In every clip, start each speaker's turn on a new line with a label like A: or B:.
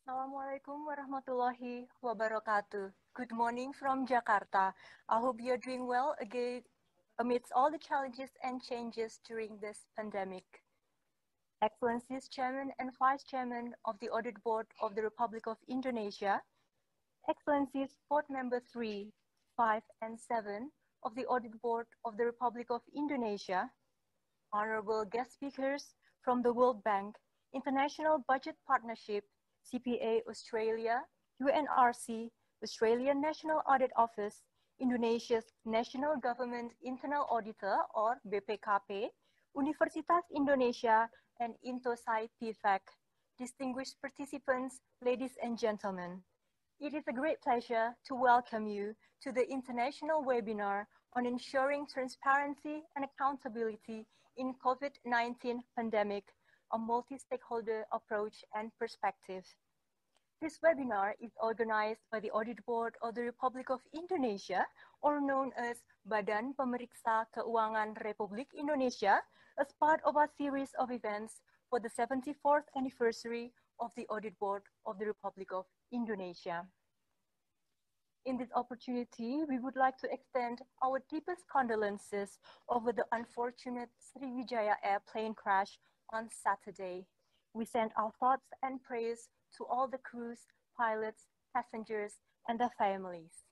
A: Assalamualaikum warahmatullahi wabarakatuh. Good morning from Jakarta. I hope you're doing well again amidst all the challenges and changes during this pandemic. Excellencies, Chairman and Vice Chairman of the Audit Board of the Republic of Indonesia, Excellencies, Board Member 3, 5, and 7 of the Audit Board of the Republic of Indonesia, honorable guest speakers from the World Bank, International Budget Partnership, CPA Australia, UNRC, Australian National Audit Office, Indonesia's National Government Internal Auditor or BPKP, Universitas Indonesia, and Intosai PFAC. Distinguished participants, ladies and gentlemen, it is a great pleasure to welcome you to the international webinar on ensuring transparency and accountability in COVID-19 pandemic, a multi-stakeholder approach and perspective. This webinar is organized by the Audit Board of the Republic of Indonesia, or known as Badan Pemeriksa Keuangan Republik Indonesia, as part of a series of events for the 74th anniversary of the Audit Board of the Republic of Indonesia. In this opportunity, we would like to extend our deepest condolences over the unfortunate Sriwijaya airplane crash on Saturday. We send our thoughts and prayers to all the crews, pilots, passengers, and their families.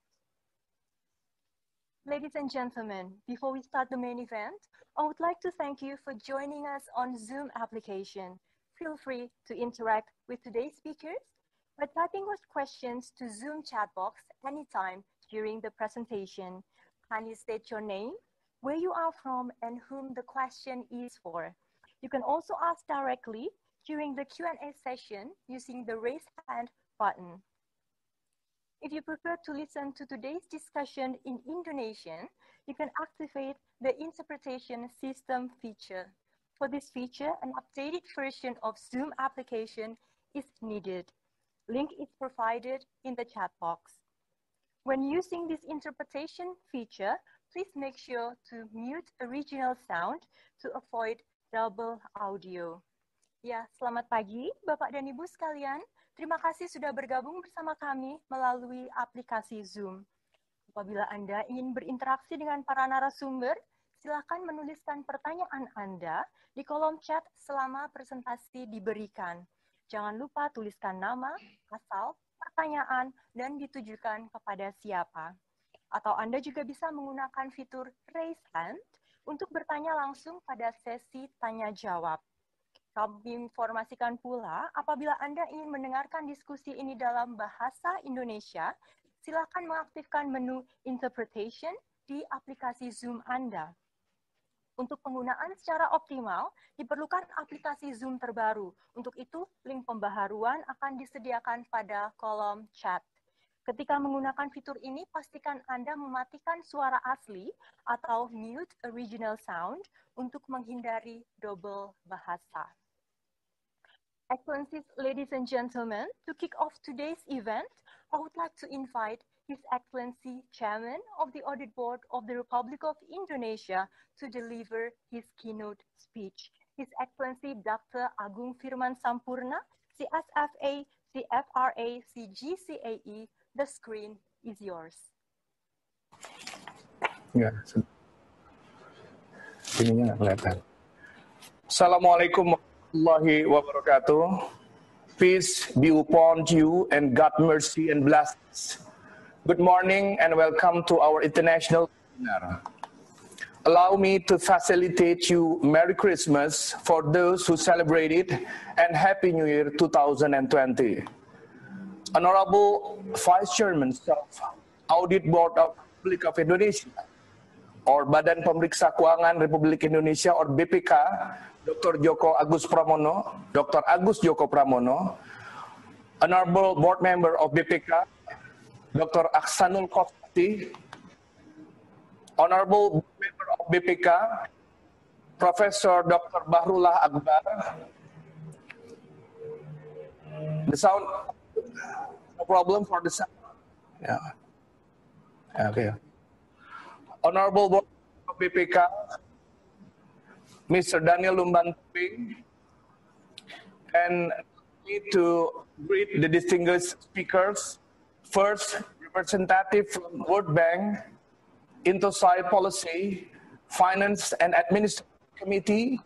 A: Ladies and gentlemen, before we start the main event, I would like to thank you for joining us on Zoom application. Feel free to interact with today's speakers by typing your questions to Zoom chat box anytime during the presentation. Kindly state your name, where you are from, and whom the question is for. You can also ask directly during the Q&A session using the raise hand button. If you prefer to listen to today's discussion in Indonesian, you can activate the interpretation system feature. For this feature, an updated version of Zoom application is needed. Link is provided in the chat box. When using this interpretation feature, please make sure to mute original sound to avoid double audio. Ya, selamat pagi Bapak dan Ibu sekalian. Terima kasih sudah bergabung bersama kami melalui aplikasi Zoom. Apabila Anda ingin berinteraksi dengan para narasumber, silakan menuliskan pertanyaan Anda di kolom chat selama presentasi diberikan. Jangan lupa tuliskan nama, asal, pertanyaan, dan ditujukan kepada siapa. Atau Anda juga bisa menggunakan fitur raise hand untuk bertanya langsung pada sesi tanya-jawab. Kami informasikan pula, apabila Anda ingin mendengarkan diskusi ini dalam bahasa Indonesia, silakan mengaktifkan menu Interpretation di aplikasi Zoom Anda. Untuk penggunaan secara optimal, diperlukan aplikasi Zoom terbaru. Untuk itu, link pembaharuan akan disediakan pada kolom chat. Ketika menggunakan fitur ini, pastikan Anda mematikan suara asli atau mute original sound untuk menghindari double bahasa. Excellencies, ladies and gentlemen, to kick off today's event, I would like to invite His Excellency Chairman of the Audit Board of the Republic of Indonesia to deliver his keynote speech. His Excellency Dr. Agung Firman Sampurna, CSFA, CFRA, CGCAE, the screen is yours.
B: Ya, ininya nggak kelihatan. Assalamualaikum warahmatullahi wabarakatuh. Peace be upon you and God mercy and blessings. Good morning and welcome to our international webinar. Allow me to facilitate you Merry Christmas for those who celebrate it and Happy New Year 2020. Honorable Vice Chairman of Audit Board of Republic of Indonesia or Badan Pemeriksa Keuangan Republik Indonesia or BPK, Dr. Agus Joko Pramono, Honorable Board Member of BPK, Dr. Aksanul Kofti, Honorable Member of BPK, Professor Dr. Bahrullah Akbar. The sound, no problem for the sound. Yeah. Okay. Honorable Board of BPK, Mr. Daniel Lumban Tuping, and me to greet the distinguished speakers. First, representative from World Bank, Intosai Policy, Finance and Administration Committee,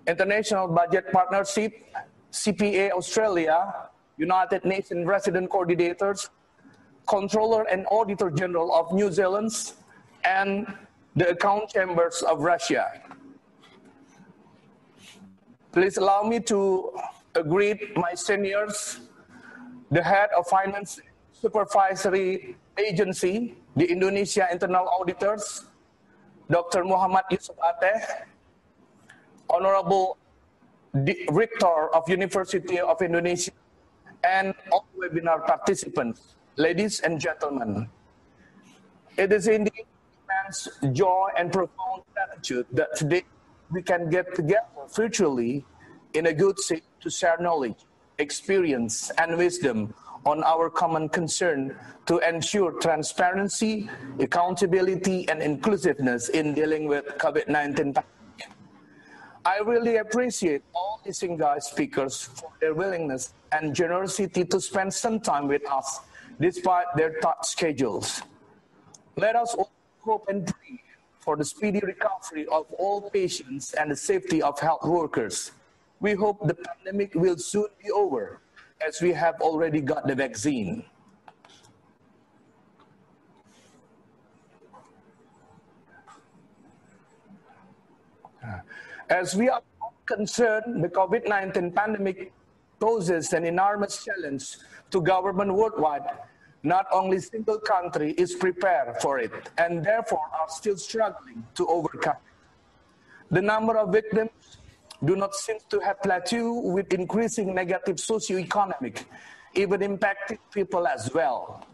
B: International Budget Partnership, CPA Australia, United Nations Resident Coordinators, Controller and Auditor General of New Zealand, and the Account Chambers of Russia. Please allow me to greet my seniors, the Head of Finance Supervisory Agency, the Indonesia Internal Auditors, Dr. Muhammad Yusuf Ateh, Honorable Rector of University of Indonesia, and all webinar participants, ladies and gentlemen. It is indeed immense joy and profound gratitude that today we can get together virtually in a good seat to share knowledge, experience, and wisdom on our common concern to ensure transparency, accountability, and inclusiveness in dealing with COVID-19 pandemic. I really appreciate all distinguished speakers for their willingness and generosity to spend some time with us despite their tight schedules. Let us all hope and pray for the speedy recovery of all patients and the safety of health workers. We hope the pandemic will soon be over, as we have already got the vaccine. As we are concerned, the COVID-19 pandemic poses an enormous challenge to government worldwide. Not only single country is prepared for it, and therefore are still struggling to overcome it. The number of victims do not seem to have plateaued, with increasing negative socioeconomic, even impacting people as well.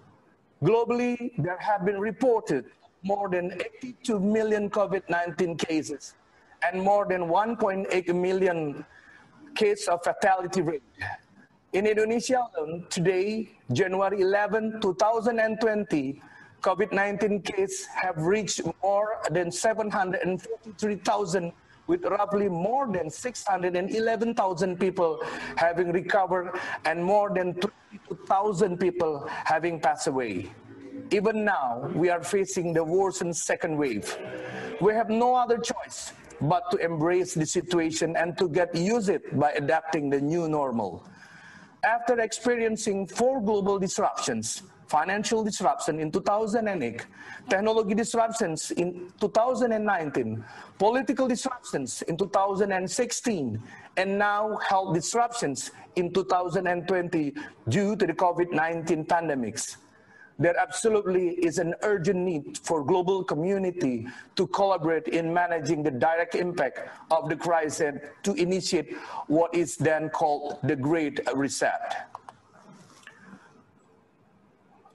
B: Globally, there have been reported more than 82 million COVID-19 cases and more than 1.8 million cases of fatality rate. In Indonesia alone, today, January 11, 2020, COVID-19 cases have reached more than 743,000, with roughly more than 611,000 people having recovered and more than 22,000 people having passed away. Even now, we are facing the worsened second wave. We have no other choice but to embrace the situation and to get used to it by adapting the new normal. After experiencing 4 global disruptions, financial disruption in 2008, technology disruptions in 2019, political disruptions in 2016, and now health disruptions in 2020 due to the COVID-19 pandemics, there absolutely is an urgent need for global community to collaborate in managing the direct impact of the crisis to initiate what is then called the Great Reset.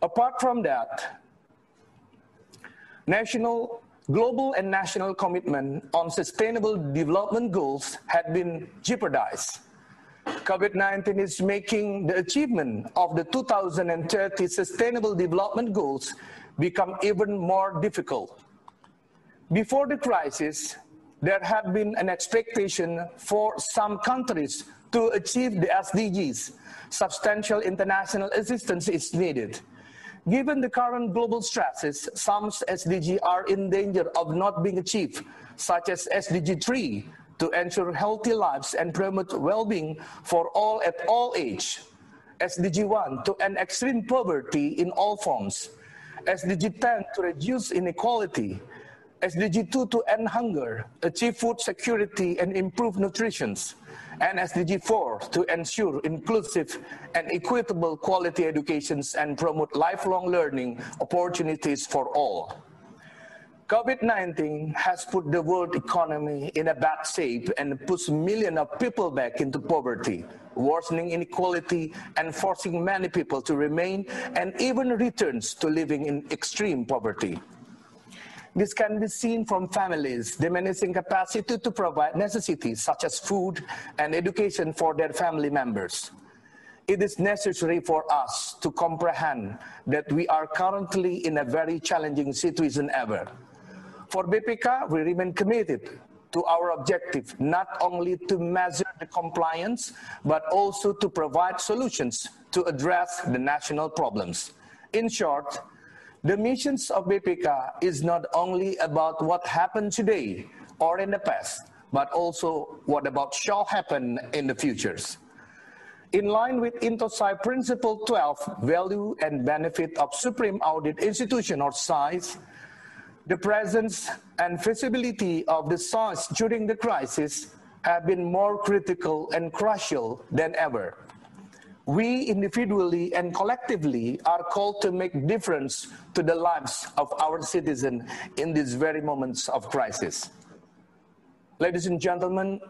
B: Apart from that, global and national commitment on sustainable development goals had been jeopardized. COVID-19 is making the achievement of the 2030 Sustainable Development Goals become even more difficult. Before the crisis, there had been an expectation for some countries to achieve the SDGs. Substantial international assistance is needed. Given the current global stresses, some SDGs are in danger of not being achieved, such as SDG 3, to ensure healthy lives and promote well-being for all at all age. SDG 1, to end extreme poverty in all forms. SDG 10, to reduce inequality. SDG 2, to end hunger, achieve food security and improve nutrition. And SDG 4, to ensure inclusive and equitable quality educations and promote lifelong learning opportunities for all. COVID-19 has put the world economy in a bad shape and pushed millions of people back into poverty, worsening inequality and forcing many people to remain and even returns to living in extreme poverty. This can be seen from families diminishing capacity to provide necessities such as food and education for their family members. It is necessary for us to comprehend that we are currently in a very challenging situation ever. For BPK, we remain committed to our objective not only to measure the compliance, but also to provide solutions to address the national problems. In short, the missions of BPK is not only about what happened today or in the past, but also what about shall happen in the futures. In line with Oversight Principle 12, Value and Benefit of Supreme Audit Institution or SAIS, the presence and feasibility of the SAIS during the crisis have been more critical and crucial than ever. We individually and collectively are called to make difference to the lives of our citizens in these very moments of crisis. Ladies and gentlemen,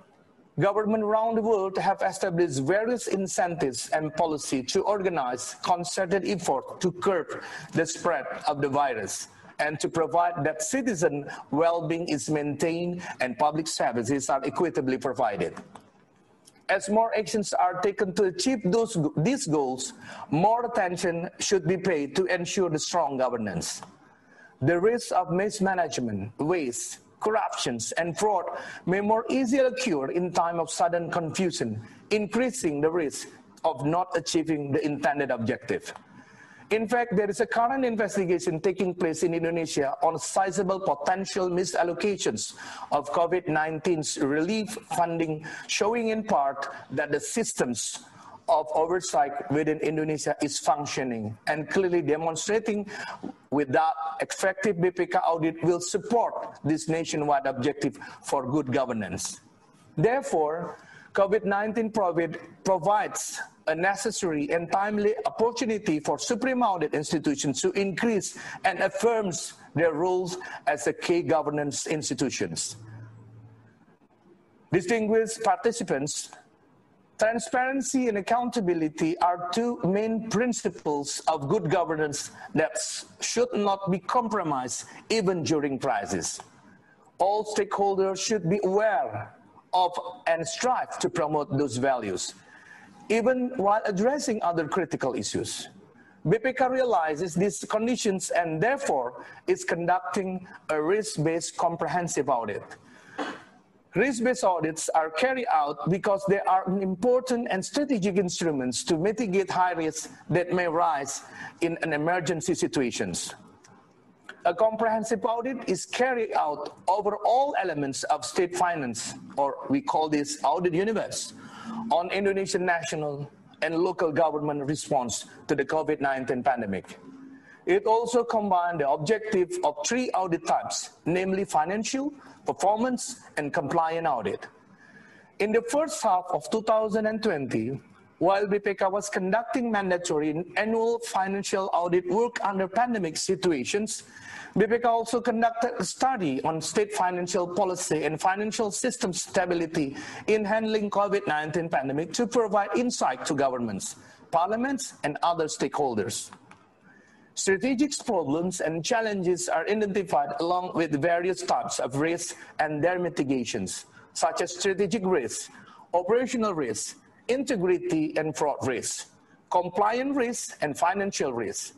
B: governments around the world have established various incentives and policy to organize concerted effort to curb the spread of the virus and to provide that citizen well-being is maintained and public services are equitably provided. As more actions are taken to achieve these goals, more attention should be paid to ensure the strong governance. The risk of mismanagement, waste, corruptions, and fraud may more easily occur in time of sudden confusion, increasing the risk of not achieving the intended objective. In fact, there is a current investigation taking place in Indonesia on sizable potential misallocations of COVID-19's relief funding, showing in part that the systems of oversight within Indonesia is functioning and clearly demonstrating without effective BPK audit will support this nationwide objective for good governance. Therefore, COVID-19 provides a necessary and timely opportunity for Supreme Audit institutions to increase and affirms their roles as a key governance institutions. Distinguished participants, transparency and accountability are two main principles of good governance that should not be compromised even during crisis. All stakeholders should be aware of and strive to promote those values, even while addressing other critical issues. BPK realizes these conditions and therefore is conducting a risk-based comprehensive audit. Risk-based audits are carried out because they are important and strategic instruments to mitigate high risks that may rise in an emergency situations. A comprehensive audit is carried out over all elements of state finance, or we call this audit universe, on Indonesian national and local government response to the COVID-19 pandemic. It also combined the objective of three audit types, namely financial, performance, and compliance audit. In the first half of 2020, while BPK was conducting mandatory annual financial audit work under pandemic situations, BPK also conducted a study on state financial policy and financial system stability in handling COVID-19 pandemic to provide insight to governments, parliaments, and other stakeholders. Strategic problems and challenges are identified along with various types of risks and their mitigations, such as strategic risks, operational risks, integrity and fraud risks, compliance risks, and financial risks.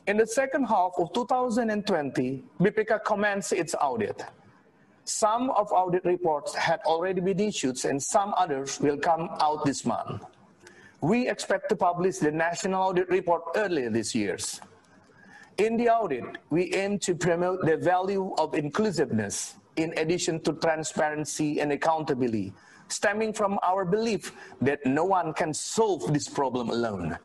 B: In the second half of 2020, BPK commenced its audit. Some of audit reports had already been issued and some others will come out this month. We expect to publish the National Audit Report early this year. In the audit, we aim to promote the value of inclusiveness in addition to transparency and accountability, stemming from our belief that no one can solve this problem alone.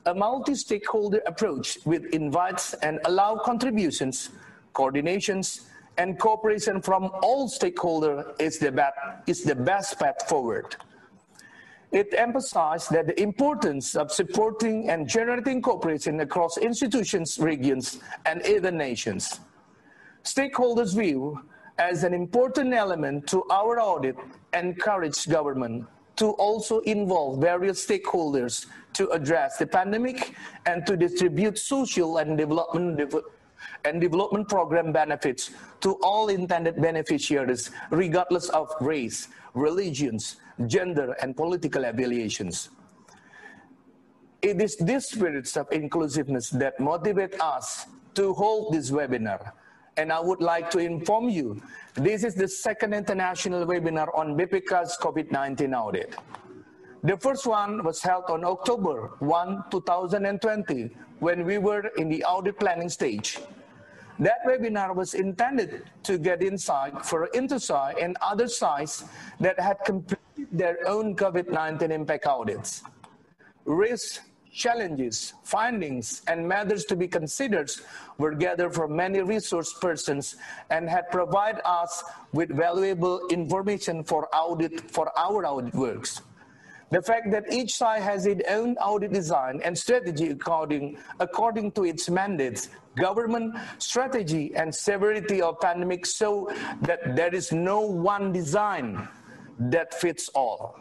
B: A multi-stakeholder approach which invites and allows contributions, coordinations, and cooperation from all stakeholders is the best path forward. It emphasized that the importance of supporting and generating cooperation across institutions, regions, and even nations. Stakeholders' view as an important element to our audit encourage government to also involve various stakeholders to address the pandemic and to distribute social and development program benefits to all intended beneficiaries, regardless of race, religions, gender, and political affiliations. It is these spirits of inclusiveness that motivate us to hold this webinar and I would like to inform you, this is the second international webinar on BPK's COVID-19 audit. The first one was held on October 1, 2020, when we were in the audit planning stage. That webinar was intended to get insight for InterSci and other sites that had completed their own COVID-19 impact audits. Risks, challenges, findings, and matters to be considered were gathered from many resource persons and had provided us with valuable information for our audit works. The fact that each site has its own audit design and strategy according to its mandates, government strategy, and severity of pandemic, so that there is no one design that fits all.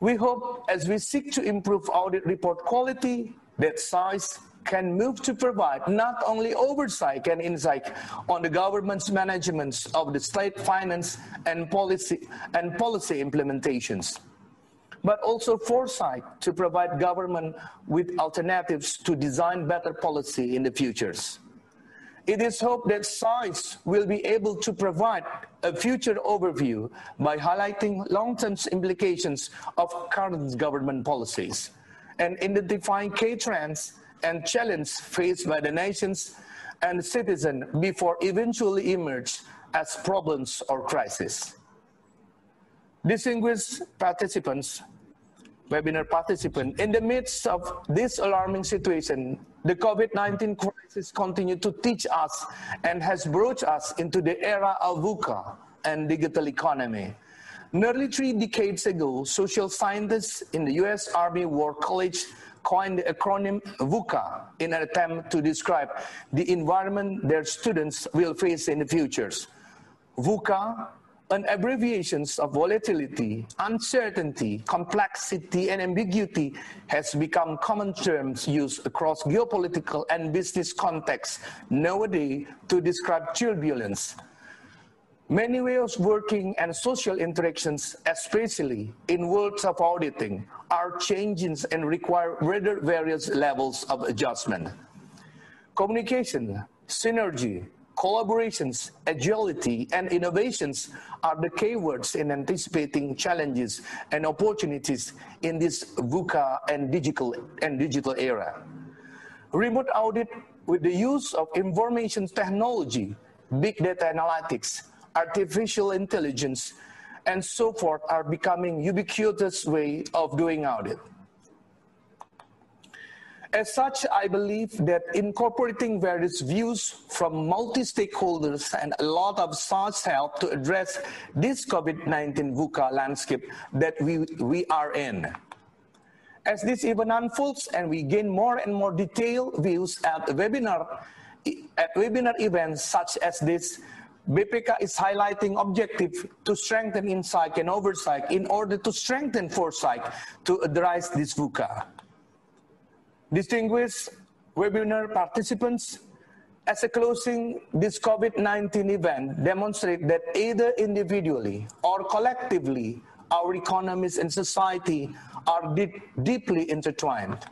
B: We hope, as we seek to improve audit report quality, that sites can move to provide not only oversight and insight on the government's management of the state finance and policy implementations, but also foresight to provide government with alternatives to design better policy in the futures. It is hoped that sites will be able to provide a future overview by highlighting long-term implications of current government policies and identifying key trends and challenges faced by the nations and citizens before eventually emerge as problems or crises. Distinguished participants, webinar participants, in the midst of this alarming situation, the COVID-19 crisis continued to teach us and has brought us into the era of VUCA and digital economy. Nearly 3 decades ago, social scientists in the US Army War College coined the acronym VUCA in an attempt to describe the environment their students will face in the futures. VUCA, an abbreviation of volatility, uncertainty, complexity, and ambiguity, has become common terms used across geopolitical and business contexts nowadays to describe turbulence. Many ways of working and social interactions, especially in worlds of auditing, are changing and require rather various levels of adjustment. Communication, synergy, collaborations, agility, and innovations are the keywords in anticipating challenges and opportunities in this VUCA and digital era. Remote audit with the use of information technology, big data analytics, artificial intelligence, and so forth are becoming ubiquitous way of doing audit. As such, I believe that incorporating various views from multi-stakeholders and a lot of such help to address this COVID-19 VUCA landscape that we are in. As this event unfolds and we gain more and more detailed views at webinar events such as this, BPK is highlighting objective to strengthen insight and oversight in order to strengthen foresight to address this VUCA. Distinguished webinar participants, as a closing, this COVID-19 event demonstrates that either individually or collectively, our economies and society are deeply intertwined,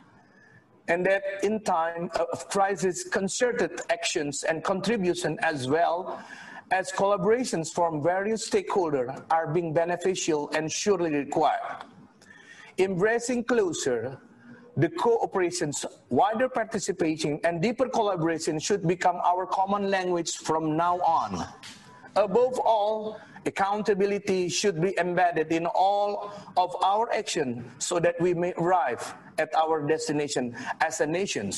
B: and that in time of crisis, concerted actions and contribution as well as collaborations from various stakeholders are being beneficial and surely required. Embracing closer the cooperations, wider participation, and deeper collaboration should become our common language from now on. Above all, accountability should be embedded in all of our action so that we may arrive at our destination as a nation,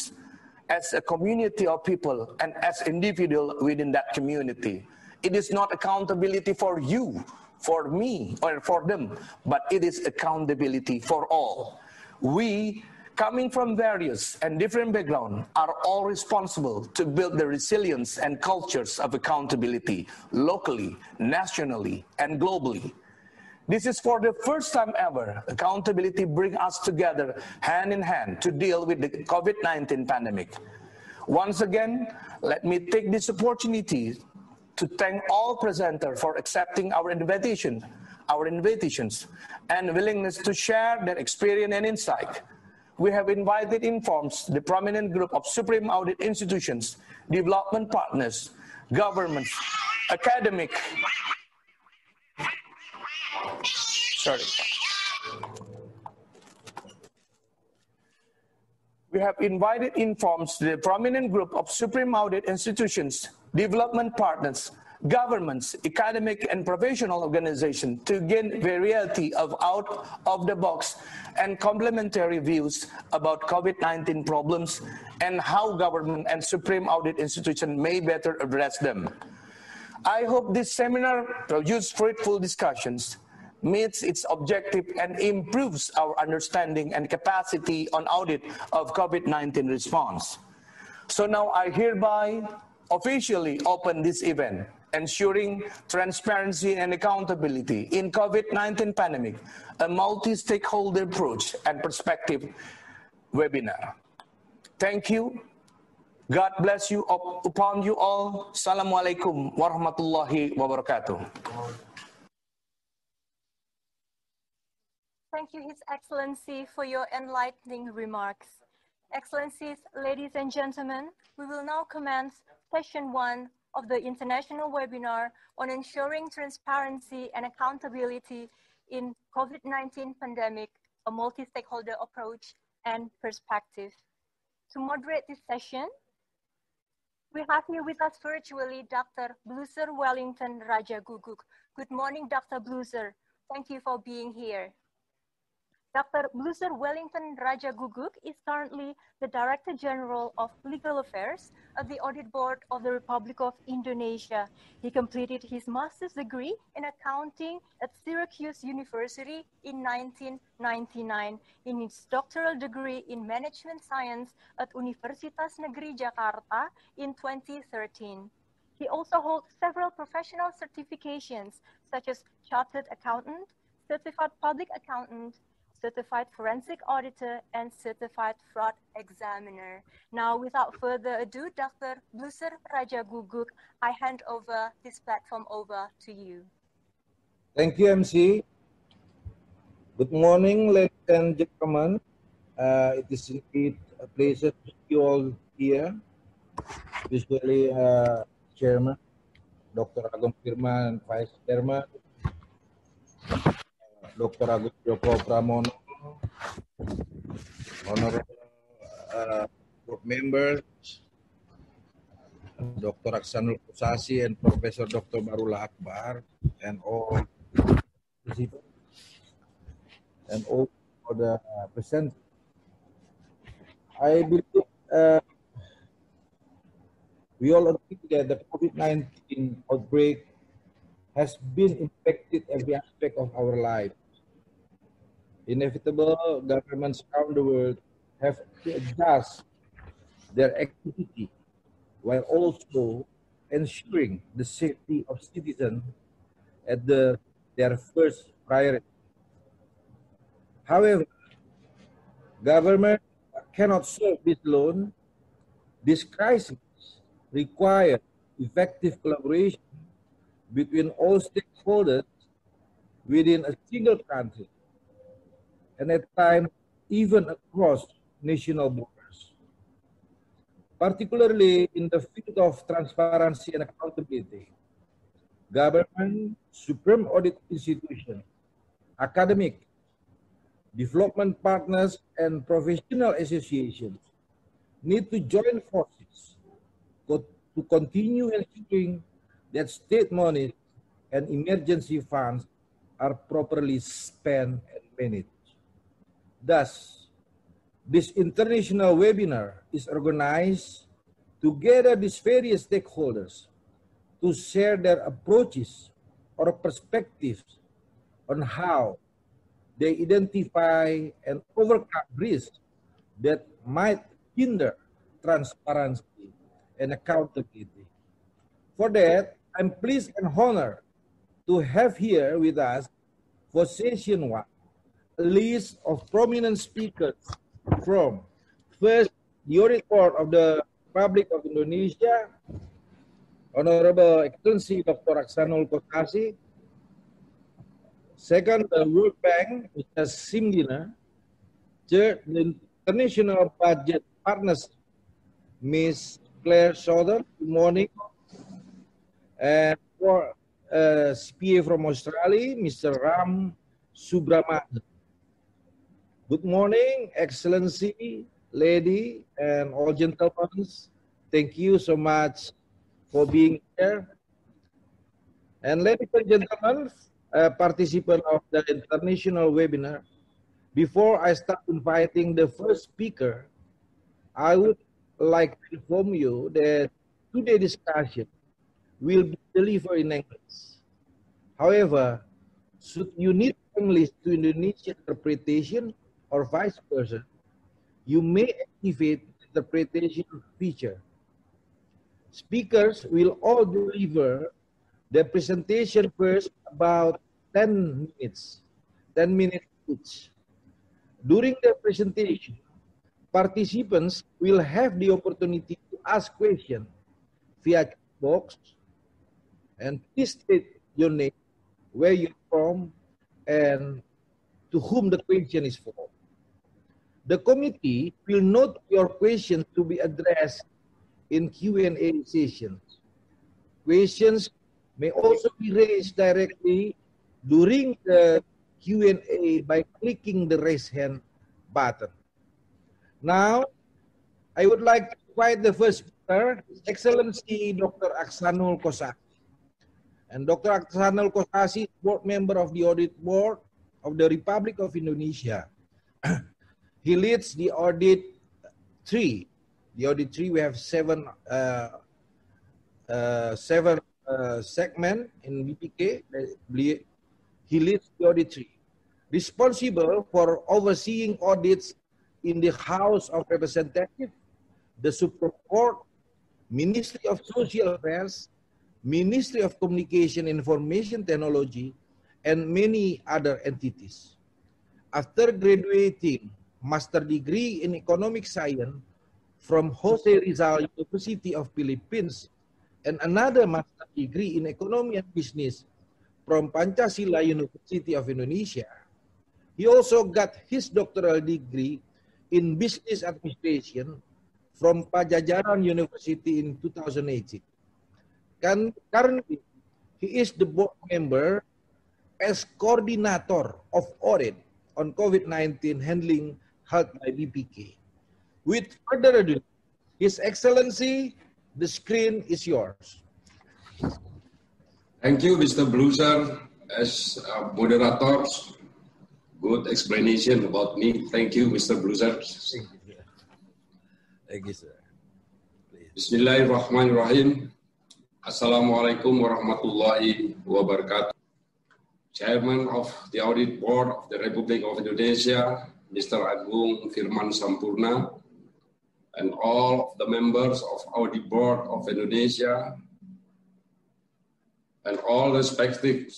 B: as a community of people, and as individuals within that community. It is not accountability for you, for me, or for them, but it is accountability for all. We, coming from various and different backgrounds, are all responsible to build the resilience and cultures of accountability locally, nationally, and globally. This is for the first time ever, accountability brings us together hand in hand to deal with the COVID-19 pandemic. Once again, let me take this opportunity to thank all presenters for accepting our invitations, and willingness to share their experience and insight. We have invited informs the prominent group of Supreme Audit institutions, development partners, governments, academic, we have invited informs the prominent group of Supreme Audit institutions, development partners, governments, academic and professional organizations to gain variety of out-of-the-box and complementary views about COVID-19 problems and how government and Supreme Audit institutions may better address them. I hope this seminar produces fruitful discussions, meets its objective and improves our understanding and capacity on audit of COVID-19 response. So now I hereby officially open this event, ensuring transparency and accountability in COVID-19 pandemic, a multi-stakeholder approach and perspective webinar. Thank you. God bless you upon you all. Assalamualaikum warahmatullahi wabarakatuh.
A: Thank you, His Excellency, for your enlightening remarks. Excellencies, ladies and gentlemen, we will now commence session 1 of the international webinar on ensuring transparency and accountability in COVID-19 pandemic, a multi-stakeholder approach and perspective. To moderate this session, we have here with us virtually Dr. Bluser Wellington Raja Guguk. Good morning, Dr. Bluser. Thank you for being here. Dr. Bluser Wellington Raja Guguk is currently the Director General of Legal Affairs of the Audit Board of the Republic of Indonesia. He completed his master's degree in accounting at Syracuse University in 1999, in his doctoral degree in management science at Universitas Negeri Jakarta in 2013. He also holds several professional certifications such as Chartered Accountant, Certified Public Accountant, Certified Forensic Auditor, and Certified Fraud Examiner. Now, without further ado, Dr. Bluser Raja Guguk, I hand over this platform over to you.
C: Thank you, MC. Good morning, ladies and gentlemen. It is indeed a pleasure to see you all here, especially Chairman, Dr. Agung Firman, Vice Chairman, Dr. Agus Joko Pramono, honorable board members, Dr. Aksanul Kusasi and Professor Dr. Barullah Akbar, and all the present. I believe we all agree that the COVID-19 outbreak has been impacted every aspect of our life. Inevitable governments around the world have to adjust their activity while also ensuring the safety of citizens at their first priority. However, government cannot solve this alone. This crisis requires effective collaboration between all stakeholders within a single country, and at times even across national borders. Particularly in the field of transparency and accountability, government, supreme audit institutions, academic, development partners, and professional associations need to join forces to continue ensuring that state monies and emergency funds are properly spent and managed. Thus, this international webinar is organized to gather these various stakeholders to share their approaches or perspectives on how they identify and overcome risks that might hinder transparency and accountability. For that, I'm pleased and honored to have here with us for session 1 a list of prominent speakers from first the Audit Board of the Republic of Indonesia, Honorable Excellency Dr. Aksanul Kusasi. Second, the World Bank, Mr. Simdina. Third, the International Budget Partnership, Ms. Claire Souther. Good morning. And for CPA from Australia, Mr. Ram Subramanian. Good morning, Excellency, Lady, and all gentlemen. Thank you so much for being here. And ladies and gentlemen, participants of the international webinar, before I start inviting the first speaker, I would like to inform you that today's discussion will be delivered in English. However, should you need English to Indonesian interpretation or vice versa, you may activate the interpretation feature. Speakers will all deliver the presentation first about 10 minutes each. During the presentation, participants will have the opportunity to ask questions via chat box, and please state your name, where you're from, and to whom the question is for. The committee will note your questions to be addressed in Q&A sessions. Questions may also be raised directly during the Q&A by clicking the raise hand button. Now, I would like to invite the first speaker, His Excellency Dr. Aksanul Kossasi. And Dr. Aksanul Kossasi is board member of the Audit Board of the Republic of Indonesia. He leads the Audit 3. The Audit 3, we have seven segment in BPK. He leads the Audit 3, responsible for overseeing audits in the House of Representatives, the Supreme Court, Ministry of Social Affairs, Ministry of Communication and Information Technology, and many other entities. After graduating master degree in economic science from Jose Rizal University of Philippines and another master degree in economy and business from Pancasila University of Indonesia, he also got his doctoral degree in business administration from Pajajaran University in 2018. Currently, he is the board member as coordinator of audit on COVID-19 handling held by BPK. With further ado, His Excellency, the screen is yours.
D: Thank you, Mr. Bruiser, as moderator. Good explanation about me. Thank you, Mr. Bruiser.
C: Thank you, sir. Please.
D: Bismillahirrahmanirrahim. Assalamualaikum warahmatullahi wabarakatuh. Chairman of the Audit Board of the Republic of Indonesia, Mr. Agung Firman Sampurna, and all of the members of Audit Board of Indonesia, and all respective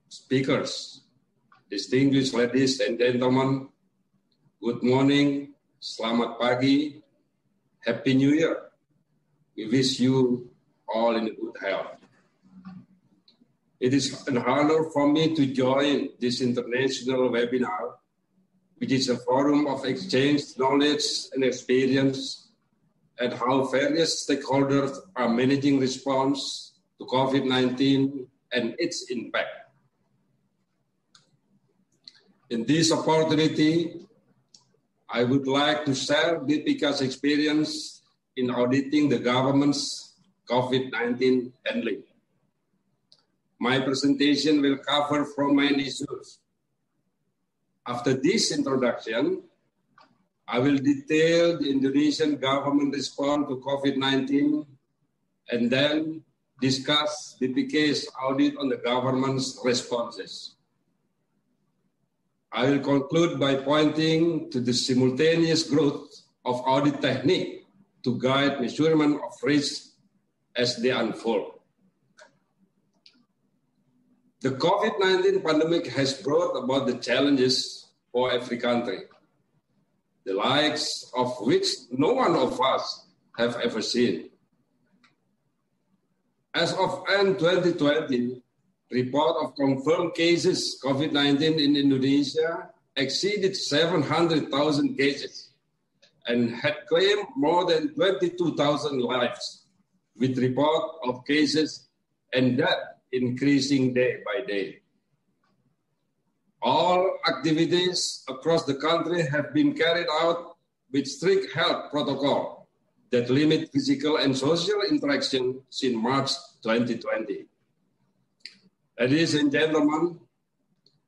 D: speakers, distinguished ladies and gentlemen, good morning, selamat pagi, Happy New Year. We wish you all in good health. It is an honor for me to join this international webinar, which is a forum of exchange knowledge and experience and how various stakeholders are managing response to COVID-19 and its impact. In this opportunity, I would like to share BPK's experience in auditing the government's COVID-19 handling. My presentation will cover four main issues. After this introduction, I will detail the Indonesian government response to COVID-19 and then discuss BPK's audit on the government's responses. I will conclude by pointing to the simultaneous growth of audit technique to guide measurement of risk as they unfold. The COVID-19 pandemic has brought about the challenges for every country, the likes of which no one of us have ever seen. As of end 2020, report of confirmed cases COVID-19 in Indonesia exceeded 700,000 cases and had claimed more than 22,000 lives, with report of cases and that increasing day by day. All activities across the country have been carried out with strict health protocol that limit physical and social interaction since March 2020. Ladies and gentlemen,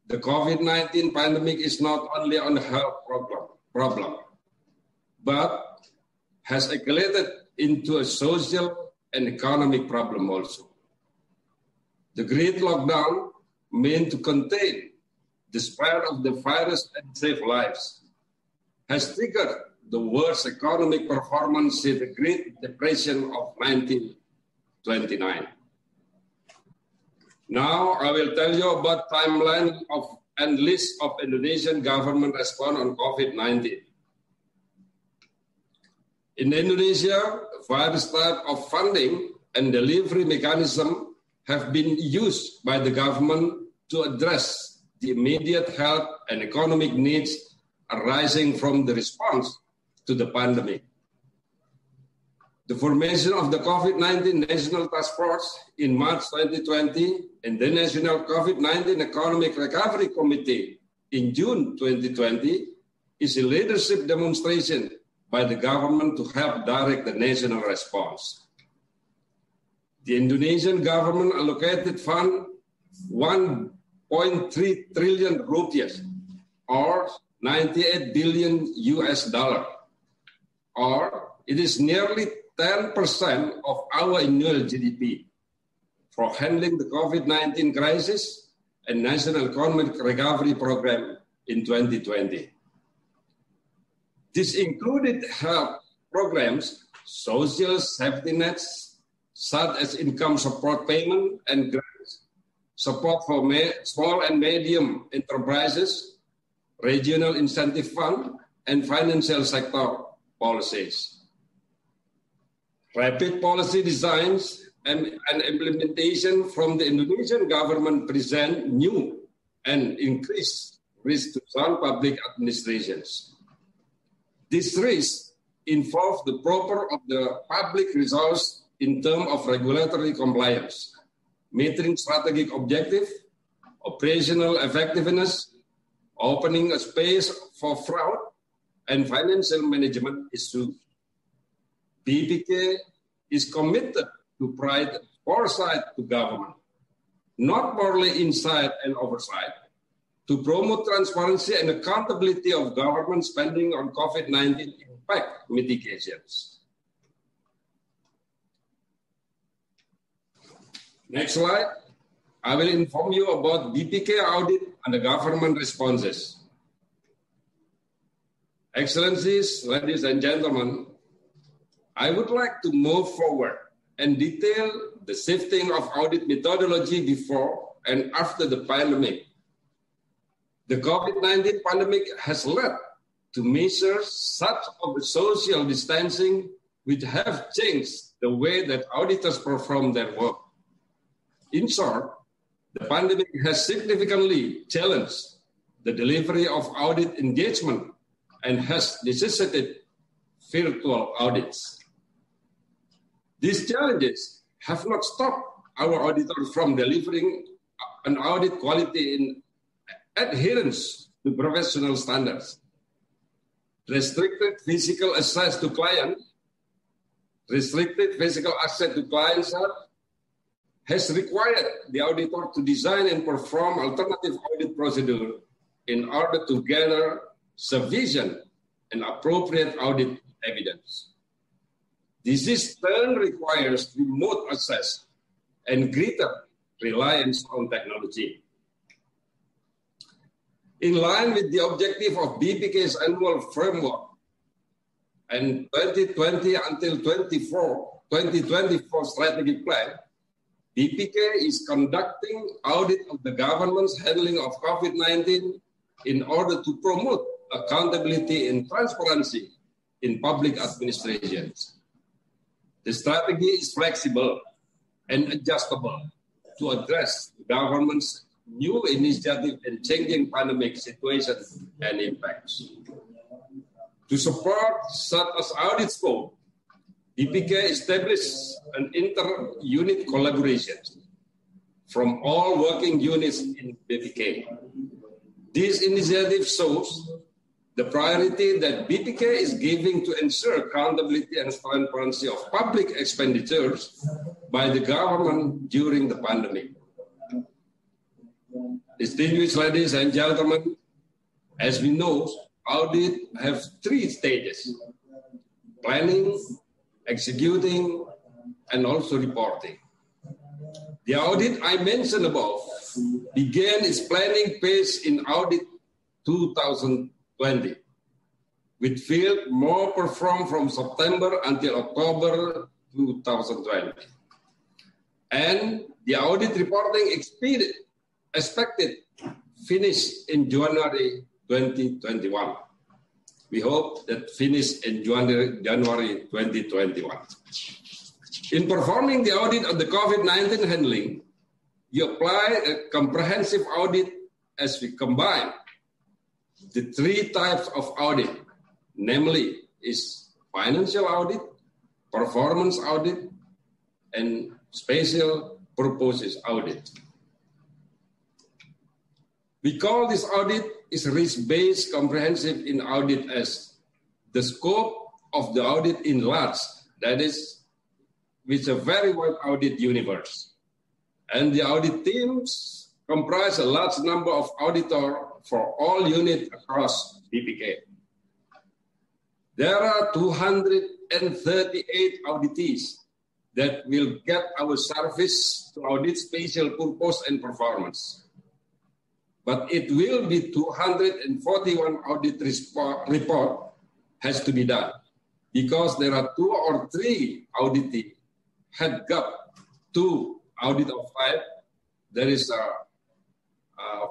D: the COVID-19 pandemic is not only a health problem, but has escalated into a social and economic problem also. The Great Lockdown, meant to contain the spread of the virus and save lives, has triggered the worst economic performance since the Great Depression of 1929. Now I will tell you about timeline of and list of Indonesian government response on COVID-19. In Indonesia, various types of funding and delivery mechanism have been used by the government to address the immediate health and economic needs arising from the response to the pandemic. The formation of the COVID-19 National Task Force in March 2020 and the National COVID-19 Economic Recovery Committee in June 2020 is a leadership demonstration by the government to help direct the national response. The Indonesian government allocated fund 1.3 trillion rupiah, or 98 billion US dollar, or it is nearly 10% of our annual GDP for handling the COVID-19 crisis and National Economic Recovery Program in 2020. This included health programs, social safety nets, such as income support payment and grants, support for small and medium enterprises, regional incentive fund, and financial sector policies. Rapid policy designs and implementation from the Indonesian government present new and increased risk to sound public administrations. This risk involves the proper of the public resource in terms of regulatory compliance, meeting strategic objective, operational effectiveness, opening a space for fraud, and financial management issues. BPK is committed to provide oversight to government, not merely insight and oversight, to promote transparency and accountability of government spending on COVID-19 impact mitigations. Next slide. I will inform you about BPK audit and the government responses. Excellencies, ladies and gentlemen, I would like to move forward and detail the shifting of audit methodology before and after the pandemic. The COVID-19 pandemic has led to measures such as social distancing, which have changed the way that auditors perform their work. In short, the pandemic has significantly challenged the delivery of audit engagement and has necessitated virtual audits. These challenges have not stopped our auditors from delivering an audit quality in adherence to professional standards. Restricted physical access to clients has required the auditor to design and perform alternative audit procedure in order to gather sufficient and appropriate audit evidence. This in turn requires remote access and greater reliance on technology. In line with the objective of BPK's annual framework and 2020 until 2024 strategic plan, BPK is conducting audit of the government's handling of COVID-19 in order to promote accountability and transparency in public administrations. The strategy is flexible and adjustable to address the government's new initiative and changing pandemic situations and impacts. To support such as audit scope, BPK established an inter-unit collaboration from all working units in BPK. This initiative shows the priority that BPK is giving to ensure accountability and transparency of public expenditures by the government during the pandemic. Distinguished ladies and gentlemen, as we know, audit have 3 stages: planning, executing, and also reporting. The audit I mentioned above began its planning phase in audit 2020, with field more performed from September until October 2020. And the audit reporting expected finish in January 2021. We hope that finish in January 2021. In performing the audit of the COVID-19 handling, we apply a comprehensive audit as we combine the 3 types of audit, namely is financial audit, performance audit, and special purposes audit. We call this audit is risk-based comprehensive in audit as the scope of the audit in large, that is, with a very wide audit universe. And the audit teams comprise a large number of auditors for all units across BPK. There are 238 auditees that will get our service to audit special purpose and performance. But it will be 241 audit report has to be done because there are 2 or 3 auditees had got 2 audit of 5. There is a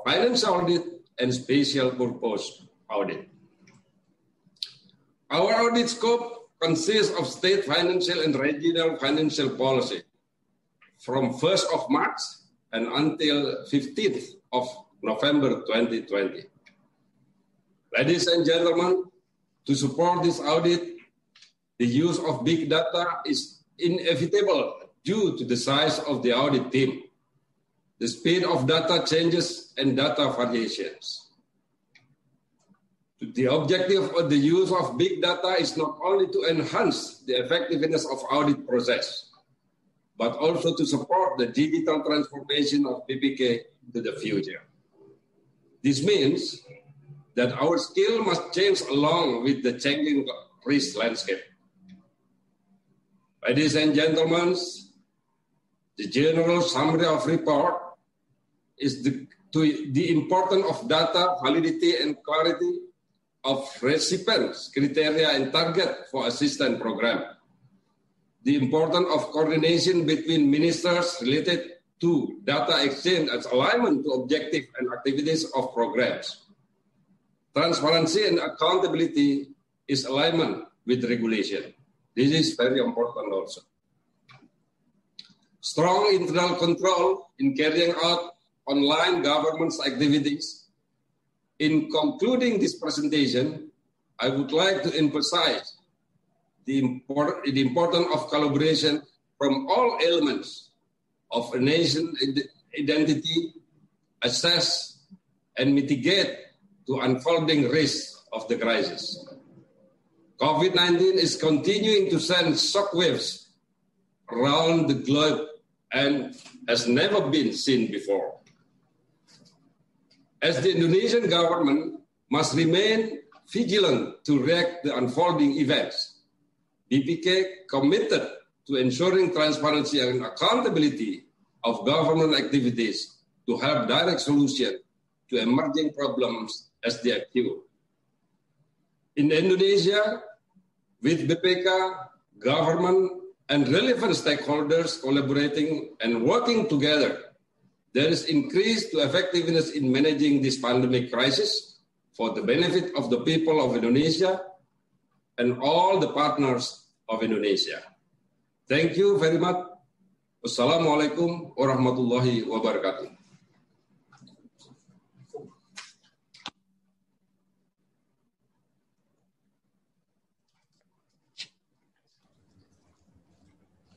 D: financial audit and special purpose audit. Our audit scope consists of state financial and regional financial policy from 1st of March and until 15th of November 2020. Ladies and gentlemen, to support this audit, the use of big data is inevitable due to the size of the audit team, the speed of data changes, and data variations. The objective of the use of big data is not only to enhance the effectiveness of audit process, but also to support the digital transformation of BPK into the future. This means that our skill must change along with the changing risk landscape. Ladies and gentlemen, the general summary of report is the importance of data, validity, and clarity of recipients, criteria, and target for assistance program. The importance of coordination between ministers related to data exchange as alignment to objective and activities of programs. Transparency and accountability is alignment with regulation. This is very important also. Strong internal control in carrying out online government's activities. In concluding this presentation, I would like to emphasize the importance of collaboration from all elements of a nation identity, assess and mitigate to unfolding risks of the crisis. COVID-19 is continuing to send shockwaves around the globe and has never been seen before. As the Indonesian government must remain vigilant to react to unfolding events, BPK committed to ensuring transparency and accountability of government activities to help direct solution to emerging problems as they occur. In Indonesia, with BPK, government, and relevant stakeholders collaborating and working together, there is increased effectiveness in managing this pandemic crisis for the benefit of the people of Indonesia and all the partners of Indonesia. Thank you very much. Wassalamualaikum warahmatullahi wabarakatuh.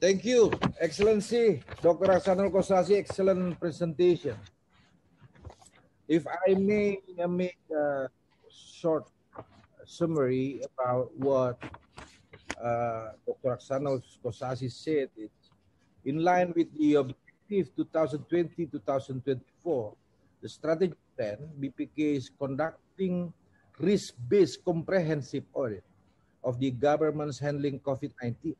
C: Thank you, Excellency, Dr. Aksanul Kosasi, excellent presentation. If I may make a short summary about what Dr. Aksanul Kosasi said, it's in line with the objective 2020-2024, the strategic plan, BPK is conducting risk-based comprehensive audit of the government's handling COVID-19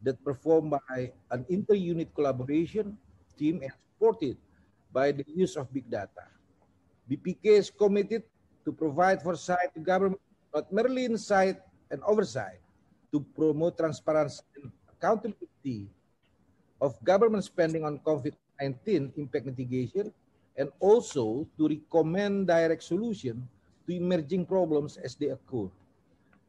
C: that performed by an inter-unit collaboration team and supported by the use of big data. BPK is committed to provide foresight to government, not merely insight and oversight, to promote transparency and accountability of government spending on COVID-19 impact mitigation, and also to recommend direct solution to emerging problems as they occur.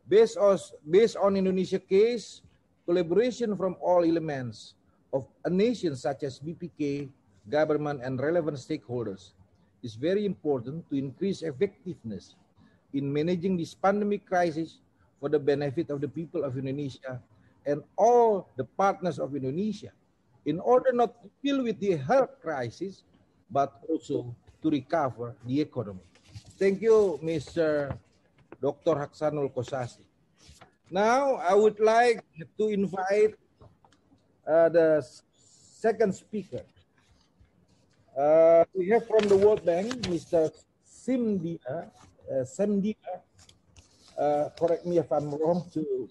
C: Based on Indonesia case, collaboration from all elements of a nation such as BPK, government, and relevant stakeholders is very important to increase effectiveness in managing this pandemic crisis for the benefit of the people of Indonesia and all the partners of Indonesia, in order not to deal with the health crisis, but also to recover the economy. Thank you, Mr. Dr. Aksanul Kosasi. Now, I would like to invite the second speaker. We have from the World Bank, Mr. Semdina. Correct me if I'm wrong to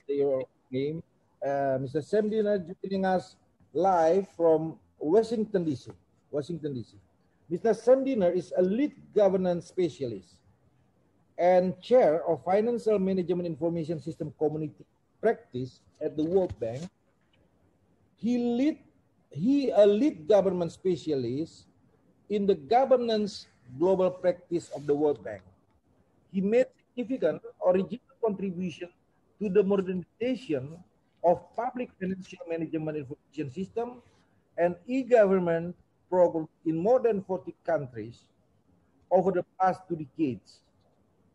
C: say your name. Mr. Semdina joining us live from Washington, D.C. Mr. Semdina is a lead governance specialist and chair of Financial Management Information System Community Practice at the World Bank. He a lead government specialist in the governance global practice of the World Bank. He made significant original contribution to the modernization of public financial management information system and e-government program in more than 40 countries over the past 2 decades.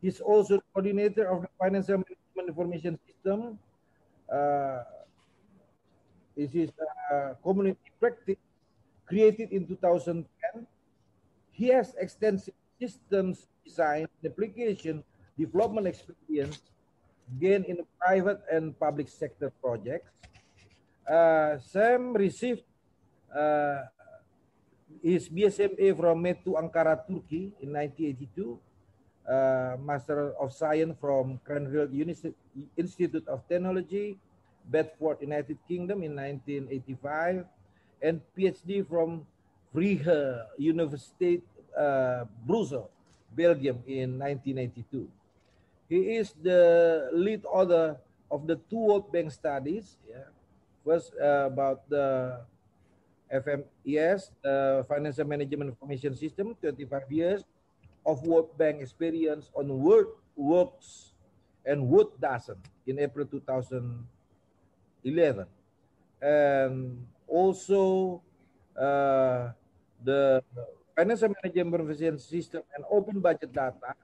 C: He's also the coordinator of the Financial Management Information System. This is a community practice created in 2010. He has extensive systems design and application development experience gained in the private and public sector projects. Sam received his BSMA from METU Ankara, Turkey in 1982, Master of Science from Cranfield Institute of Technology, Bedford, United Kingdom in 1985, and PhD from Vrije Universiteit Brussels, Belgium in 1992. He is the lead author of the 2 World Bank studies. First about the FMES, Financial Management Information System, 25 years of World Bank experience on what works and what doesn't in April 2011. And also the Financial Management Information System and open budget data.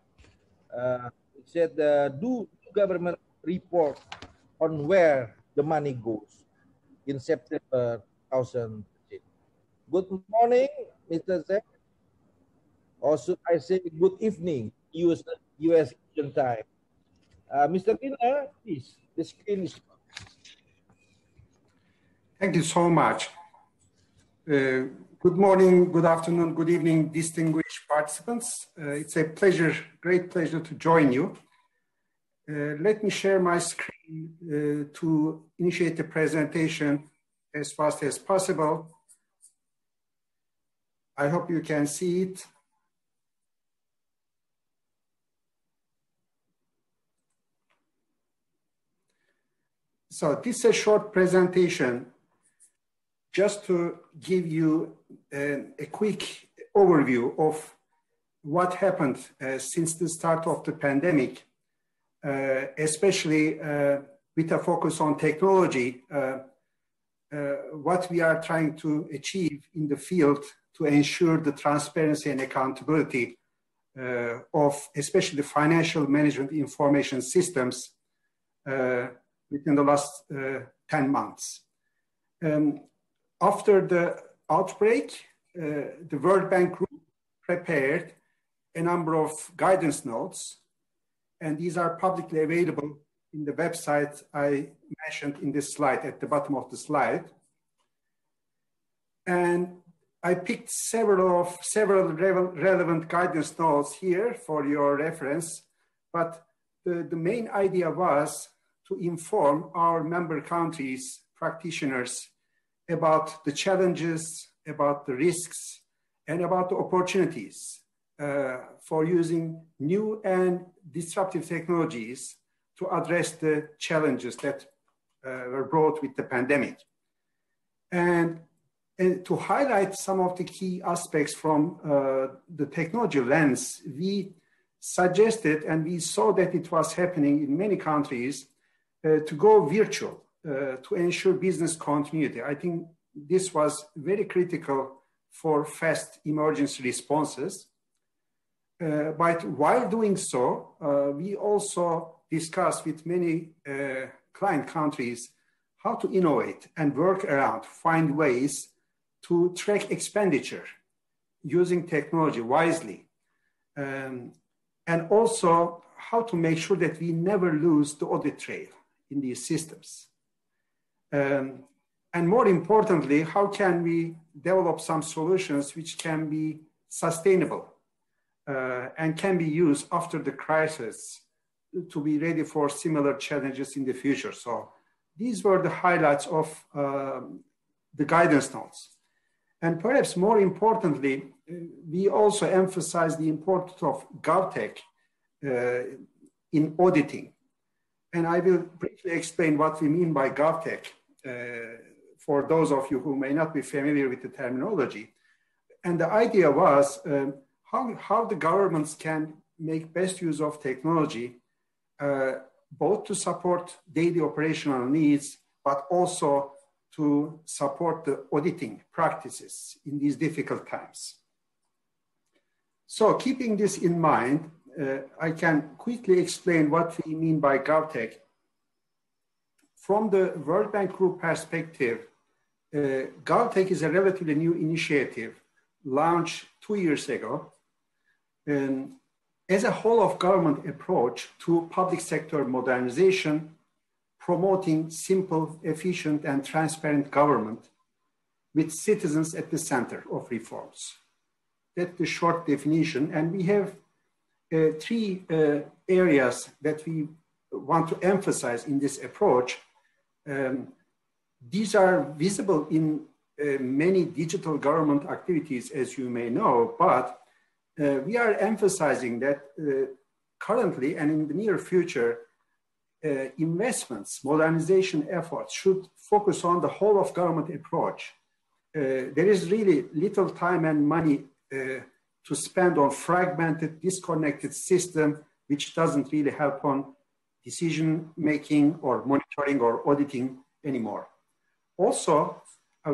C: It said do government report on where the money goes in September 2013. Good morning, Mr. Zek. Or should I say good evening, US Eastern time. Mr. Dina, please, the screen is yours.
E: Thank you so much. Good morning, good afternoon, good evening, distinguished participants. It's a pleasure, great pleasure to join you. Let me share my screen to initiate the presentation as fast as possible. I hope you can see it. So this is a short presentation just to give you a quick overview of what happened since the start of the pandemic, especially with a focus on technology, what we are trying to achieve in the field to ensure the transparency and accountability of especially financial management information systems within the last 10 months. After the outbreak, the World Bank Group prepared a number of guidance notes, and these are publicly available in the website I mentioned in this slide, at the bottom of the slide. And I picked several relevant guidance notes here for your reference, but the main idea was to inform our member countries, practitioners, about the challenges, about the risks, and about the opportunities for using new and disruptive technologies to address the challenges that were brought with the pandemic. And to highlight some of the key aspects from the technology lens, we suggested, and we saw that it was happening in many countries, to go virtual to ensure business continuity. I think this was very critical for fast emergency responses. But while doing so, we also discussed with many client countries how to innovate and work around, find ways to track expenditure using technology wisely. And also how to make sure that we never lose the audit trail in these systems. And more importantly, how can we develop some solutions which can be sustainable and can be used after the crisis to be ready for similar challenges in the future. So these were the highlights of the guidance notes. And perhaps more importantly, we also emphasize the importance of GovTech in auditing. And I will briefly explain what we mean by GovTech for those of you who may not be familiar with the terminology. And the idea was how the governments can make best use of technology, both to support daily operational needs, but also to support the auditing practices in these difficult times. So keeping this in mind, I can quickly explain what we mean by GovTech. From the World Bank Group perspective, GovTech is a relatively new initiative launched 2 years ago as a whole of government approach to public sector modernization, promoting simple, efficient, and transparent government with citizens at the center of reforms. That's the short definition. And we have three areas that we want to emphasize in this approach. These are visible in many digital government activities, as you may know, but we are emphasizing that currently and in the near future, investments, modernization efforts should focus on the whole of government approach. There is really little time and money to spend on fragmented, disconnected system, which doesn't really help on decision making or monitoring or auditing anymore. Also,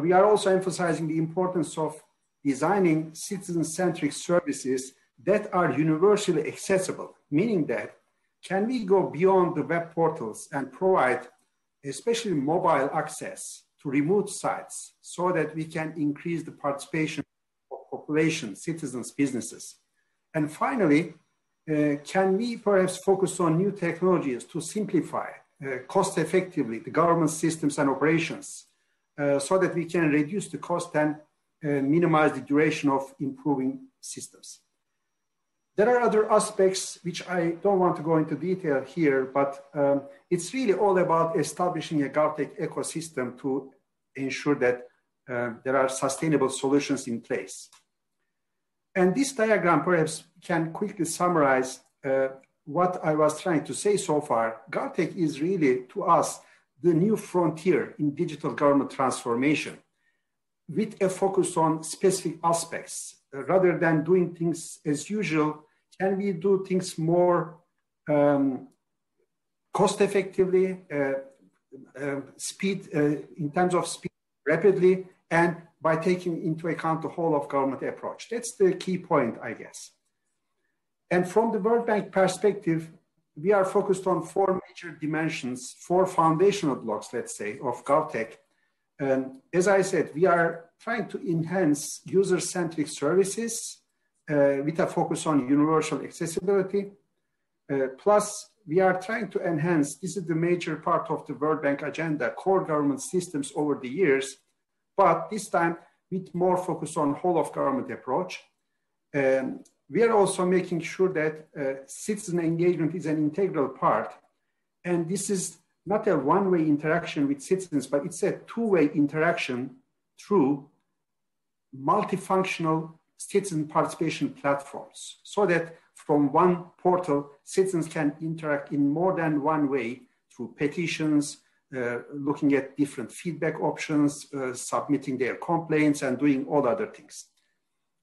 E: we are also emphasizing the importance of designing citizen-centric services that are universally accessible, meaning that can we go beyond the web portals and provide especially mobile access to remote sites so that we can increase the participation of population, citizens, businesses. And finally, can we perhaps focus on new technologies to simplify cost effectively the government systems and operations so that we can reduce the cost and minimize the duration of improving systems. There are other aspects which I don't want to go into detail here, but it's really all about establishing a GovTech ecosystem to ensure that there are sustainable solutions in place. And this diagram perhaps can quickly summarize what I was trying to say so far. GovTech is really, to us, the new frontier in digital government transformation with a focus on specific aspects. Rather than doing things as usual, can we do things more cost effectively, in terms of speed, rapidly, and by taking into account the whole of government approach? That's the key point, I guess. And from the World Bank perspective, we are focused on four major dimensions, four foundational blocks, let's say, of GovTech. As I said, we are trying to enhance user-centric services with a focus on universal accessibility. Plus, we are trying to enhance, this is the major part of the World Bank agenda, core government systems over the years, but this time with more focus on whole of government approach. We are also making sure that citizen engagement is an integral part. And this is not a one-way interaction with citizens, but it's a two-way interaction through multifunctional citizen participation platforms, so that from one portal, citizens can interact in more than one way through petitions, looking at different feedback options, submitting their complaints, and doing all other things.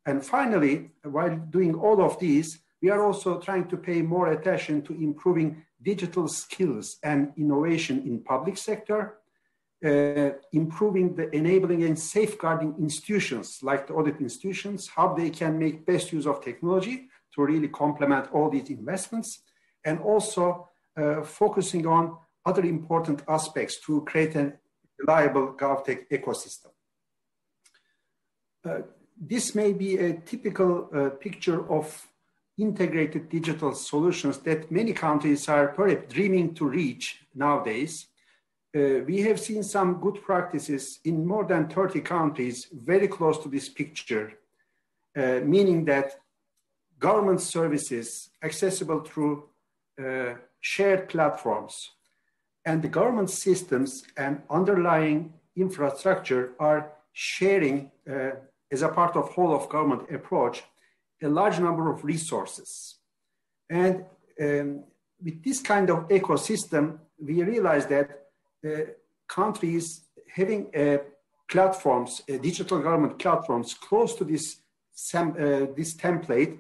E: And finally, while doing all of these, we are also trying to pay more attention to improving digital skills and innovation in public sector, improving the enabling and safeguarding institutions like the audit institutions, how they can make best use of technology to really complement all these investments, and also focusing on other important aspects to create a reliable GovTech ecosystem. This may be a typical picture of integrated digital solutions that many countries are perhaps dreaming to reach nowadays. We have seen some good practices in more than 30 countries very close to this picture, meaning that government services accessible through shared platforms and the government systems and underlying infrastructure are sharing as a part of whole of government approach, a large number of resources. And with this kind of ecosystem, we realize that countries having platforms, digital government platforms close to this template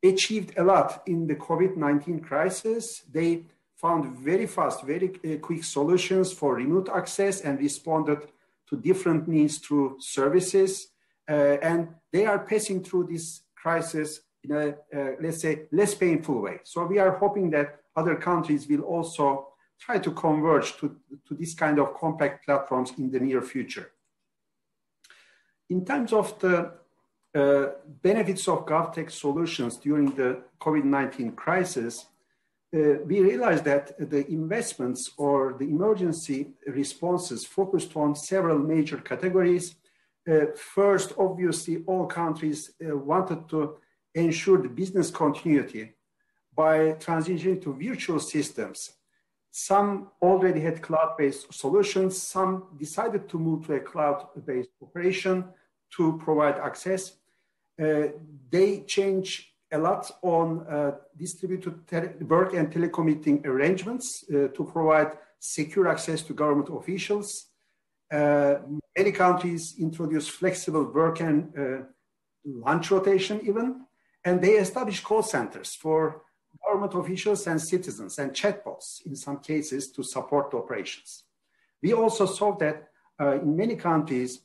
E: achieved a lot in the COVID-19 crisis. They found very fast, very quick solutions for remote access and responded to different needs through services. And they are passing through this crisis in a, let's say, less painful way. So we are hoping that other countries will also try to converge to this kind of compact platforms in the near future. In terms of the benefits of GovTech solutions during the COVID-19 crisis, we realized that the investments or the emergency responses focused on several major categories. First, obviously, all countries wanted to ensure the business continuity by transitioning to virtual systems. Some already had cloud-based solutions. Some decided to move to a cloud-based operation to provide access. They changed a lot on distributed work and telecommuting arrangements to provide secure access to government officials. Many countries introduced flexible work and lunch rotation even, and they established call centers for government officials and citizens and chatbots in some cases to support the operations. We also saw that in many countries,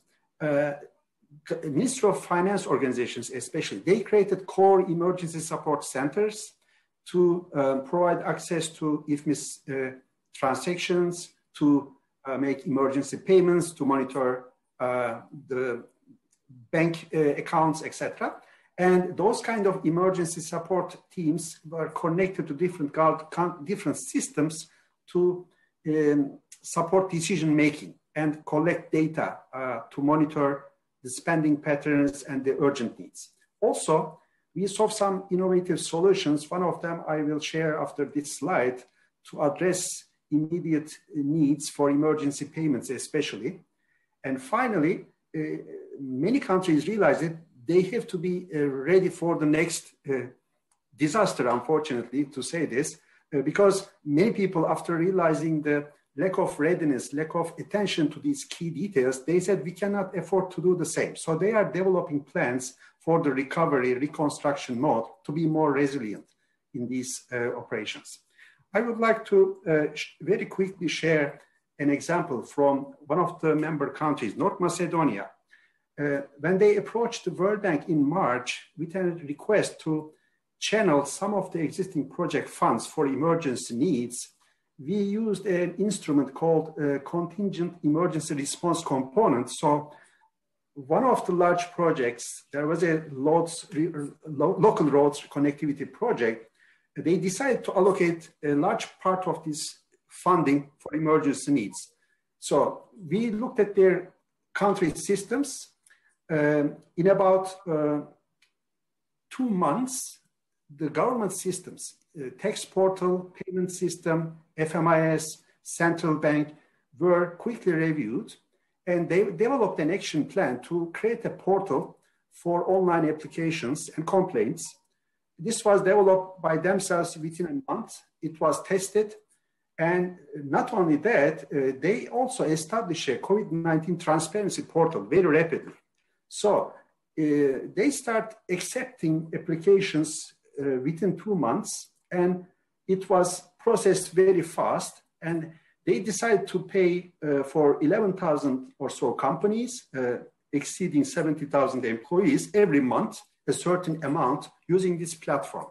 E: Ministry of Finance organizations especially, they created core emergency support centers to provide access to IFMIS transactions, to make emergency payments, to monitor the bank accounts, etc. And those kind of emergency support teams were connected to different systems to support decision making and collect data to monitor the spending patterns and the urgent needs. Also, we saw some innovative solutions. One of them I will share after this slide to address immediate needs for emergency payments especially. And finally, many countries realize that they have to be ready for the next disaster, unfortunately, to say this, because many people, after realizing the lack of readiness, lack of attention to these key details, they said we cannot afford to do the same. So they are developing plans for the recovery, reconstruction mode to be more resilient in these operations. I would like to very quickly share an example from one of the member countries, North Macedonia. When they approached the World Bank in March with a request to channel some of the existing project funds for emergency needs, we used an instrument called Contingent Emergency Response Component. So one of the large projects, there was a local roads connectivity project. They decided to allocate a large part of this funding for emergency needs. So we looked at their country systems. In about 2 months, the government systems, tax portal, payment system, FMIS, central bank were quickly reviewed, and they developed an action plan to create a portal for online applications and complaints. This was developed by themselves within a month. It was tested. And not only that, they also established a COVID-19 transparency portal very rapidly. So they start accepting applications within 2 months, and it was processed very fast. And they decided to pay for 11,000 or so companies, exceeding 70,000 employees every month, a certain amount using this platform.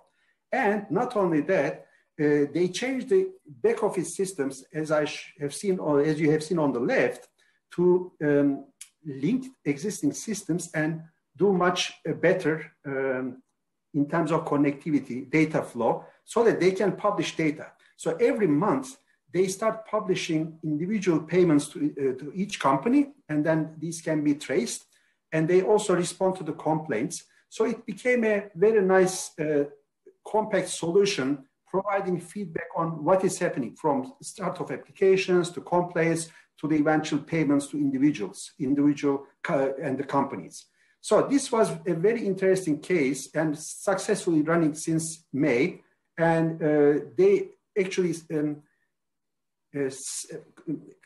E: And not only that, they changed the back office systems, as I have seen, or as you have seen on the left, to link existing systems and do much better in terms of connectivity, data flow, so that they can publish data. So every month, they start publishing individual payments to each company, and then these can be traced. And they also respond to the complaints. So it became a very nice, compact solution, providing feedback on what is happening from start of applications to complaints to the eventual payments to individuals and the companies. So this was a very interesting case and successfully running since May. And they actually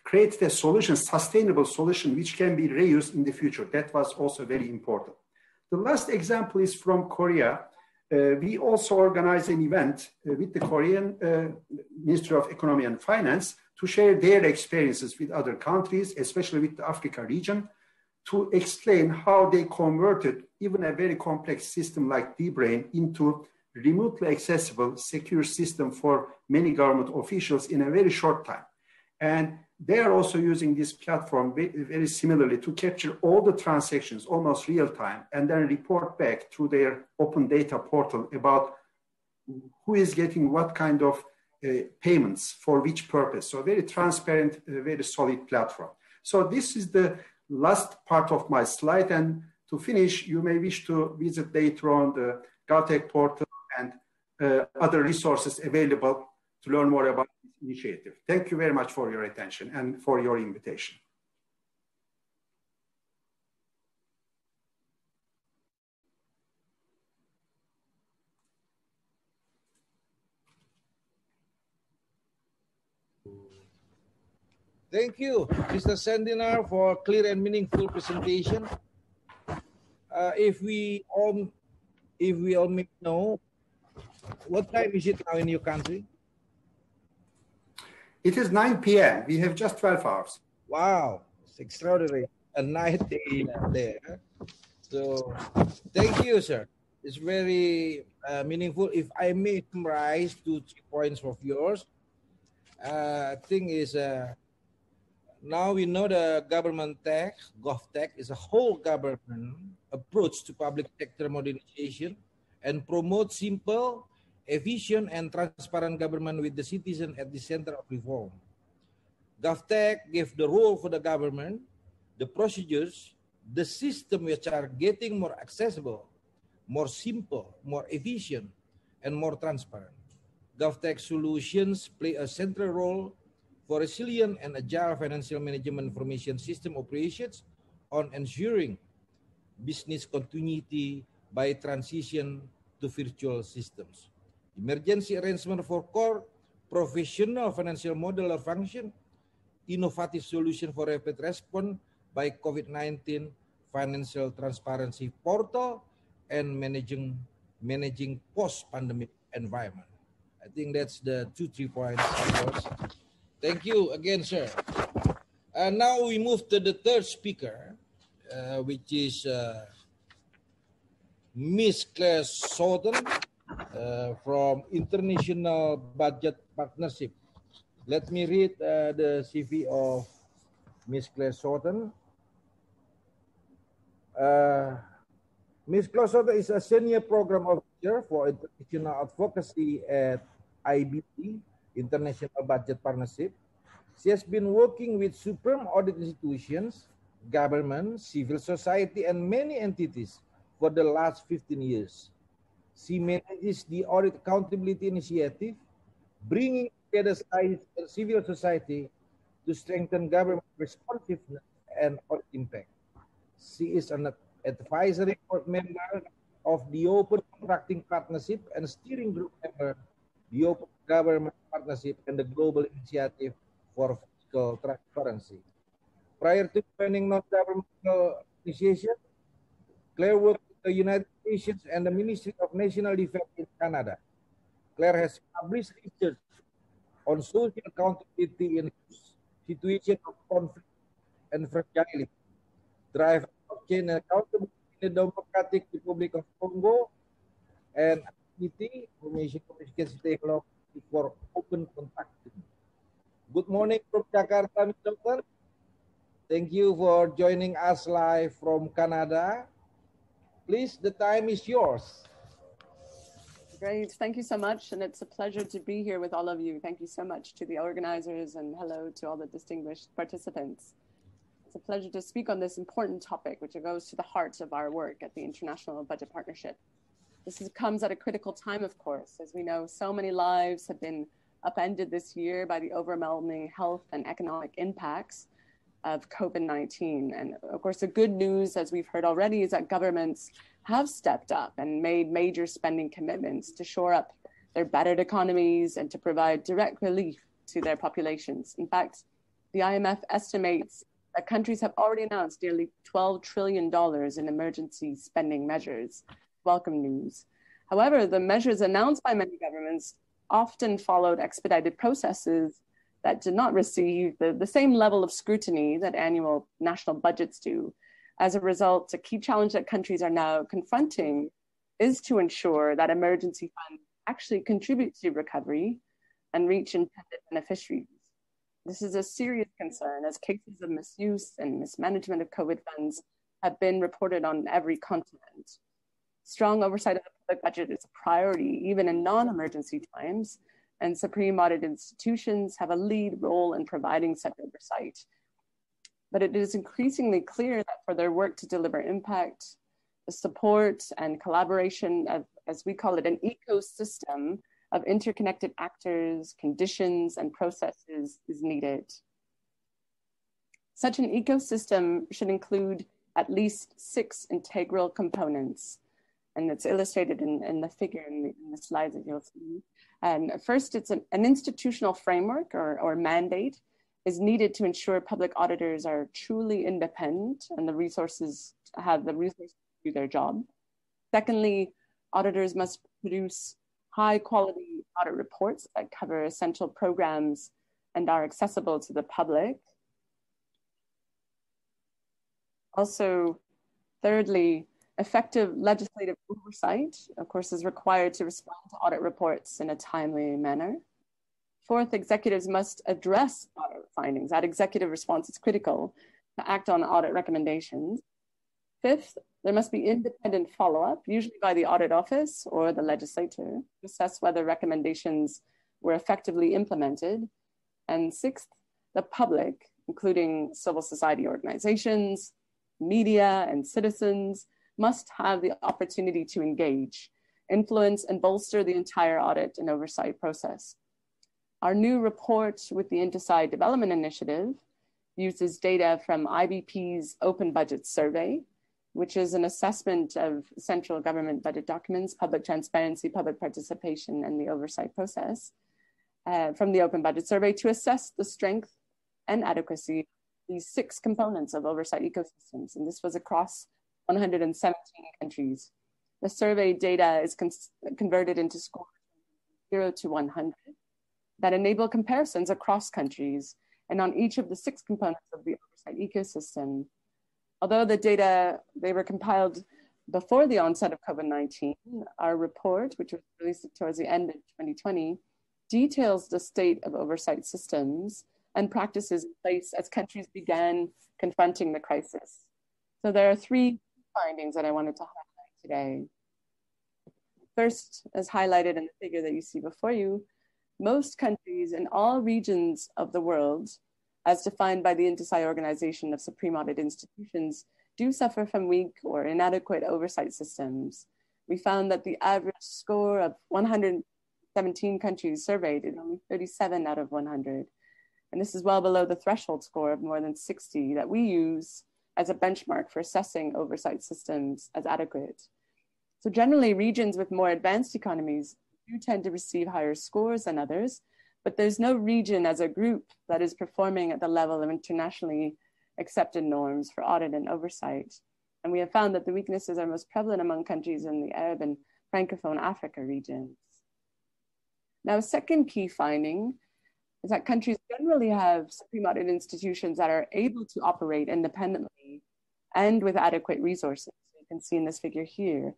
E: created a solution, sustainable solution, which can be reused in the future. That was also very important. The last example is from Korea. We also organized an event with the Korean Ministry of Economy and Finance to share their experiences with other countries, especially with the Africa region, to explain how they converted even a very complex system like D-Brain into remotely accessible, secure system for many government officials in a very short time. And they are also using this platform very similarly to capture all the transactions almost real time and then report back through their open data portal about who is getting what kind of payments for which purpose. So very transparent, very solid platform. So this is the last part of my slide. And to finish, you may wish to visit later on the GovTech portal and other resources available to learn more about this initiative. Thank you very much for your attention and for your invitation.
F: Thank you, Mr. Sendinar, for a clear and meaningful presentation. If we all may know, what time is it now in your country?
E: It is 9 p.m. We have just 12 hours.
F: Wow, it's extraordinary. A night day there. So, thank you, sir. It's very meaningful. If I may summarize 2-3 points of yours, thing is, now we know the government tech, GovTech, is a whole government approach to public sector modernization and promote simple, efficient, and transparent government with the citizen at the center of reform. GovTech gave the role for the government, the procedures, the system which are getting more accessible, more simple, more efficient, and more transparent. GovTech solutions play a central role for resilient and agile financial management information system operations on ensuring business continuity by transition to virtual systems. Emergency arrangement for core professional financial model or function, innovative solution for rapid response by COVID-19 financial transparency portal, and managing post-pandemic environment. I think that's the 2-3 points. Thank you again, sir. Now we move to the third speaker, which is Miss Claire Southern. from International Budget Partnership. Let me read the CV of Ms. Claire Sorten. Ms. Claire Sorten is a senior program officer for international advocacy at IBP, International Budget Partnership. She has been working with supreme audit institutions, government, civil society, and many entities for the last 15 years. She manages the Audit Accountability Initiative, bringing together science and civil society to strengthen government responsiveness and audit impact. She is an advisory board member of the Open Contracting Partnership and steering group member, the Open Government Partnership and the Global Initiative for Fiscal Transparency. Prior to joining non-governmental organization, Claire worked with the United Nations and the Ministry of National Defense in Canada. Claire has published research on social accountability in situations of conflict and fragility, drive chain accountability in the Democratic Republic of Congo, and ICT, Information Communication Technology for Open Contracting. Good morning from Jakarta, Ms. Doctor. Thank you for joining us live from Canada. Please, the time is yours.
G: Great, thank you so much. And it's a pleasure to be here with all of you. Thank you so much to the organizers and hello to all the distinguished participants. It's a pleasure to speak on this important topic, which goes to the heart of our work at the International Budget Partnership. Comes at a critical time, of course. As we know, so many lives have been upended this year by the overwhelming health and economic impacts of COVID-19. And of course, the good news, as we've heard already, is that governments have stepped up and made major spending commitments to shore up their battered economies and to provide direct relief to their populations. In fact, the IMF estimates that countries have already announced nearly $12 trillion in emergency spending measures. Welcome news. However, the measures announced by many governments often followed expedited processes that did not receive the same level of scrutiny that annual national budgets do. As a result, a key challenge that countries are now confronting is to ensure that emergency funds actually contribute to recovery and reach intended beneficiaries. This is a serious concern as cases of misuse and mismanagement of COVID funds have been reported on every continent. Strong oversight of the public budget is a priority, even in non-emergency times, and supreme audit institutions have a lead role in providing such oversight. But it is increasingly clear that for their work to deliver impact, the support and collaboration of, as we call it, an ecosystem of interconnected actors, conditions, and processes is needed. Such an ecosystem should include at least 6 integral components, and it's illustrated in the figure in the slides that you'll see. And first, it's an institutional framework or mandate is needed to ensure public auditors are truly independent and the resources to do their job. Secondly, auditors must produce high quality audit reports that cover essential programs and are accessible to the public. Also, thirdly, effective legislative oversight, of course, is required to respond to audit reports in a timely manner. Fourth, executives must address audit findings. That executive response is critical to act on audit recommendations. Fifth, there must be independent follow-up, usually by the audit office or the legislator, to assess whether recommendations were effectively implemented. And sixth, the public, including civil society organizations, media, and citizens, must have the opportunity to engage, influence, and bolster the entire audit and oversight process. Our new report with the Insight Development Initiative uses data from IBP's Open Budget Survey, which is an assessment of central government budget documents, public transparency, public participation, and the oversight process from the Open Budget Survey to assess the strength and adequacy of these 6 components of oversight ecosystems. And this was across 117 countries. The survey data is converted into scores from 0 to 100 that enable comparisons across countries and on each of the 6 components of the oversight ecosystem. Although the data, they were compiled before the onset of COVID-19, our report, which was released towards the end of 2020, details the state of oversight systems and practices in place as countries began confronting the crisis. So there are three findings that I wanted to highlight today. First, as highlighted in the figure that you see before you, most countries in all regions of the world, as defined by the INTISAI Organization of Supreme Audit Institutions, do suffer from weak or inadequate oversight systems. We found that the average score of 117 countries surveyed is only 37 out of 100. And this is well below the threshold score of more than 60 that we use as a benchmark for assessing oversight systems as adequate. So generally, regions with more advanced economies do tend to receive higher scores than others, but there's no region as a group that is performing at the level of internationally accepted norms for audit and oversight. And we have found that the weaknesses are most prevalent among countries in the Arab and Francophone Africa regions. Now, a second key finding is that countries generally have supreme audit institutions that are able to operate independently and with adequate resources. You can see in this figure here.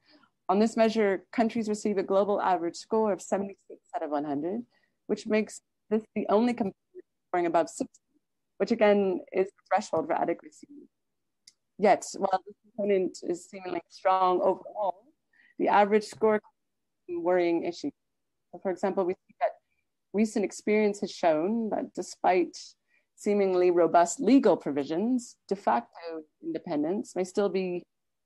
G: On this measure, countries receive a global average score of 76 out of 100, which makes this the only component scoring above 60, which again is the threshold for adequacy. Yet, while this component is seemingly strong overall, the average score is a worrying issue. So for example, we see that recent experience has shown that despite seemingly robust legal provisions, de facto independence may still be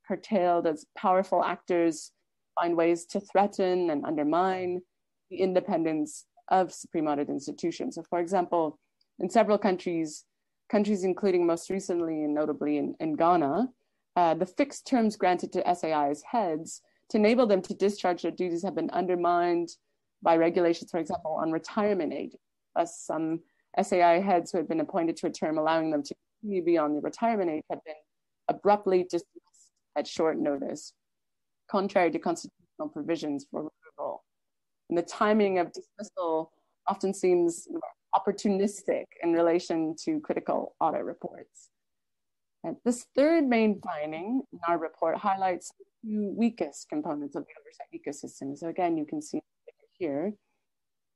G: curtailed as powerful actors find ways to threaten and undermine the independence of supreme audit institutions. So for example, in several countries including most recently and notably in Ghana, the fixed terms granted to SAI's heads to enable them to discharge their duties have been undermined by regulations, for example, on retirement age. Thus, some SAI heads who had been appointed to a term allowing them to continue beyond the retirement age have been abruptly dismissed at short notice, contrary to constitutional provisions for removal. And the timing of dismissal often seems opportunistic in relation to critical audit reports. And this third main finding in our report highlights the two weakest components of the oversight ecosystem. So again, you can see here.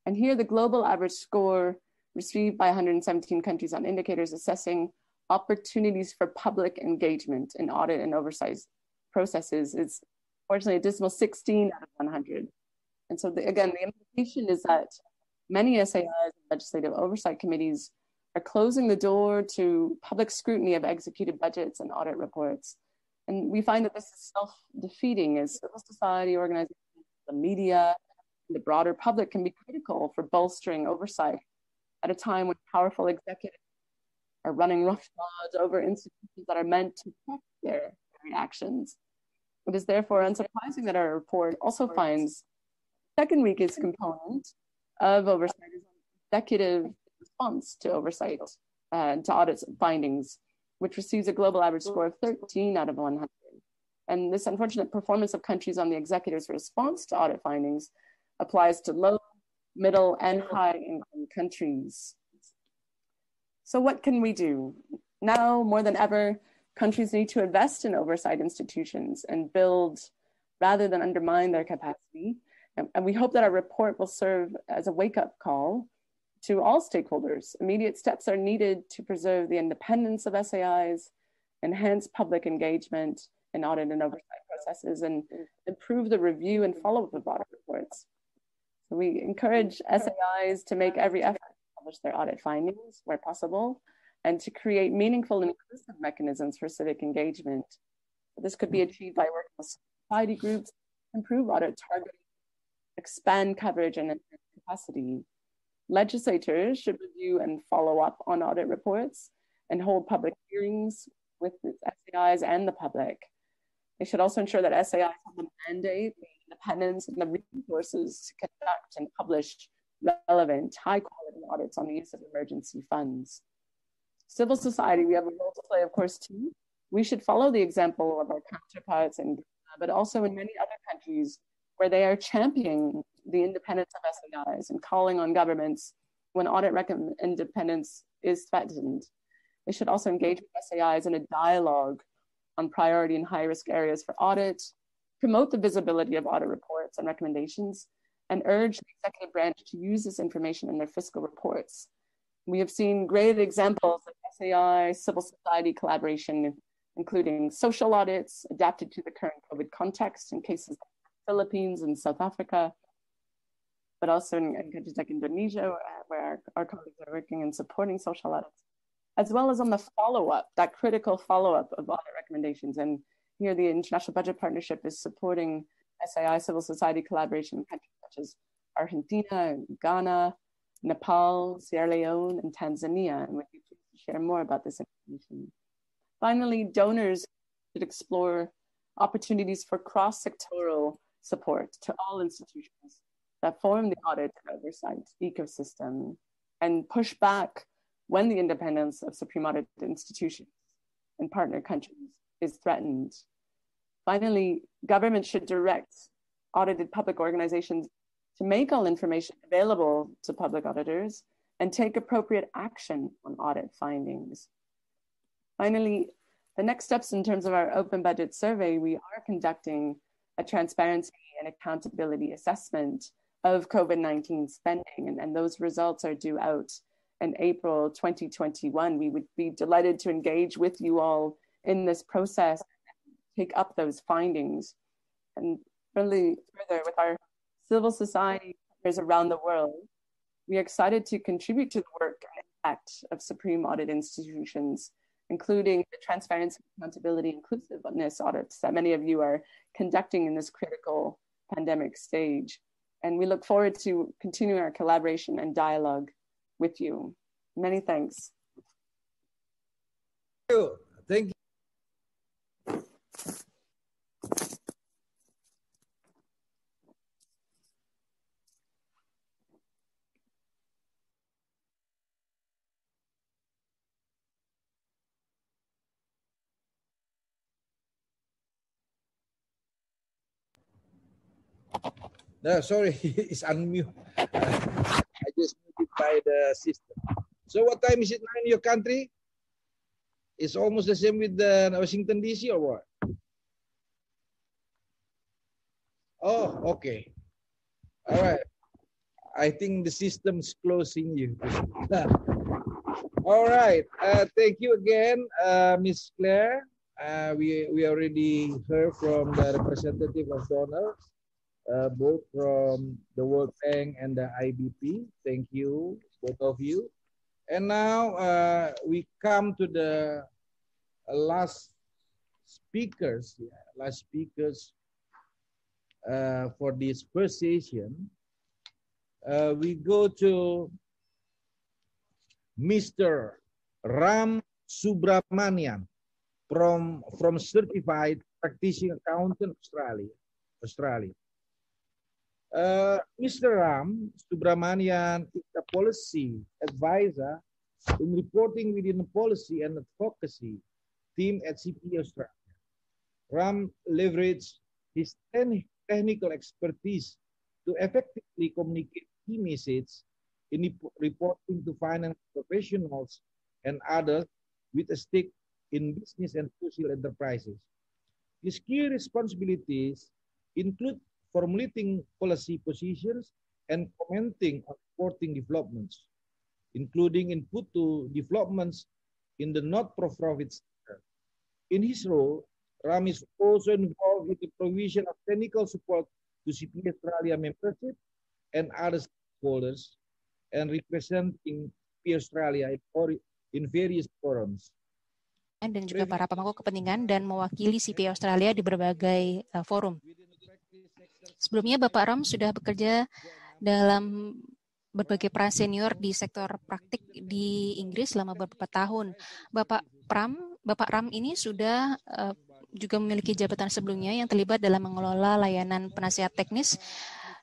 G: And here the global average score received by 117 countries on indicators assessing opportunities for public engagement in audit and oversight processes is fortunately a dismal 16 out of 100. And so again, the implication is that many SAIs and legislative oversight committees are closing the door to public scrutiny of executed budgets and audit reports. And we find that this is self-defeating as civil society organizations, the media, and the broader public can be critical for bolstering oversight at a time when powerful executives are running roughshod over institutions that are meant to protect their actions. It is therefore unsurprising that our report also finds the second weakest component of oversight is executive response to oversight and to audit findings, which receives a global average score of 13 out of 100. And this unfortunate performance of countries on the executive's response to audit findings applies to low, middle, and high income countries. So what can we do? Now, more than ever, countries need to invest in oversight institutions and build rather than undermine their capacity. And we hope that our report will serve as a wake-up call to all stakeholders. Immediate steps are needed to preserve the independence of SAIs, enhance public engagement in audit and oversight processes, and improve the review and follow-up of audit reports. So we encourage SAIs to make every effort to publish their audit findings where possible, and to create meaningful and inclusive mechanisms for civic engagement. This could be achieved by working with society groups, improve audit targeting, expand coverage and capacity. Legislators should review and follow up on audit reports and hold public hearings with the SAIs and the public. They should also ensure that SAIs have the mandate, the independence, and the resources to conduct and publish relevant, high-quality audits on the use of emergency funds. Civil society, we have a role to play, of course, too. We should follow the example of our counterparts in Ghana, but also in many other countries where they are championing the independence of SAIs and calling on governments when audit independence is threatened. They should also engage with SAIs in a dialogue on priority and high-risk areas for audit promote the visibility of audit reports and recommendations, and urge the executive branch to use this information in their fiscal reports. We have seen great examples of SAI civil society collaboration, including social audits adapted to the current COVID context in cases like the Philippines and South Africa, but also in countries like Indonesia, where our colleagues are working and supporting social audits, as well as on the follow-up, that critical follow-up of audit recommendations. And here the International Budget Partnership is supporting SAI civil society collaboration in countries such as Argentina, Ghana, Nepal, Sierra Leone, and Tanzania. And would you please share more about this information? Finally, donors should explore opportunities for cross-sectoral support to all institutions that form the audit and oversight ecosystem, and push back when the independence of Supreme Audit institutions and partner countries is threatened. Finally, government should direct audited public organizations to make all information available to public auditors and take appropriate action on audit findings. Finally, the next steps in terms of our open budget survey, we are conducting a transparency and accountability assessment of COVID-19 spending, and those results are due out in April 2021. We would be delighted to engage with you all in this process, take up those findings, and really further with our civil society partners around the world. We are excited to contribute to the work and impact of Supreme Audit institutions, including the transparency, accountability, inclusiveness audits that many of you are conducting in this critical pandemic stage. And we look forward to continuing our collaboration and dialogue with you. Many thanks.
F: Thank you. No, sorry, it's unmute. I just muted by the system. So what time is it now in your country? It's almost the same with the Washington DC or what? Oh, okay. All right. I think the system's closing you. All right. Thank you again, Ms. Claire. We already heard from the representative of donors, both from the World Bank and the IBP. Thank you, both of you. And now we come to the last speakers for this first session. We go to Mr. Ram Subramanian from Certified Practicing Accountant, Australia. Mr. Ram Subramanian is a policy advisor in reporting within the policy and advocacy team at CPA Australia. Ram leveraged his technical expertise to effectively communicate key messages in reporting to finance professionals and others with a stake in business and social enterprises. His key responsibilities include formulating policy positions and commenting on reporting developments, including input to developments in the not-for-profit sector. In his role, Ram is also involved with the provision of technical support to CPA Australia membership and other stakeholders, and representing CPA Australia in various forums.
H: Dan juga para pemangku kepentingan dan mewakili CPA Australia di berbagai forum. Sebelumnya Bapak Ram sudah bekerja dalam berbagai peran senior di sektor praktik di Inggris selama beberapa tahun. Bapak Ram ini sudah juga memiliki jabatan sebelumnya yang terlibat dalam mengelola layanan penasihat teknis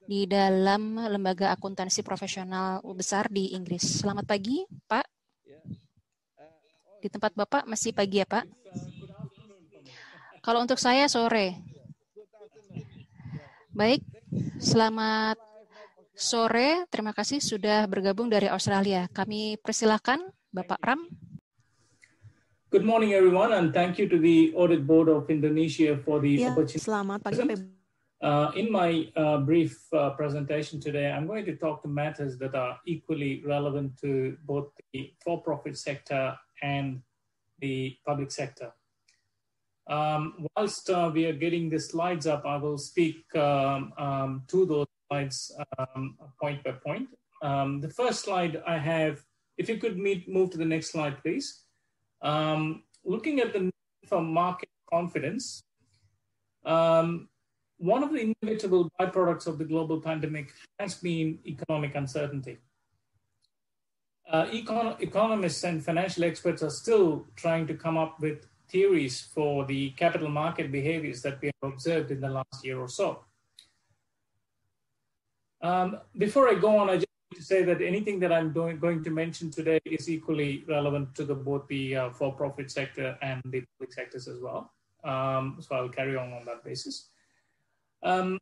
H: di dalam lembaga akuntansi profesional besar di Inggris. Selamat pagi, Pak. Di tempat Bapak masih pagi ya, Pak? Kalau untuk saya sore. Baik, selamat sore. Terima kasih sudah bergabung dari Australia. Kami persilakan Bapak Ram.
I: Good morning, everyone, and thank you to the Audit Board of Indonesia for the opportunity.
H: Selamat pagi,
I: in my brief presentation today, I'm going to talk to matters that are equally relevant to both the for-profit sector and the public sector. Whilst we are getting the slides up, I will speak to those slides point by point. The first slide I have, if you could move to the next slide, please. Looking at the need for market confidence, one of the inevitable byproducts of the global pandemic has been economic uncertainty. Economists and financial experts are still trying to come up with theories for the capital market behaviors that we have observed in the last year or so. Before I go on, I just to say that anything that I'm going to mention today is equally relevant to both the for-profit sector and the public sectors as well. So I'll carry on that basis. A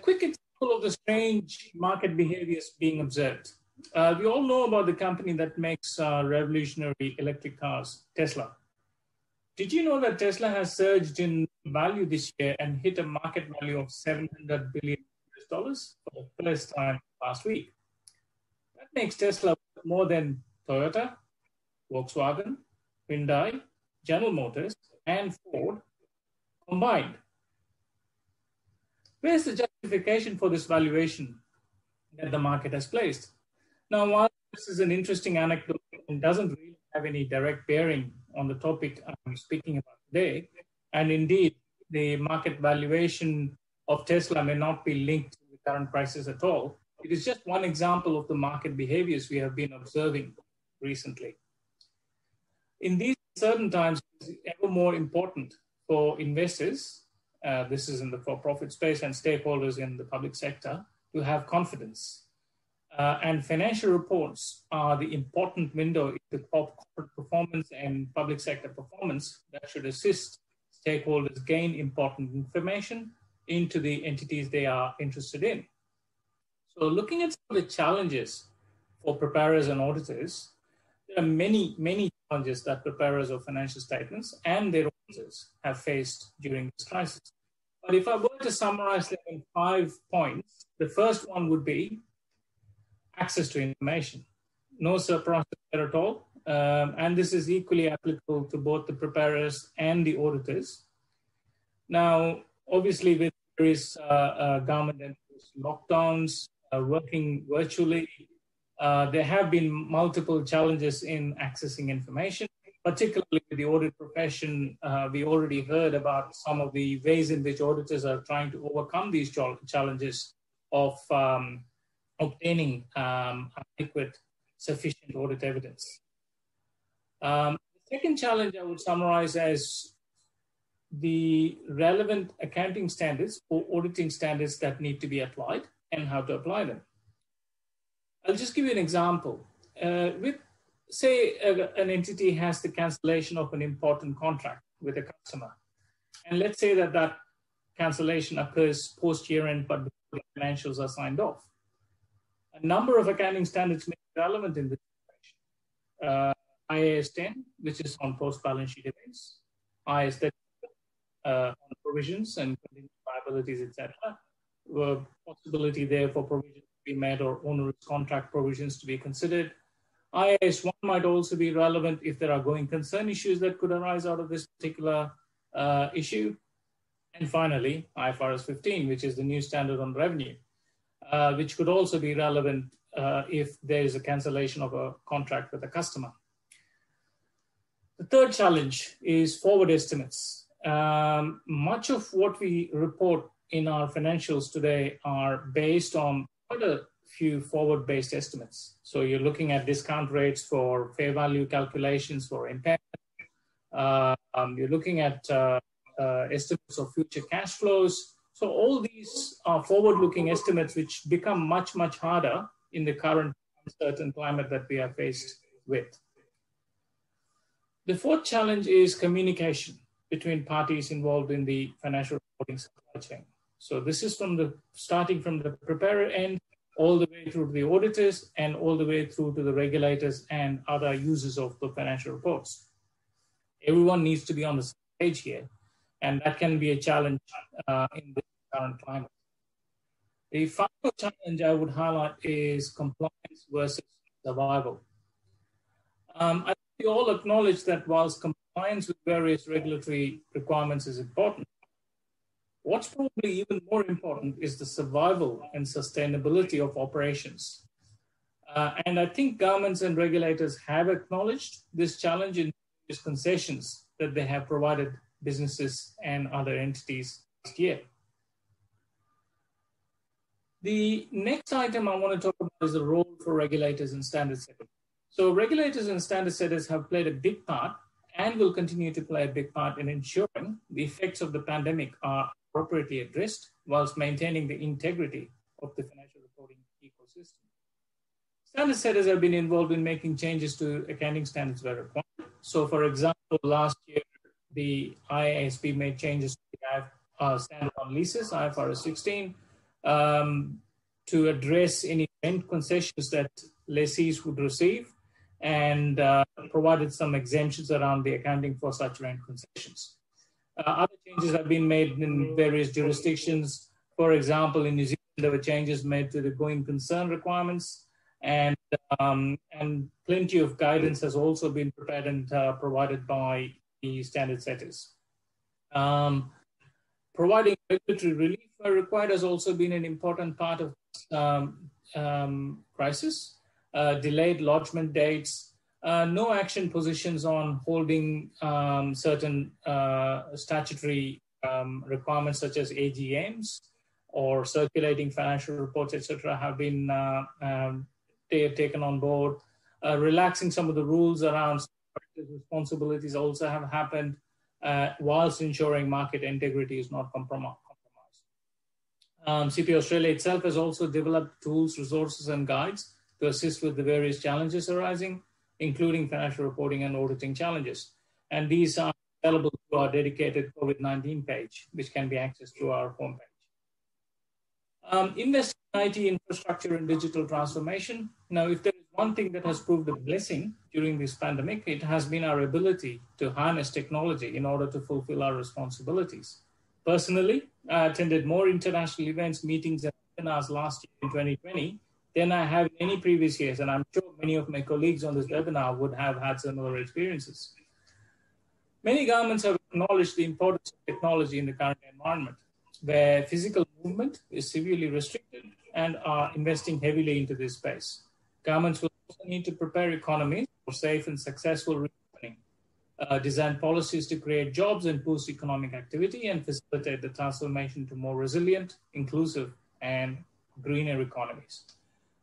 I: quick example of the strange market behaviors being observed. We all know about the company that makes revolutionary electric cars, Tesla. Did you know that Tesla has surged in value this year and hit a market value of $700 billion for the first time last week? That makes Tesla more than Toyota, Volkswagen, Hyundai, General Motors, and Ford combined. Where's the justification for this valuation that the market has placed? Now, while this is an interesting anecdote and doesn't really have any direct bearing on the topic I'm speaking about today, and indeed the market valuation of Tesla may not be linked to the current prices at all, it is just one example of the market behaviors we have been observing recently. In these certain times, it is ever more important for investors, this is in the for-profit space, and stakeholders in the public sector, to have confidence. And financial reports are the important window into corporate performance and public sector performance that should assist stakeholders gain important information into the entities they are interested in. So looking at some of the challenges for preparers and auditors, there are many, many challenges that preparers of financial statements and their auditors have faced during this crisis. But if I were to summarize them in 5 points, the first one would be access to information. No surprise there at all. And this is equally applicable to both the preparers and the auditors. Now, obviously, with various government lockdowns, working virtually, there have been multiple challenges in accessing information, particularly with the audit profession. We already heard about some of the ways in which auditors are trying to overcome these challenges of obtaining adequate, sufficient audit evidence. The second challenge I would summarize as the relevant accounting standards or auditing standards that need to be applied and how to apply them. I'll just give you an example. Say an entity has the cancellation of an important contract with a customer. And let's say that that cancellation occurs post-year-end, but before the financials are signed off. A number of accounting standards may be relevant in this situation. IAS 10, which is on post-balance sheet events, IAS 30 on provisions and contingent liabilities, etc. Possibility there for provisions to be met or onerous contract provisions to be considered. IAS 1 might also be relevant if there are going concern issues that could arise out of this particular issue. And finally, IFRS 15, which is the new standard on revenue, which could also be relevant if there is a cancellation of a contract with a customer. The third challenge is forward estimates. Much of what we report in our financials today are based on quite a few forward-based estimates. So you're looking at discount rates for fair value calculations for impairment. You're looking at estimates of future cash flows. So all these are forward-looking estimates which become much, much harder in the current uncertain climate that we are faced with. The fourth challenge is communication between parties involved in the financial reporting supply chain. So this is starting from the preparer end, all the way through to the auditors and all the way through to the regulators and other users of the financial reports. Everyone needs to be on the same page here, and that can be a challenge in the current climate. The final challenge I would highlight is compliance versus survival. I think we all acknowledge that whilst compliance with various regulatory requirements is important, what's probably even more important is the survival and sustainability of operations. And I think governments and regulators have acknowledged this challenge in various concessions that they have provided businesses and other entities last year. The next item I want to talk about is the role for regulators and standard setters. So regulators and standard setters have played a big part and will continue to play a big part in ensuring the effects of the pandemic are appropriately addressed whilst maintaining the integrity of the financial reporting ecosystem. Standard setters have been involved in making changes to accounting standards where required. So for example, last year, the IASB made changes to the standard on leases, IFRS 16, to address any rent concessions that lessees would receive, and provided some exemptions around the accounting for such rent concessions. Other changes have been made in various jurisdictions. For example, in New Zealand, there were changes made to the going concern requirements, and plenty of guidance has also been prepared and provided by the standard setters. Providing regulatory relief where required has also been an important part of crisis. Delayed lodgement dates, no action positions on holding certain statutory requirements such as AGMs or circulating financial reports, etc., have been taken on board. Relaxing some of the rules around responsibilities also have happened, whilst ensuring market integrity is not compromised. CP Australia itself has also developed tools, resources, and guides to assist with the various challenges arising, including financial reporting and auditing challenges. And these are available through our dedicated COVID-19 page, which can be accessed through our homepage. Investing in IT infrastructure and digital transformation. Now, if there is one thing that has proved a blessing during this pandemic, it has been our ability to harness technology in order to fulfill our responsibilities. Personally, I attended more international events, meetings, and webinars last year in 2020 than I have in any previous years, and I'm sure many of my colleagues on this webinar would have had similar experiences. Many governments have acknowledged the importance of technology in the current environment, where physical movement is severely restricted, and are investing heavily into this space. Governments will also need to prepare economies for safe and successful reopening, design policies to create jobs and boost economic activity, and facilitate the transformation to more resilient, inclusive, and greener economies.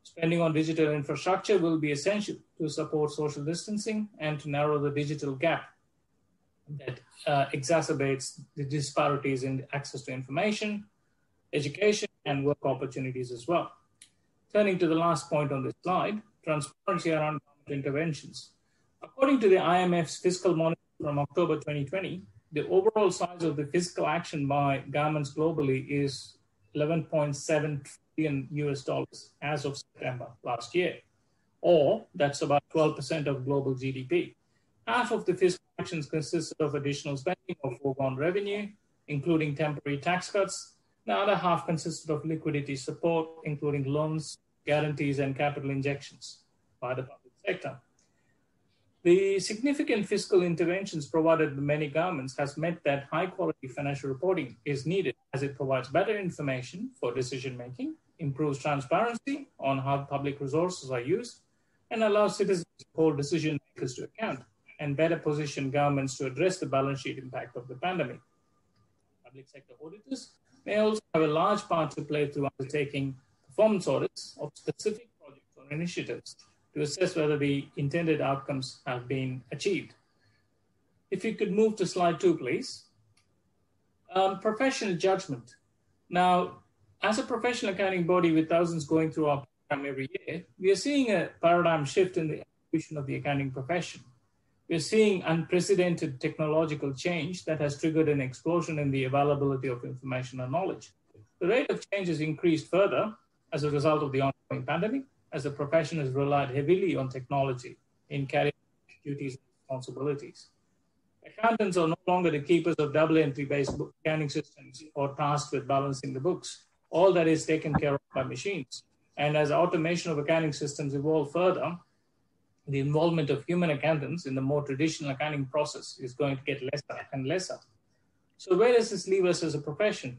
I: Spending on digital infrastructure will be essential to support social distancing and to narrow the digital gap that exacerbates the disparities in access to information, education, and work opportunities as well. Turning to the last point on this slide, transparency around government interventions. According to the IMF's fiscal monitor from October 2020, the overall size of the fiscal action by governments globally is $11.7 trillion as of September last year, or that's about 12% of global GDP. Half of the fiscal actions consisted of additional spending or foregone revenue, including temporary tax cuts. The other half consisted of liquidity support, including loans, guarantees, and capital injections by the public sector. The significant fiscal interventions provided by many governments has meant that high-quality financial reporting is needed, as it provides better information for decision-making, improves transparency on how public resources are used, and allows citizens to hold decision-makers to account, and better position governments to address the balance sheet impact of the pandemic. Public sector auditors may also have a large part to play through undertaking performance audits of specific projects or initiatives to assess whether the intended outcomes have been achieved. If you could move to slide 2, please. Professional judgment. Now, as a professional accounting body with thousands going through our program every year, we are seeing a paradigm shift in the evolution of the accounting profession. We're seeing unprecedented technological change that has triggered an explosion in the availability of information and knowledge. The rate of change has increased further as a result of the ongoing pandemic, as the profession has relied heavily on technology in carrying out duties and responsibilities. Accountants are no longer the keepers of double entry-based accounting systems or tasked with balancing the books. All that is taken care of by machines. And as automation of accounting systems evolve further, the involvement of human accountants in the more traditional accounting process is going to get lesser and lesser. So where does this leave us as a profession?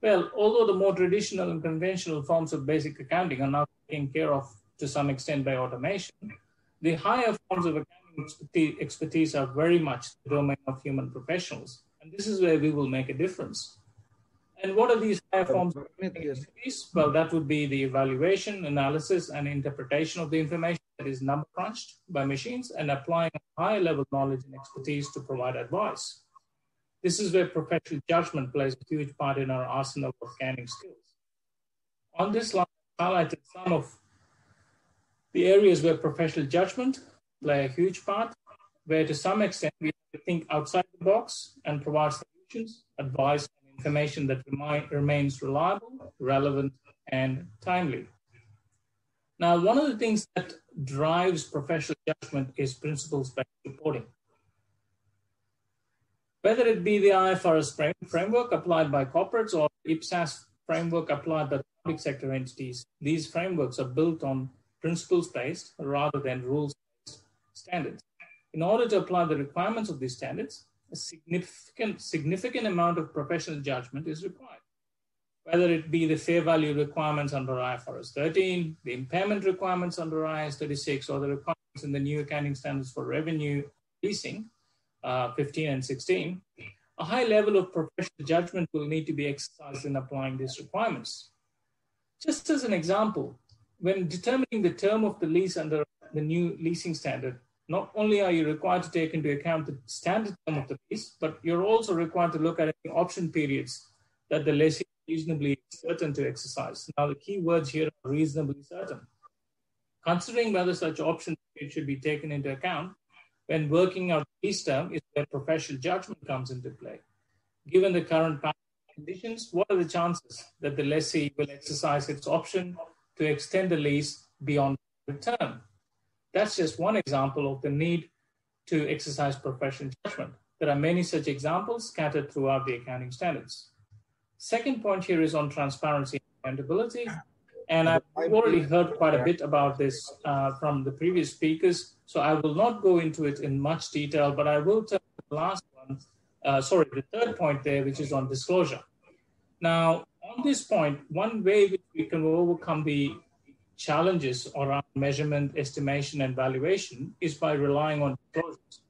I: Well, although the more traditional and conventional forms of basic accounting are now taken care of to some extent by automation, the higher forms of accounting expertise are very much the domain of human professionals. And this is where we will make a difference. And what are these higher forms of expertise? Well, that would be the evaluation, analysis, and interpretation of the information that is number crunched by machines and applying a higher level knowledge and expertise to provide advice. This is where professional judgment plays a huge part in our arsenal of accounting skills. On this slide, I've highlighted some of the areas where professional judgment play a huge part, where to some extent we have to think outside the box and provide solutions, advice, and information that remains reliable, relevant, and timely. Now, one of the things that drives professional judgment is principles-based reporting. Whether it be the IFRS framework applied by corporates or IPSAS framework applied by public sector entities, these frameworks are built on principles-based rather than rules-based standards. In order to apply the requirements of these standards, a significant amount of professional judgment is required. Whether it be the fair value requirements under IFRS 13, the impairment requirements under IAS 36, or the requirements in the new accounting standards for revenue leasing, 15 and 16, a high level of professional judgment will need to be exercised in applying these requirements. Just as an example, when determining the term of the lease under the new leasing standard, not only are you required to take into account the standard term of the lease, but you're also required to look at any option periods that the lessee is reasonably certain to exercise. Now, the key words here are reasonably certain. Considering whether such option period should be taken into account when working out the lease term is where professional judgment comes into play. Given the current conditions, what are the chances that the lessee will exercise its option to extend the lease beyond the term? That's just one example of the need to exercise professional judgment. There are many such examples scattered throughout the accounting standards. Second point here is on transparency and accountability. And I've already heard quite a bit about this from the previous speakers, so I will not go into it in much detail, but I will tell the last one, the third point there, which is on disclosure. Now, on this point, one way which we can overcome the challenges around measurement, estimation, and valuation is by relying on disclosures.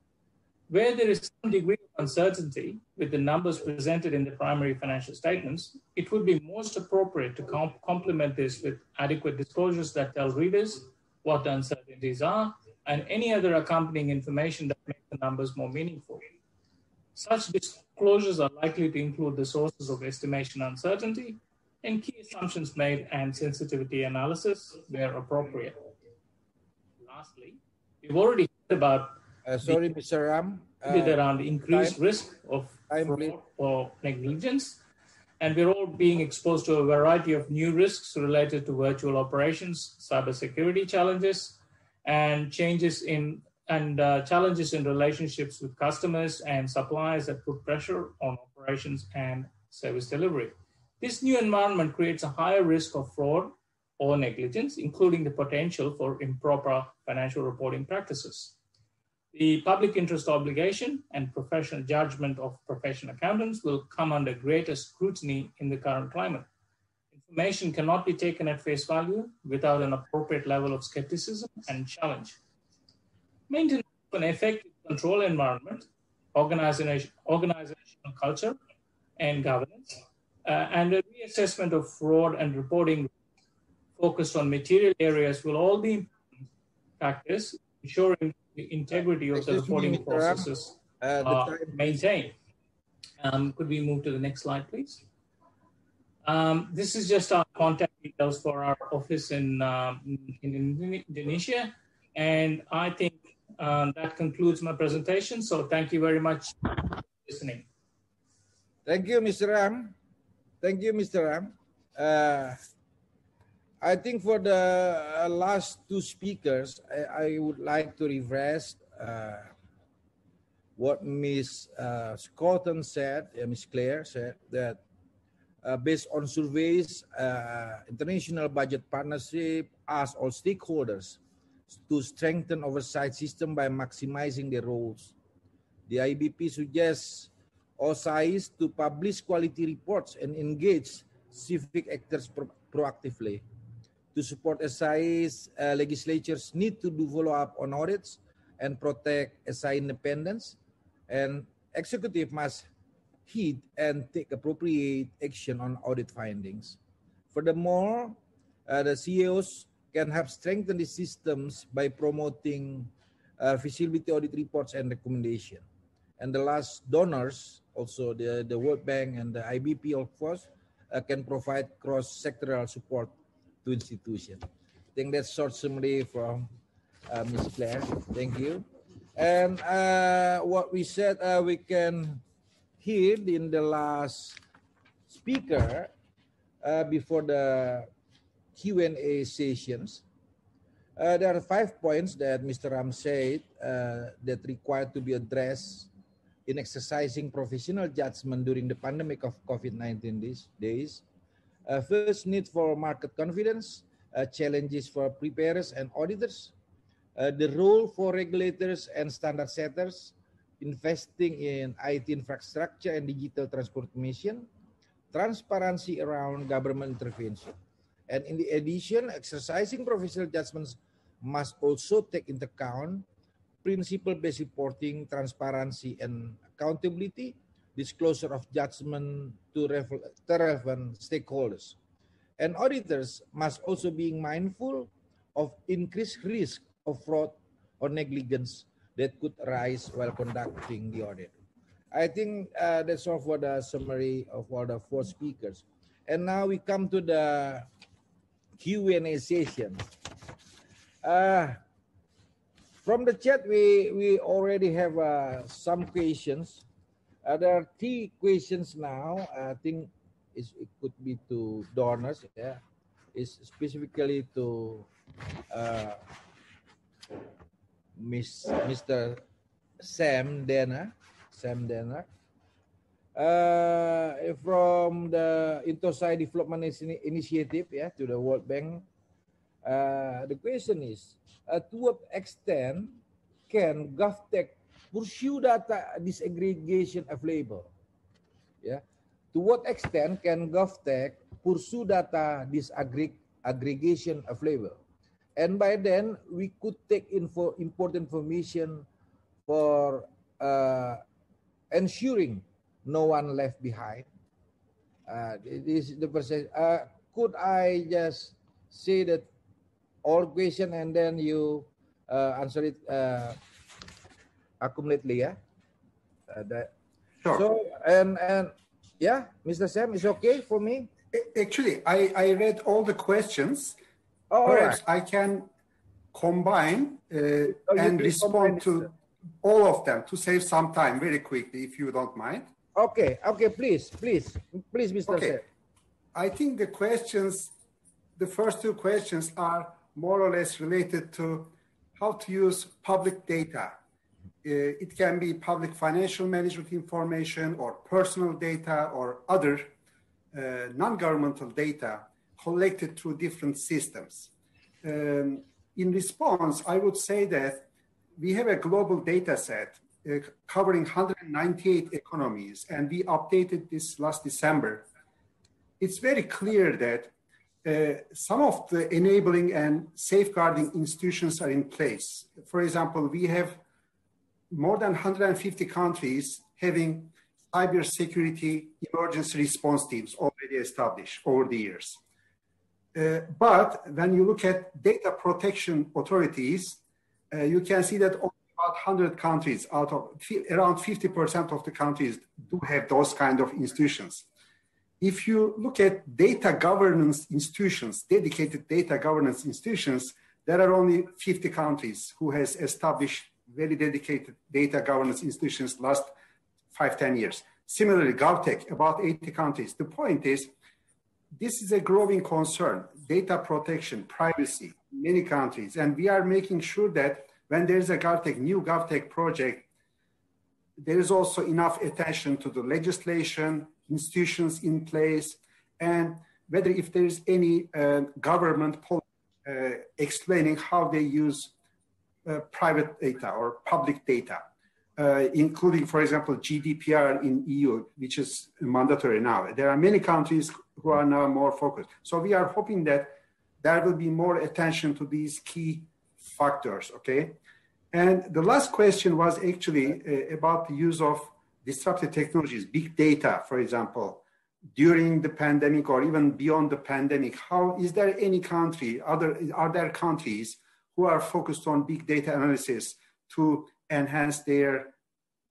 I: Where there is some degree of uncertainty with the numbers presented in the primary financial statements, it would be most appropriate to complement this with adequate disclosures that tell readers what the uncertainties are and any other accompanying information that makes the numbers more meaningful. Such disclosures are likely to include the sources of estimation uncertainty and key assumptions made and sensitivity analysis where appropriate. Lastly, we've already heard about
F: Mr. Ram.
I: Around increased risk of fraud or negligence. And we're all being exposed to a variety of new risks related to virtual operations, cybersecurity challenges, and challenges in relationships with customers and suppliers that put pressure on operations and service delivery. This new environment creates a higher risk of fraud or negligence, including the potential for improper financial reporting practices. The public interest obligation and professional judgment of professional accountants will come under greater scrutiny in the current climate. Information cannot be taken at face value without an appropriate level of skepticism and challenge. Maintenance of an effective control environment, organizational culture and governance, and a reassessment of fraud and reporting focused on material areas will all be important factors ensuring the integrity of the reporting processes are maintained. Could we move to the next slide, please? This is just our contact details for our office in Indonesia. And I think that concludes my presentation. So thank you very much for listening.
F: Thank you, Mr. Ram. Thank you, Mr. Ram. I think for the last two speakers, I would like to refresh what Ms. Scotton said, Ms. Claire said, that based on surveys, international budget partnership asks all stakeholders to strengthen oversight system by maximizing their roles. The IBP suggests all sides to publish quality reports and engage civic actors proactively. To support SIs, legislatures need to do follow-up on audits and protect SI independence, and executive must heed and take appropriate action on audit findings. Furthermore, the CEOs can help strengthen the systems by promoting feasibility audit reports and recommendations. And the last, donors, also the World Bank and the IBP, of course, can provide cross-sectoral support to institutions. I think that's short summary from Ms. Claire. Thank you. And what we said, we can hear in the last speaker before the Q&A sessions. There are 5 points that Mr. Ram said that require to be addressed in exercising professional judgment during the pandemic of COVID-19 these days. First, need for market confidence, challenges for preparers and auditors, the role for regulators and standard setters, investing in IT infrastructure and digital transformation, transparency around government intervention. And in addition, exercising professional judgments must also take into account principle-based reporting, transparency and accountability, disclosure of judgment to relevant stakeholders. And auditors must also be mindful of increased risk of fraud or negligence that could arise while conducting the audit. I think that's all for the summary of all the 4 speakers. And now we come to the Q&A session. From the chat, we already have some questions. There are 3 questions now. I think it could be to donors. Yeah, it's specifically to Mr. Sam Denner. From the Intosai Development Initiative, yeah, to the World Bank. The question is, to what extent can GovTech pursue data disaggregation available? Yeah. To what extent can GovTech pursue data disaggregation available? And by then, we could take important information for ensuring no one left behind. This is the percent. Could I just say that all question and then you answer it accumulately, yeah?
E: Sure.
F: So, and yeah, Mr. Sam, is okay for me?
E: Actually, I read all the questions.
F: Oh,
E: perhaps
F: right.
E: I can combine and respond to all of them to save some time very quickly, if you don't mind.
F: Okay, please, Mr.
E: Okay.
F: Sam.
E: I think the questions, the first 2 questions are more or less related to how to use public data. It can be public financial management information or personal data or other non-governmental data collected through different systems. In response, I would say that we have a global data set covering 198 economies, and we updated this last December. It's very clear that some of the enabling and safeguarding institutions are in place. For example, we have more than 150 countries having cybersecurity emergency response teams already established over the years. But when you look at data protection authorities, you can see that only about 100 countries out of around 50% of the countries do have those kind of institutions. If you look at data governance institutions, dedicated data governance institutions, there are only 50 countries who has established very dedicated data governance institutions last 5-10 years. Similarly, GovTech, about 80 countries. The point is, this is a growing concern, data protection, privacy, many countries. And we are making sure that when there's a new GovTech project, there is also enough attention to the legislation, institutions in place, and whether if there is any government policy explaining how they use private data or public data, including, for example, GDPR in EU, which is mandatory now. There are many countries who are now more focused. So we are hoping that there will be more attention to these key factors, okay? And the last question was actually about the use of disruptive technologies, big data, for example, during the pandemic or even beyond the pandemic. How is there any country, are there countries who are focused on big data analysis to enhance their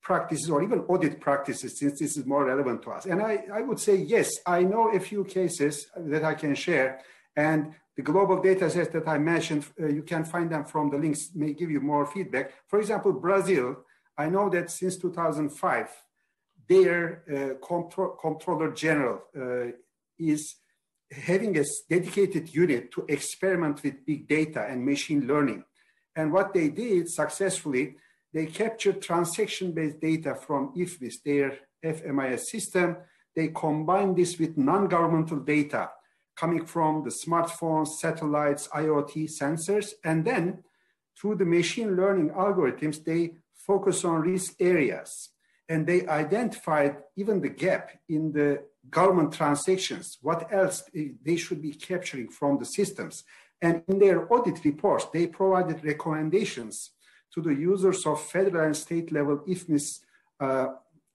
E: practices or even audit practices, since this is more relevant to us? And I would say, yes, I know a few cases that I can share. And the global data sets that I mentioned, you can find them from the links, may give you more feedback. For example, Brazil, I know that since 2005, their Comptroller General is having a dedicated unit to experiment with big data and machine learning. And what they did successfully, they captured transaction-based data from IFMIS, their FMIS system. They combined this with non-governmental data coming from the smartphones, satellites, IoT sensors. And then through the machine learning algorithms, they focus on risk areas. And they identified even the gap in the government transactions, what else they should be capturing from the systems. And in their audit reports, they provided recommendations to the users of federal and state level IFMIS,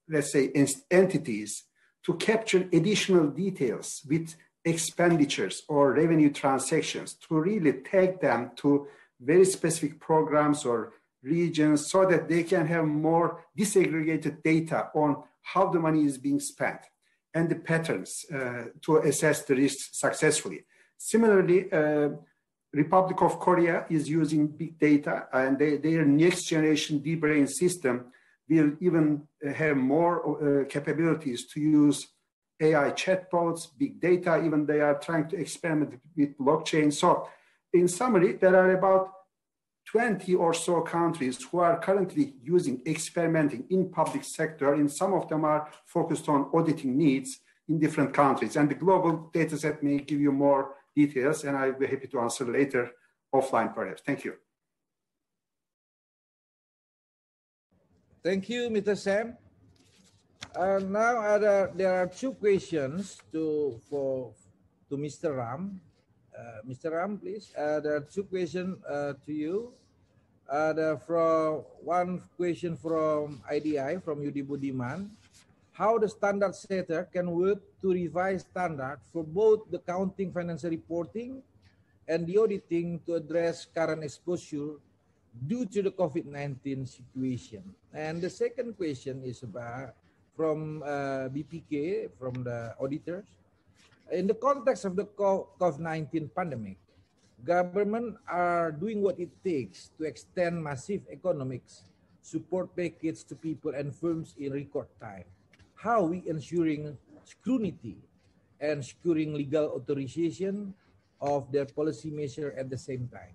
E: let's say, entities to capture additional details with expenditures or revenue transactions to really tag them to very specific programs or regions so that they can have more disaggregated data on how the money is being spent and the patterns to assess the risks successfully. Similarly, Republic of Korea is using big data, and their next generation deep brain system will even have more capabilities to use AI chatbots, big data, even they are trying to experiment with blockchain. So in summary, there are about 20 or so countries who are currently experimenting in public sector, and some of them are focused on auditing needs in different countries. And the global data set may give you more details, and I'll be happy to answer later offline perhaps. Thank you.
F: Thank you, Mr. Sam. Now there are two questions to Mr. Ram. Mr. Ram, please. There are two questions to you. One question from IDI, from Yudi Budiman. How the standard setter can work to revise standard for both the accounting financial reporting and the auditing to address current exposure due to the COVID-19 situation. And the second question is from BPK, from the auditors. In the context of the COVID-19 pandemic, government are doing what it takes to extend massive economics support package to people and firms in record time. How we ensuring scrutiny and securing legal authorization of their policy measure at the same time?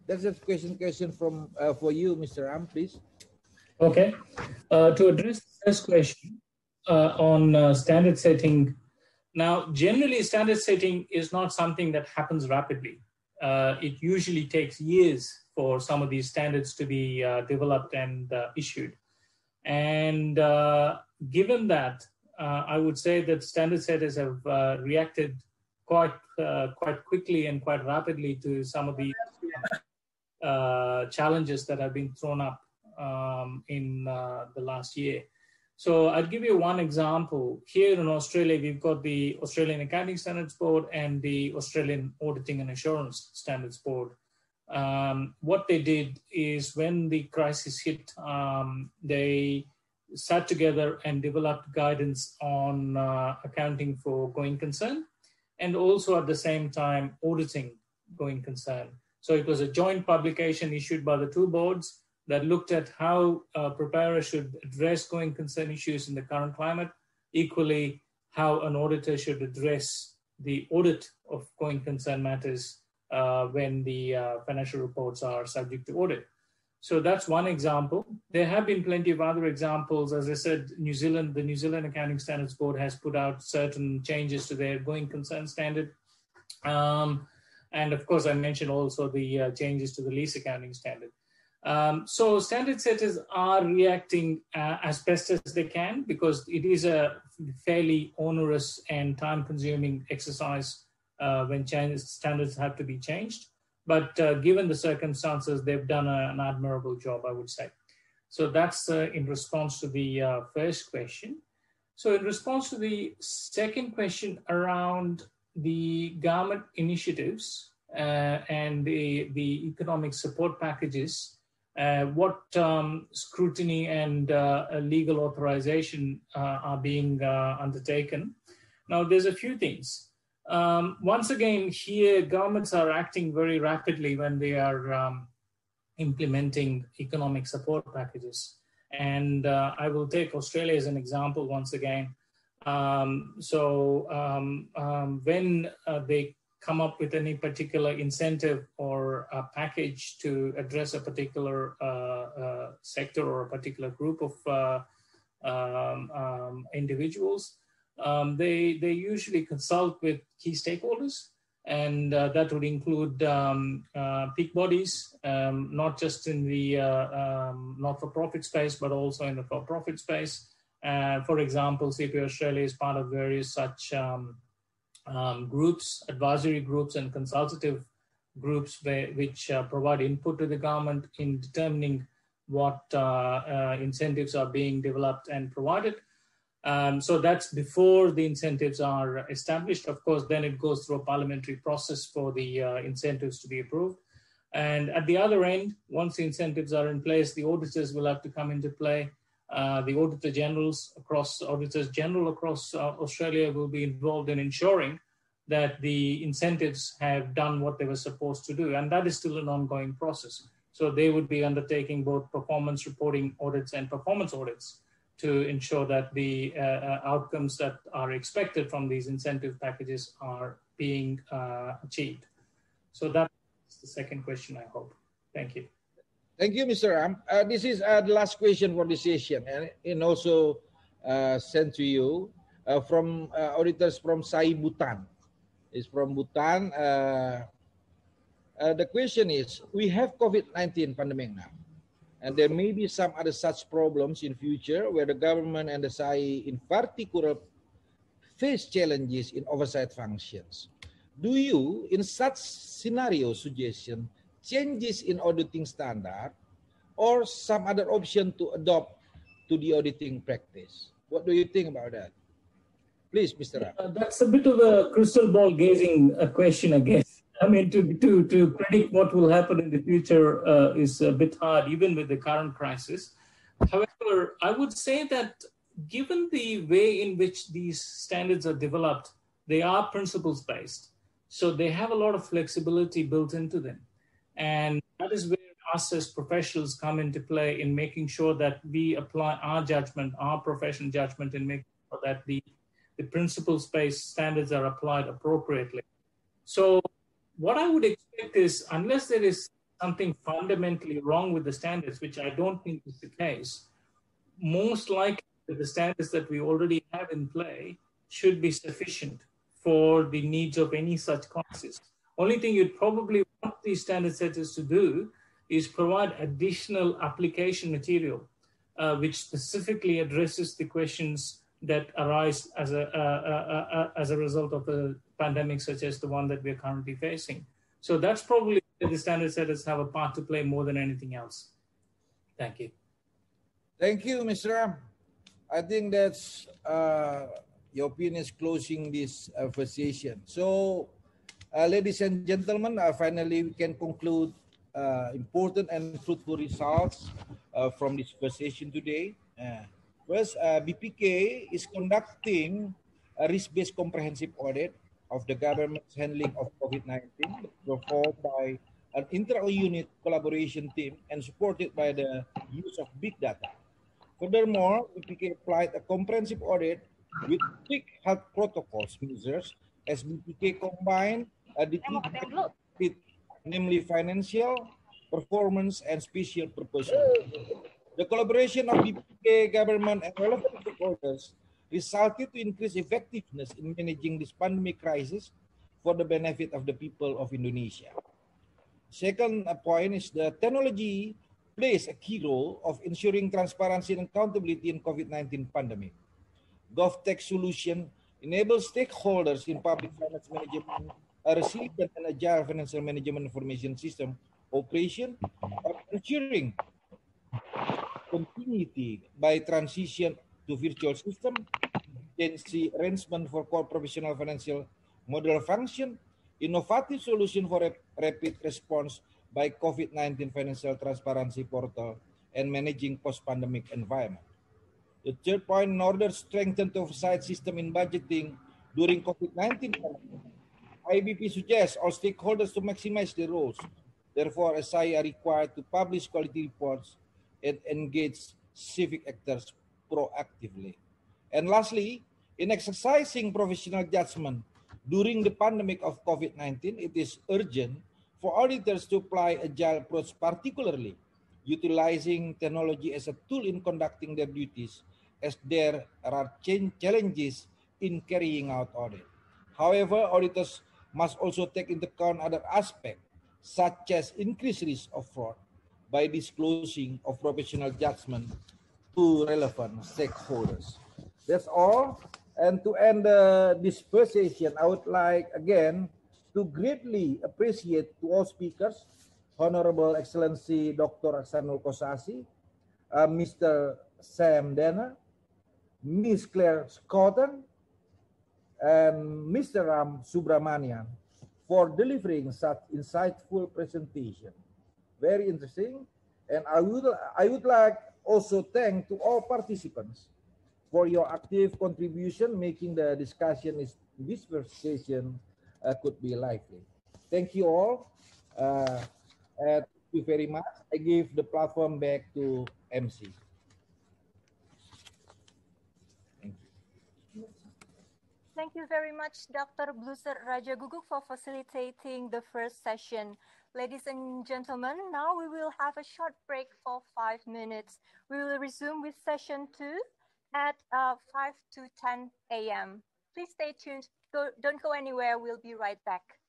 F: That's a question from for you, Mr. Ram, please.
I: Okay. To address the first question on standard setting. Now, generally, standard setting is not something that happens rapidly. It usually takes years for some of these standards to be developed and issued. And given that, I would say that standard setters have reacted quite quickly and quite rapidly to some of the challenges that have been thrown up in the last year. So I'll give you one example. Here in Australia, we've got the Australian Accounting Standards Board and the Australian Auditing and Assurance Standards Board. What they did is when the crisis hit, they sat together and developed guidance on accounting for going concern and also at the same time auditing going concern. So it was a joint publication issued by the two boards that looked at how preparers should address going concern issues in the current climate, equally how an auditor should address the audit of going concern matters when the financial reports are subject to audit. So that's one example. There have been plenty of other examples. As I said, the New Zealand Accounting Standards Board has put out certain changes to their going concern standard. And of course, I mentioned also the changes to the lease accounting standard. So standard setters are reacting as best as they can, because it is a fairly onerous and time-consuming exercise when standards have to be changed. But given the circumstances, they've done an admirable job, I would say. So that's in response to the first question. So in response to the second question around the government initiatives and the economic support packages, what scrutiny and legal authorization are being undertaken. Now, there's a few things. Once again, here, governments are acting very rapidly when they are implementing economic support packages. And I will take Australia as an example once again. When they come up with any particular incentive or a package to address a particular sector or a particular group of individuals, they usually consult with key stakeholders, and that would include peak bodies, not just in the not-for-profit space, but also in the for-profit space. For example, CPA Australia is part of various such groups, advisory groups and consultative groups which provide input to the government in determining what incentives are being developed and provided. So that's before the incentives are established. Of course, then it goes through a parliamentary process for the incentives to be approved. And at the other end, once the incentives are in place, the auditors will have to come into play. The Auditors General across Australia will be involved in ensuring that the incentives have done what they were supposed to do. And that is still an ongoing process. So they would be undertaking both performance reporting audits and performance audits to ensure that the outcomes that are expected from these incentive packages are being achieved. So that's the second question, I hope. Thank you.
F: Thank you, Mr. Ram. This is the last question for this session, and also sent to you from auditors from Sai, Bhutan. It's from Bhutan. The question is, we have COVID-19 pandemic now, and there may be some other such problems in future where the government and the SAI in particular face challenges in oversight functions. Do you, in such scenario, suggestion changes in auditing standard or some other option to adopt to the auditing practice? What do you think about that? Please, Mr. Ram.
I: That's a bit of a crystal ball gazing question, I guess. I mean, to predict what will happen in the future is a bit hard, even with the current crisis. However, I would say that given the way in which these standards are developed, they are principles-based. So they have a lot of flexibility built into them. And that is where us as professionals come into play in making sure that we apply our judgment, our professional judgment, in making sure that the principles-based standards are applied appropriately. So what I would expect is, unless there is something fundamentally wrong with the standards, which I don't think is the case, most likely the standards that we already have in play should be sufficient for the needs of any such crisis. Only thing you'd probably want these standard setters to do is provide additional application material, which specifically addresses the questions that arise as a result of a pandemic such as the one that we're currently facing. So that's probably where the standard setters have a part to play more than anything else. Thank you.
F: Thank you, Mr. Ram. I think that's your opinion is closing this first session. So, ladies and gentlemen, finally we can conclude important and fruitful results from this first session today. First, BPK is conducting a risk-based comprehensive audit of the government's handling of COVID-19, performed by an inter-unit collaboration team and supported by the use of big data. Furthermore, BPK applied a comprehensive audit with strict health protocols measures as BPK combined the two, namely financial performance, and special purpose. The collaboration of BPK, government, and relevant stakeholders resulted to increase effectiveness in managing this pandemic crisis for the benefit of the people of Indonesia. Second point is the technology plays a key role of ensuring transparency and accountability in COVID-19 pandemic. GovTech solution enables stakeholders in public finance management a resilient and agile financial management information system operation of ensuring continuity by transition to virtual system, agency arrangement for core professional financial model function, innovative solution for rapid response by COVID-19 financial transparency portal, and managing post-pandemic environment. The third point, in order to strengthen the oversight system in budgeting during COVID-19, IBP suggests all stakeholders to maximize their roles. Therefore, SI are required to publish quality reports and engage civic actors proactively. And lastly, in exercising professional judgment during the pandemic of COVID-19, it is urgent for auditors to apply agile approach, particularly utilizing technology as a tool in conducting their duties, as there are challenges in carrying out audit. However, auditors must also take into account other aspects, such as increased risk of fraud, by disclosing of professional judgment to relevant stakeholders. That's all. And to end this first session, I would like again to greatly appreciate to all speakers, Honorable Excellency Dr. Aksanul Kossasi, Mr. Sam Dana, Ms. Claire Scotten, and Mr. Ram Subramanian for delivering such insightful presentation. Very interesting. And I would like also thank to all participants for your active contribution, making the discussion in this first session could be lively. Thank you all. And thank you very much. I give the platform back to MC. Thank you.
A: Thank you very much, Dr. Bluser Rajaguguk, for facilitating the first session. Ladies and gentlemen, now we will have a short break for 5 minutes. We will resume with session 2 at 5 to 10 a.m. Please stay tuned. Don't go anywhere. We'll be right back.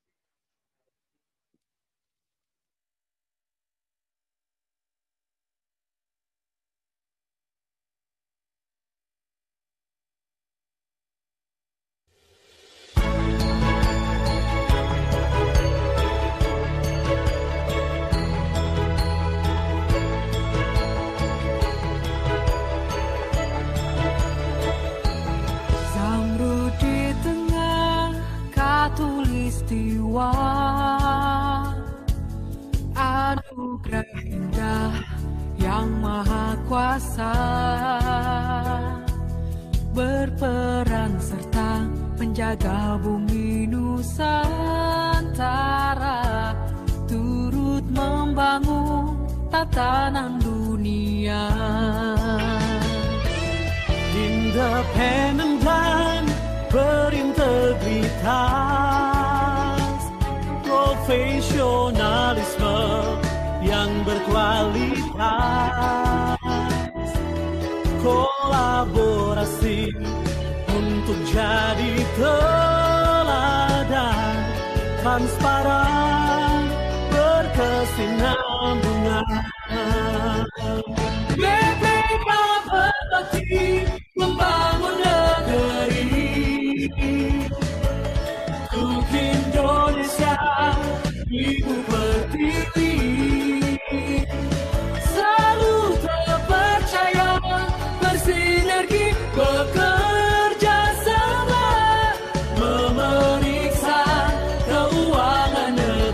J: Katulistiwa, anugerah indah yang maha kuasa, berperan serta menjaga bumi Nusantara, turut membangun tatanan dunia. Independen dan berintegritas, profesionalisme yang berkualitas, kolaborasi untuk jadi teladan, transparan, berkesinambungan. BPK berbakti membangun negeri untuk Indonesia, Ibu Pertiwi, selalu terpercaya, bersinergi, bekerja sama, memeriksa keuangan negeri.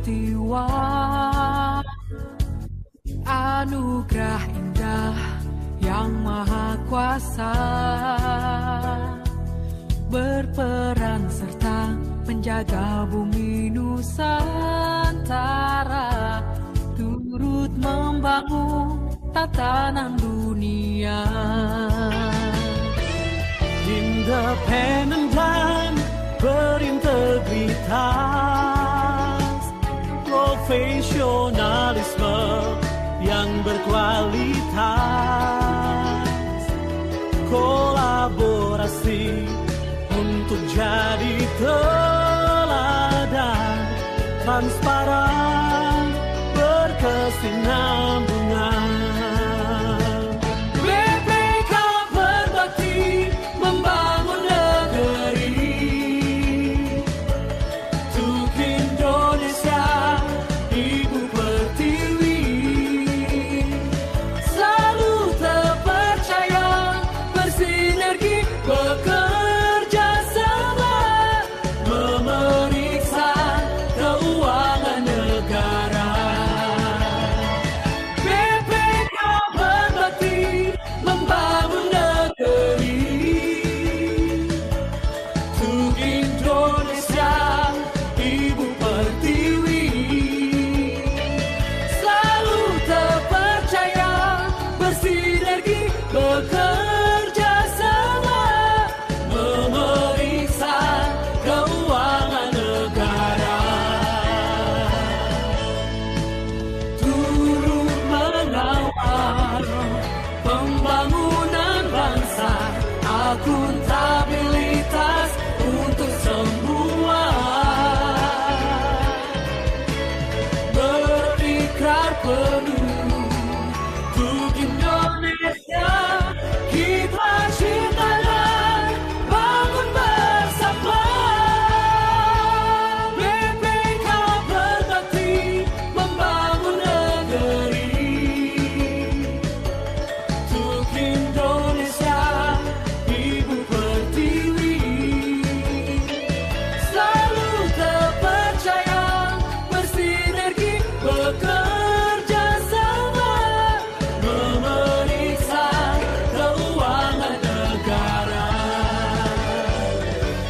J: Katulistiwa, anugerah indah yang maha kuasa, berperan serta menjaga bumi Nusantara, turut membangun tatanan dunia. Independen dan berintegritas, profesionalisme yang berkualitas, kolaborasi untuk jadi teladan, transparan, berkesinambungan. BPK berbakti membangun negeri untuk Indonesia, Ibu Pertiwi, selalu terpercaya, bersinergi, bekerja sama, memeriksa keuangan negara. BPK berbakti membangun negeri untuk Indonesia, Ibu Pertiwi, selalu terpercaya, bersinergi, bekerja sama, memeriksa keuangan negara. Turut mengawal pembangunan bangsa, akuntabilitas untuk semua, berikrar penuh untuk Indonesia, kita cinta dan bangun bersama. BPK berbakti membangun negeri untuk Indonesia, Ibu Pertiwi, selalu terpercaya, bersinergi, bekerja sama, memeriksa keuangan negara.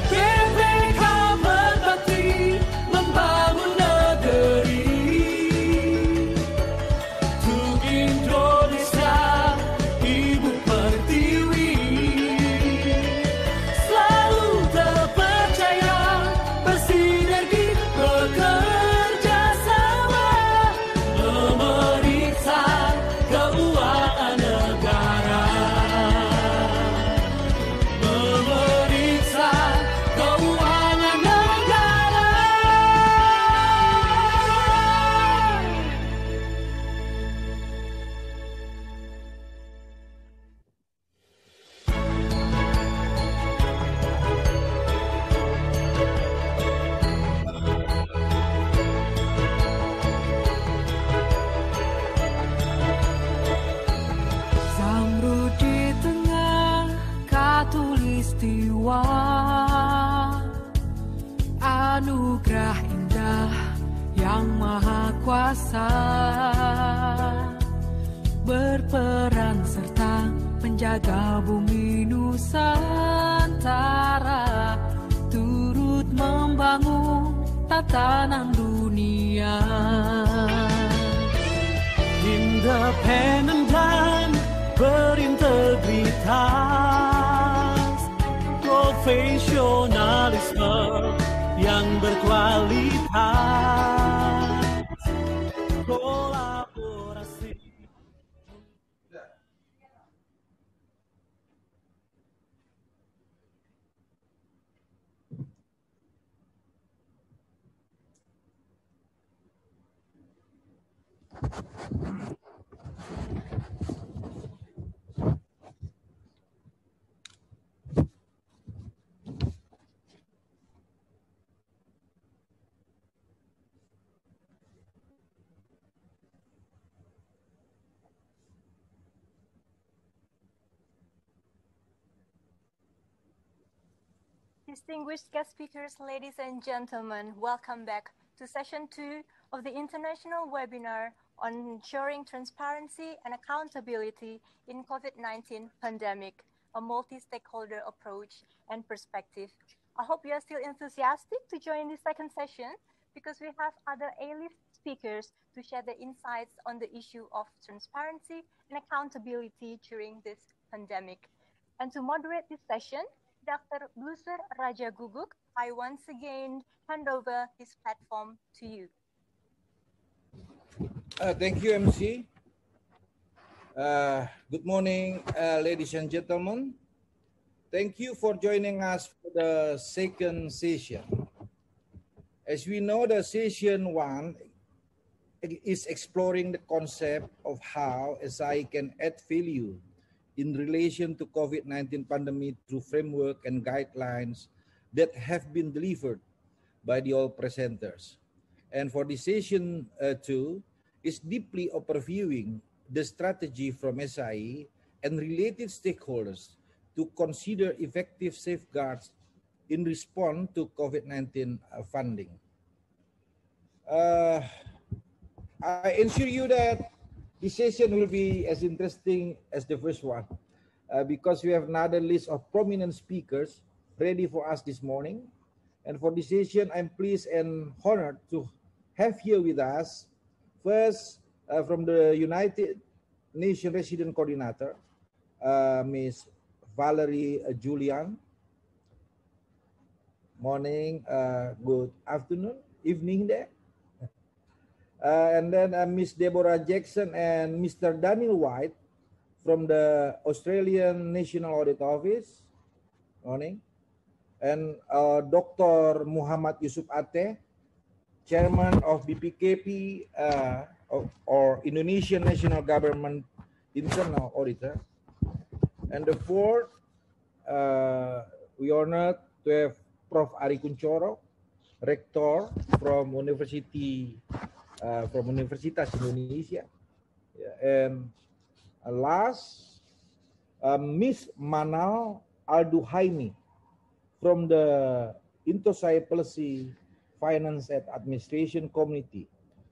J: BPK berbakti membangun negeri untuk Indonesia, Ibu Pertiwi, selalu terpercaya, bersinergi, bekerja sama, memeriksa keuangan negara. Memeriksa keuangan negara. Zamrud di tengah katulistiwa, anugerah indah yang maha kuasa, berperan serta menjaga bumi Nusantara, turut membangun tatanan dunia. Independen dan berintegritas, profesionalisme yang berkualitas, kolaborasi.
A: Distinguished guest speakers, ladies and gentlemen, welcome back to session 2 of the international webinar on ensuring transparency and accountability in COVID-19 pandemic, a multi-stakeholder approach and perspective. I hope you are still enthusiastic to join this second session because we have other A-list speakers to share their insights on the issue of transparency and accountability during this pandemic. And to moderate this session, Dr. Blusur Raja Guguk, I once again hand over this platform to you.
F: Thank you, MC. Good morning, ladies and gentlemen. Thank you for joining us for the second session. As we know, the session 1 is exploring the concept of how SI can add value in relation to COVID-19 pandemic through framework and guidelines that have been delivered by the all presenters. And for the session 2 is deeply overviewing the strategy from SI and related stakeholders to consider effective safeguards in response to COVID-19 funding. I assure you that this session will be as interesting as the first one because we have another list of prominent speakers ready for us this morning. And for this session, I'm pleased and honored to have here with us, first from the United Nations Resident Coordinator, Ms. Valerie Julian. Morning, good afternoon, evening there. And then Ms. Deborah Jackson and Mr. Daniel White from the Australian National Audit Office. Morning. And Dr. Muhammad Yusuf Ateh, Chairman of BPK or Indonesian National Government Internal Auditor. And the fourth, we honored to have Prof. Ari Kunchoro, Rector from Universitas Indonesia. And last, Miss Manal Alduhaimi from the Intosai Policy Finance and Administration Committee,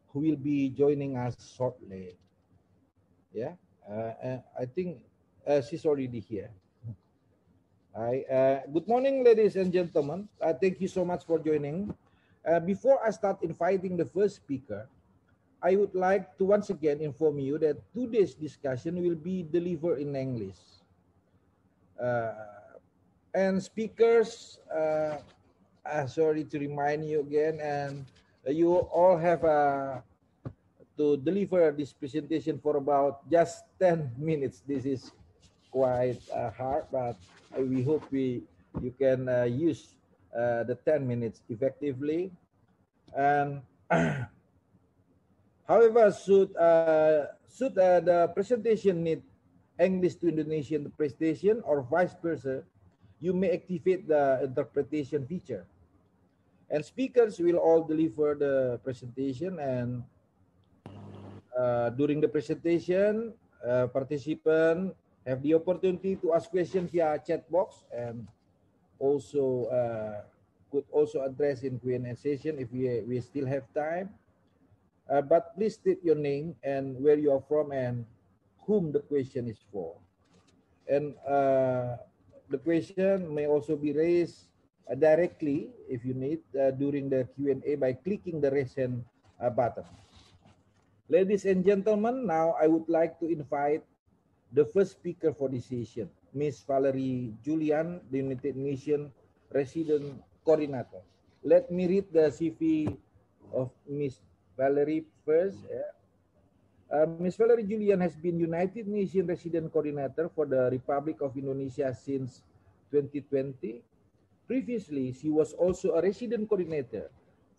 F: who will be joining us shortly. Yeah, I think she's already here. Good morning, ladies and gentlemen. Thank you so much for joining. Before I start inviting the first speaker, I would like to once again inform you that today's discussion will be delivered in English. And speakers, sorry to remind you again, and you all have to deliver this presentation for about just 10 minutes. This is quite hard, but we hope you can use the 10 minutes effectively. And however, should the presentation need English to Indonesian presentation or vice versa, you may activate the interpretation feature. And speakers will all deliver the presentation, and during the presentation, participants have the opportunity to ask questions via chat box, and also could also address in Q&A session if we still have time. But please state your name and where you are from and whom the question is for. And the question may also be raised directly if you need during the Q&A by clicking the raise hand button. Ladies and gentlemen, now I would like to invite the first speaker for this session, Ms. Valerie Julian, the United Nations Resident Coordinator. Let me read the CV of Ms. Valerie first. Ms. Valerie Julian has been United Nations Resident Coordinator for the Republic of Indonesia since 2020. Previously, she was also a Resident Coordinator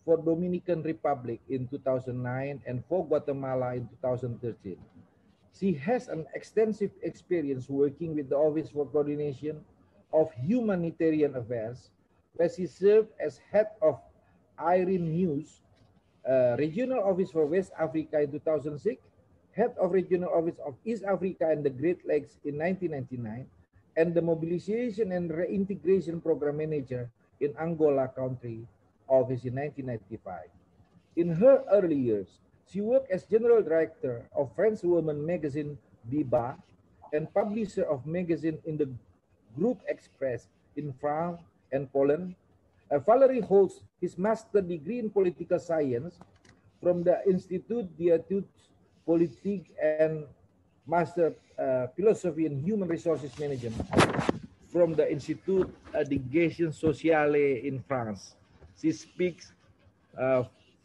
F: for Dominican Republic in 2009 and for Guatemala in 2013. She has an extensive experience working with the Office for Coordination of Humanitarian Affairs, where she served as head of IRIN News, Regional Office for West Africa in 2006, head of Regional Office of East Africa and the Great Lakes in 1999, and the Mobilization and Reintegration Program Manager
C: in Angola country office in 1995. In her early years, she worked as general director of French woman magazine Biba and publisher of magazine in the Group Express in France and Poland. Valerie holds his master degree in political science from the Institut d'études politiques and master philosophy in human resources management from the Institut d'Éducation Sociale in France. She speaks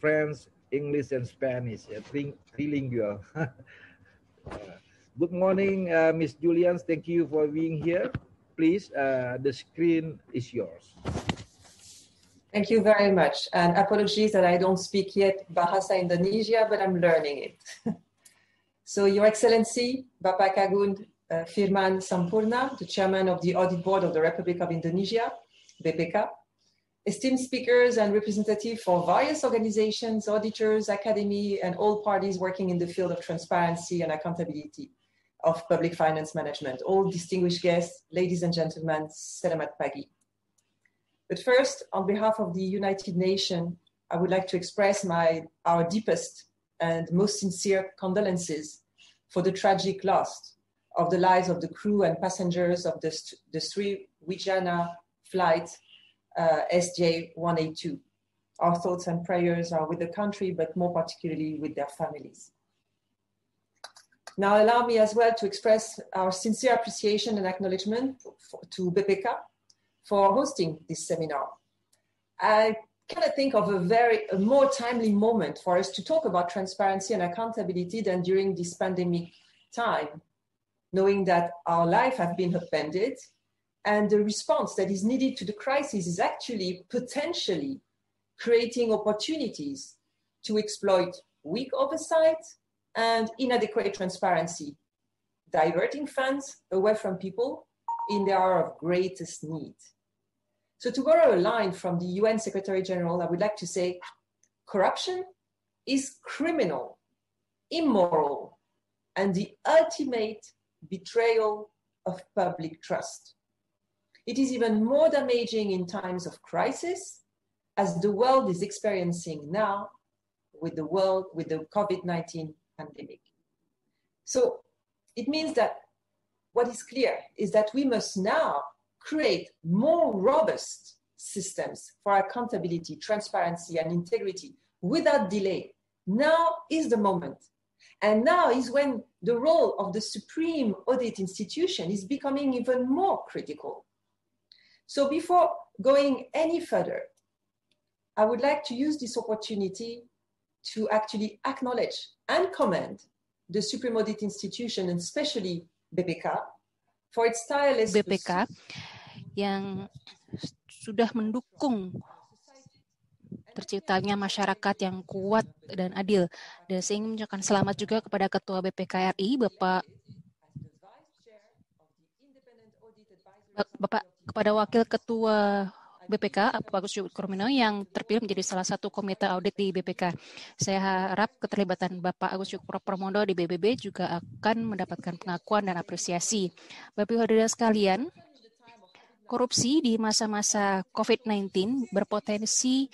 C: French, English, and Spanish, trilingual. Good morning, Ms. Julians. Thank you for being here. Please, the screen is yours.
K: Thank you very much. And apologies that I don't speak yet Bahasa Indonesia, but I'm learning it. So, Your Excellency, Bapak Agung Firman Sampurna, the Chairman of the Audit Board of the Republic of Indonesia, BPK, esteemed speakers and representatives for various organizations, auditors, academy, and all parties working in the field of transparency and accountability of public finance management, all distinguished guests, ladies and gentlemen, selamat pagi. But first, on behalf of the United Nations, I would like to express our deepest and most sincere condolences for the tragic loss of the lives of the crew and passengers of the Sriwijaya flight SJ182. Our thoughts and prayers are with the country, but more particularly with their families. Now, allow me as well to express our sincere appreciation and acknowledgement to BPK for hosting this seminar. I cannot think of a more timely moment for us to talk about transparency and accountability than during this pandemic time, knowing that our life has been upended and the response that is needed to the crisis is actually potentially creating opportunities to exploit weak oversight and inadequate transparency, diverting funds away from people in the hour of greatest need. So to borrow a line from the UN Secretary General, I would like to say, corruption is criminal, immoral, and the ultimate betrayal of public trust. It is even more damaging in times of crisis, as the world is experiencing now with the COVID-19 pandemic. So it means that what is clear is that we must now create more robust systems for accountability, transparency, and integrity without delay. Now is the moment. And now is when the role of the supreme audit institution is becoming even more critical. So before going any further, I would like to use this opportunity to actually acknowledge and commend the Supreme Audit Institution, and especially BPK, for its tireless
H: BPK yang sudah mendukung terciptanya masyarakat yang kuat dan adil. Dan saya ingin mengucapkan selamat juga kepada Ketua BPK RI, Bapak kepada Wakil Ketua BPK, Pak Agus Kurmino, yang terpilih menjadi salah satu komite audit di BPK. Saya harap keterlibatan Bapak Agus Pramono di BBB juga akan mendapatkan pengakuan dan apresiasi. Bapak Ibu hadirin sekalian, korupsi di masa-masa COVID-19 berpotensi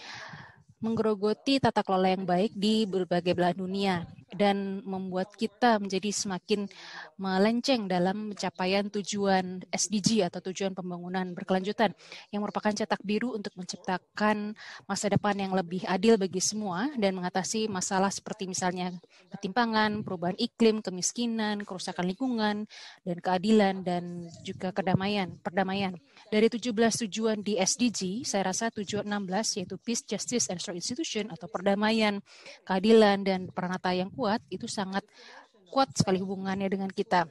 H: menggerogoti tata kelola yang baik di berbagai belahan dunia dan membuat kita menjadi semakin melenceng dalam pencapaian tujuan SDG atau tujuan pembangunan berkelanjutan yang merupakan cetak biru untuk menciptakan masa depan yang lebih adil bagi semua dan mengatasi masalah seperti misalnya ketimpangan, perubahan iklim, kemiskinan, kerusakan lingkungan, dan keadilan dan juga perdamaian. Dari 17 tujuan di SDG, saya rasa tujuan 16 yaitu Peace, Justice, and Strong Institution atau perdamaian, keadilan, dan peranata yang kuat, itu sangat kuat sekali hubungannya dengan kita.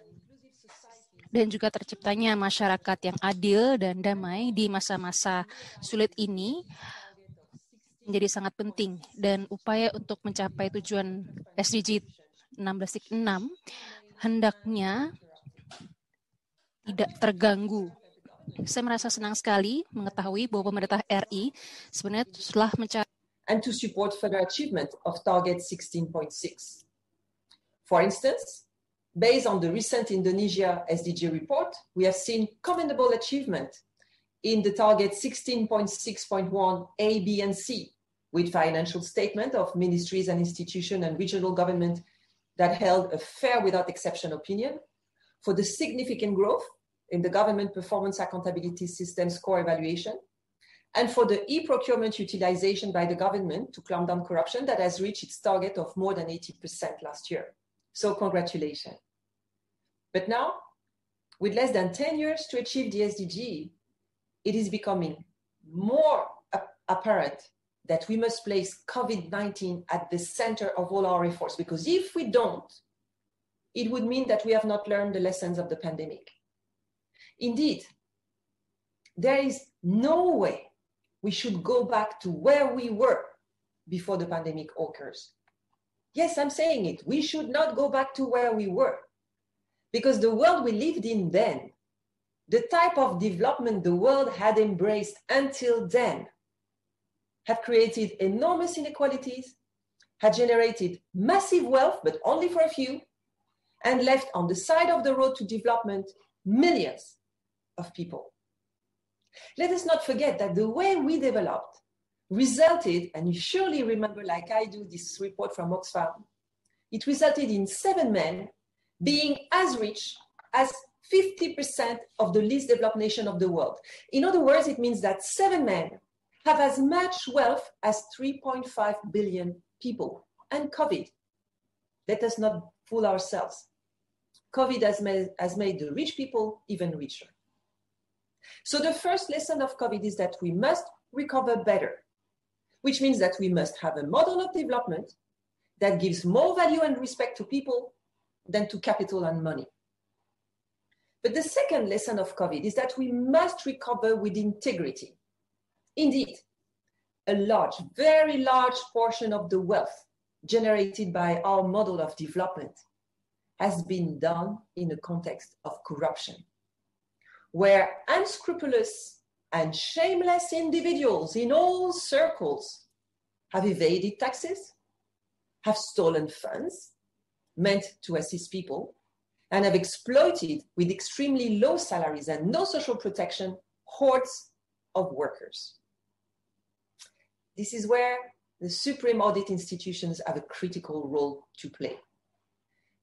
H: Dan juga terciptanya masyarakat yang adil dan damai di masa-masa sulit ini menjadi sangat penting. Dan upaya untuk mencapai tujuan SDG 16.6 hendaknya tidak terganggu. Saya merasa senang sekali mengetahui bahwa pemerintah RI sebenarnya telah mencari
K: and to support further achievement of target 16.6. For instance, based on the recent Indonesia SDG report, we have seen commendable achievement in the target 16.6.1 A, B, and C, with financial statement of ministries and institutions and regional government that held a fair without exception opinion, for the significant growth in the government performance accountability system score evaluation, and for the e-procurement utilization by the government to clamp down corruption that has reached its target of more than 80% last year. So congratulations. But now, with less than 10 years to achieve the SDG, it is becoming more apparent that we must place COVID-19 at the center of all our efforts, because if we don't, it would mean that we have not learned the lessons of the pandemic. Indeed, there is no way we should go back to where we were before the pandemic occurs. Yes, I'm saying it. We should not go back to where we were, because the world we lived in then, the type of development the world had embraced until then, had created enormous inequalities, had generated massive wealth, but only for a few, and left on the side of the road to development millions of people. Let us not forget that the way we developed resulted, and you surely remember, like I do, this report from Oxfam, it resulted in 7 men being as rich as 50% of the least developed nation of the world. In other words, it means that 7 men have as much wealth as 3.5 billion people. And COVID, let us not fool ourselves. COVID has made the rich people even richer. So the first lesson of COVID is that we must recover better, which means that we must have a model of development that gives more value and respect to people than to capital and money. But the second lesson of COVID is that we must recover with integrity. Indeed, a large, very large portion of the wealth generated by our model of development has been done in a context of corruption, where unscrupulous and shameless individuals in all circles have evaded taxes, have stolen funds meant to assist people, and have exploited with extremely low salaries and no social protection hordes of workers. This is where the supreme audit institutions have a critical role to play.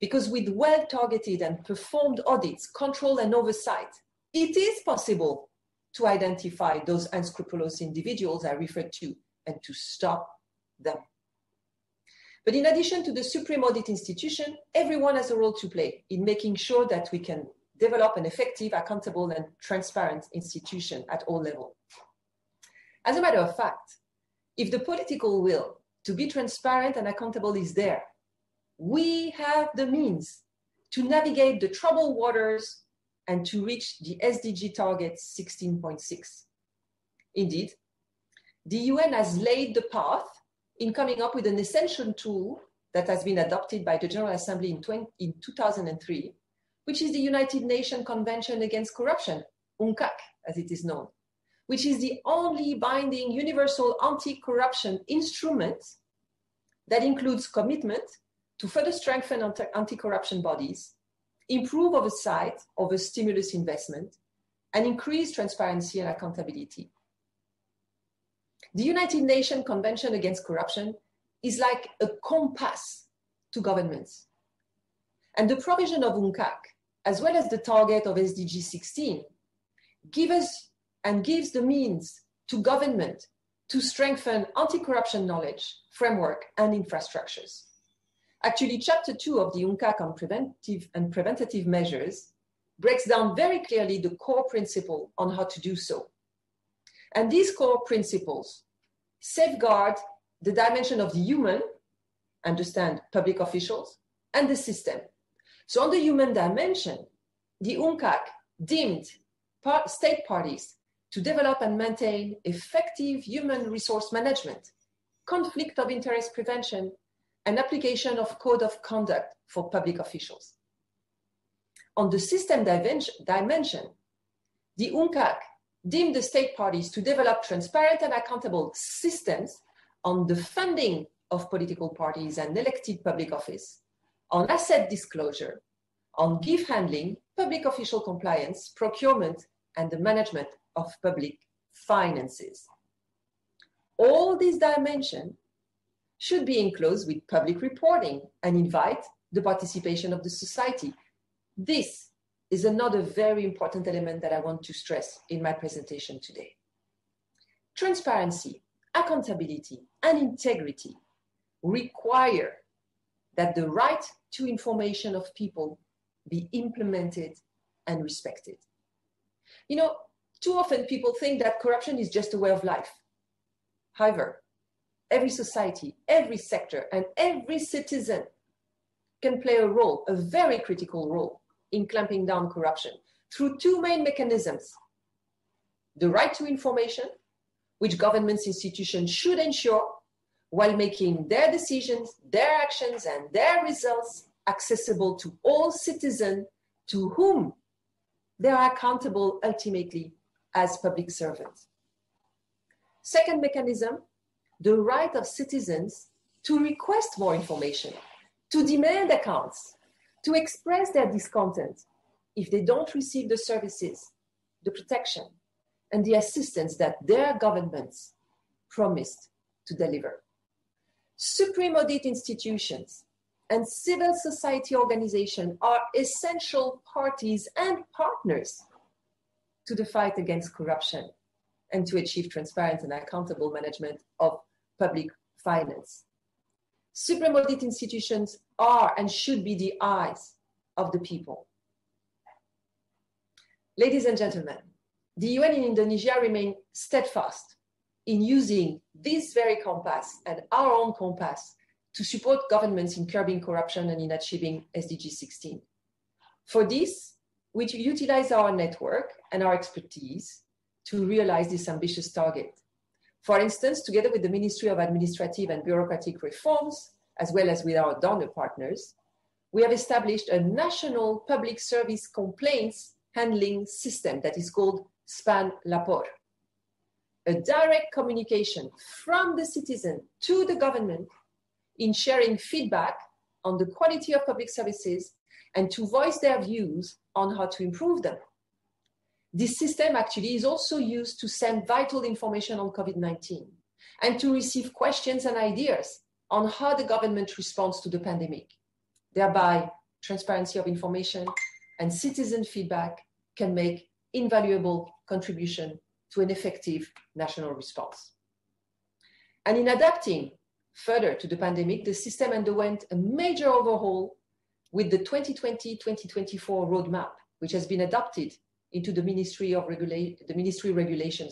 K: Because with well-targeted and performed audits, control and oversight, it is possible to identify those unscrupulous individuals I referred to and to stop them. But in addition to the supreme audit institution, everyone has a role to play in making sure that we can develop an effective, accountable, and transparent institution at all levels. As a matter of fact, if the political will to be transparent and accountable is there, we have the means to navigate the troubled waters and to reach the SDG target 16.6. Indeed, the UN has laid the path in coming up with an essential tool that has been adopted by the General Assembly in 2003, which is the United Nations Convention Against Corruption, UNCAC, as it is known, which is the only binding universal anti-corruption instrument that includes commitment to further strengthen anti-corruption bodies, improve oversight over stimulus investment, and increase transparency and accountability. The United Nations Convention Against Corruption is like a compass to governments. And the provision of UNCAC, as well as the target of SDG 16, gives the means to government to strengthen anti-corruption knowledge, framework, and infrastructures. Actually, Chapter 2 of the UNCAC on preventive and preventative measures breaks down very clearly the core principle on how to do so. And these core principles safeguard the dimension of the human, understand public officials, and the system. So on the human dimension, the UNCAC deemed state parties to develop and maintain effective human resource management, conflict of interest prevention, and application of code of conduct for public officials. On the system dimension, the UNCAC deemed the state parties to develop transparent and accountable systems on the funding of political parties and elected public office, on asset disclosure, on gift handling, public official compliance, procurement, and the management of public finances. All these dimensions should be enclosed with public reporting and invite the participation of the society. This is another very important element that I want to stress in my presentation today. Transparency, accountability, and integrity require that the right to information of people be implemented and respected. You know, too often people think that corruption is just a way of life. However, every society, every sector, and every citizen can play a role, a very critical role, in clamping down corruption through two main mechanisms. The right to information, which governments institutions should ensure while making their decisions, their actions, and their results accessible to all citizens to whom they are accountable ultimately as public servants. Second mechanism, the right of citizens to request more information, to demand accounts, to express their discontent if they don't receive the services, the protection, and the assistance that their governments promised to deliver. Supreme audit institutions and civil society organizations are essential parties and partners to the fight against corruption and to achieve transparent and accountable management of public finance. Supreme audit institutions are and should be the eyes of the people. Ladies and gentlemen, the UN in Indonesia remain steadfast in using this very compass and our own compass to support governments in curbing corruption and in achieving SDG 16. For this, we utilize our network and our expertise to realize this ambitious target. For instance, together with the Ministry of Administrative and Bureaucratic Reforms, as well as with our donor partners, we have established a national public service complaints handling system that is called SPAN Lapor. A direct communication from the citizen to the government in sharing feedback on the quality of public services and to voice their views on how to improve them. This system actually is also used to send vital information on COVID-19 and to receive questions and ideas on how the government responds to the pandemic. Thereby, transparency of information and citizen feedback can make invaluable contribution to an effective national response. And in adapting further to the pandemic, the system underwent a major overhaul with the 2020-2024 roadmap, which has been adopted into the Ministry regulation,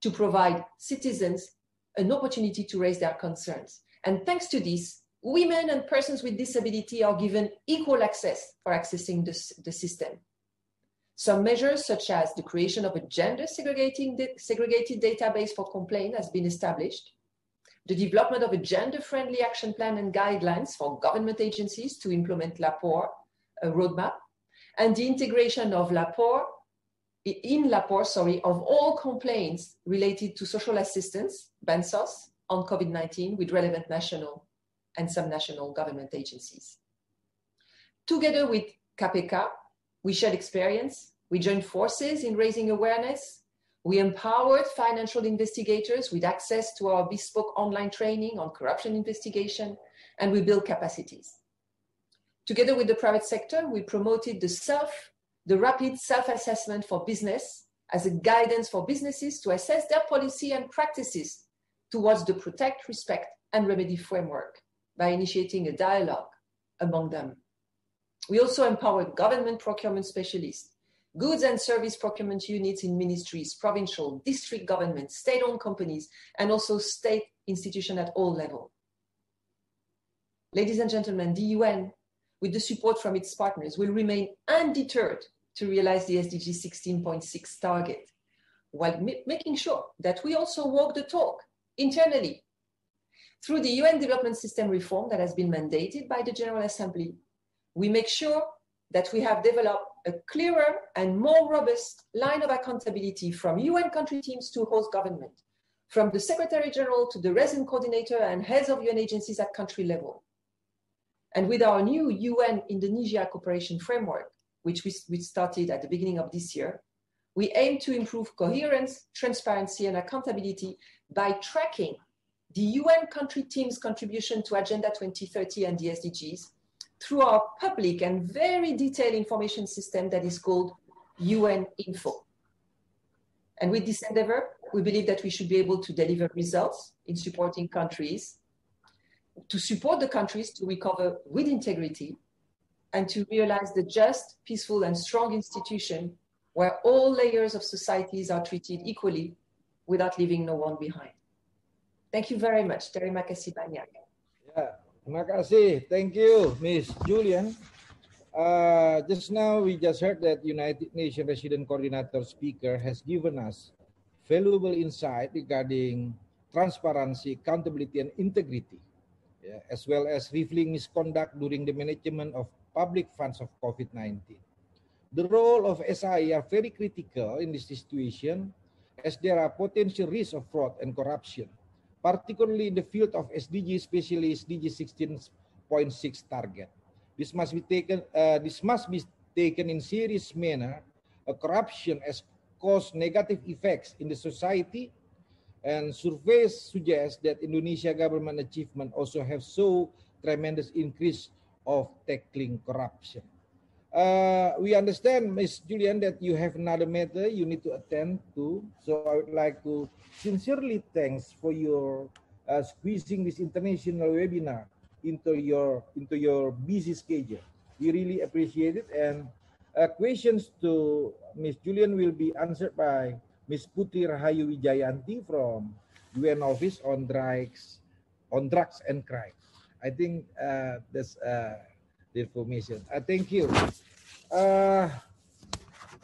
K: to provide citizens an opportunity to raise their concerns. And thanks to this, women and persons with disability are given equal access for accessing the system. Some measures, such as the creation of a gender-segregated database for complaint, has been established. The development of a gender-friendly action plan and guidelines for government agencies to implement Lapor, a roadmap, and the integration of Lapor of all complaints related to social assistance, BANSOS, on COVID-19 with relevant national and some national government agencies. Together with KPK, we shared experience, we joined forces in raising awareness, we empowered financial investigators with access to our bespoke online training on corruption investigation, and we built capacities. Together with the private sector, we promoted the rapid self-assessment for business as a guidance for businesses to assess their policy and practices towards the protect, respect, and remedy framework by initiating a dialogue among them. We also empowered government procurement specialists, goods and service procurement units in ministries, provincial, district governments, state-owned companies, and also state institutions at all levels. Ladies and gentlemen, the UN, with the support from its partners, will remain undeterred to realize the SDG 16.6 target, while making sure that we also walk the talk internally. Through the UN Development System reform that has been mandated by the General Assembly, we make sure that we have developed a clearer and more robust line of accountability from UN country teams to host government, from the Secretary General to the resident coordinator and heads of UN agencies at country level. And with our new UN Indonesia cooperation framework, which we started at the beginning of this year, We aim to improve coherence, transparency, and accountability by tracking the UN country team's contribution to Agenda 2030 and the SDGs through our public and very detailed information system that is called UN Info. And with this endeavor, we believe that we should be able to deliver results in supporting countries, to support the countries to recover with integrity, and to realize the just, peaceful, and strong institution where all layers of societies are treated equally without leaving no one behind. Thank you very much. Terima kasih banyak.
F: Yeah, terima kasih. Thank you, Miss Julian. Just now, we just heard that United Nations Resident Coordinator speaker has given us valuable insight regarding transparency, accountability, and integrity, as well as revealing misconduct during the management of public funds of COVID-19. The role of SI are very critical in this situation as there are potential risks of fraud and corruption, particularly in the field of SDG, especially SDG 16.6 target. This must be taken in serious manner. Corruption has caused negative effects in the society, and surveys suggest that Indonesia government achievement also have so tremendous increase of tackling corruption. We understand, Ms. Julian, that you have another matter you need to attend to. So I would like to sincerely thanks for your squeezing this international webinar into your busy schedule. We really appreciate it. And questions to Ms. Julian will be answered by Ms. Putri Rahayu Wijayanti from UN Office on Drugs and Crime. I think that's the information. Thank you.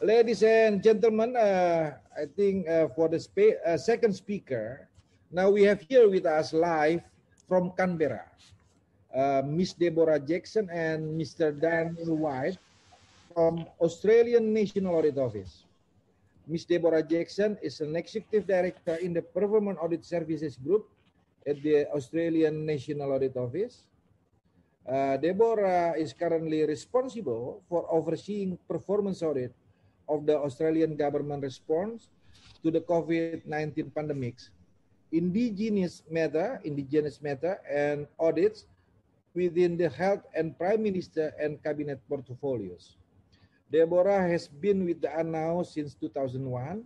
F: Ladies and gentlemen, I think for the second speaker, now we have here with us live from Canberra, Miss Deborah Jackson and Mr. Daniel White from Australian National Audit Office. Miss Deborah Jackson is an Executive Director in the Performance Audit Services Group at the Australian National Audit Office. Deborah is currently responsible for overseeing performance audit of the Australian government response to the COVID-19 pandemics, indigenous matter, and audits within the health and Prime Minister and Cabinet portfolios. Deborah has been with the ANAO since 2001,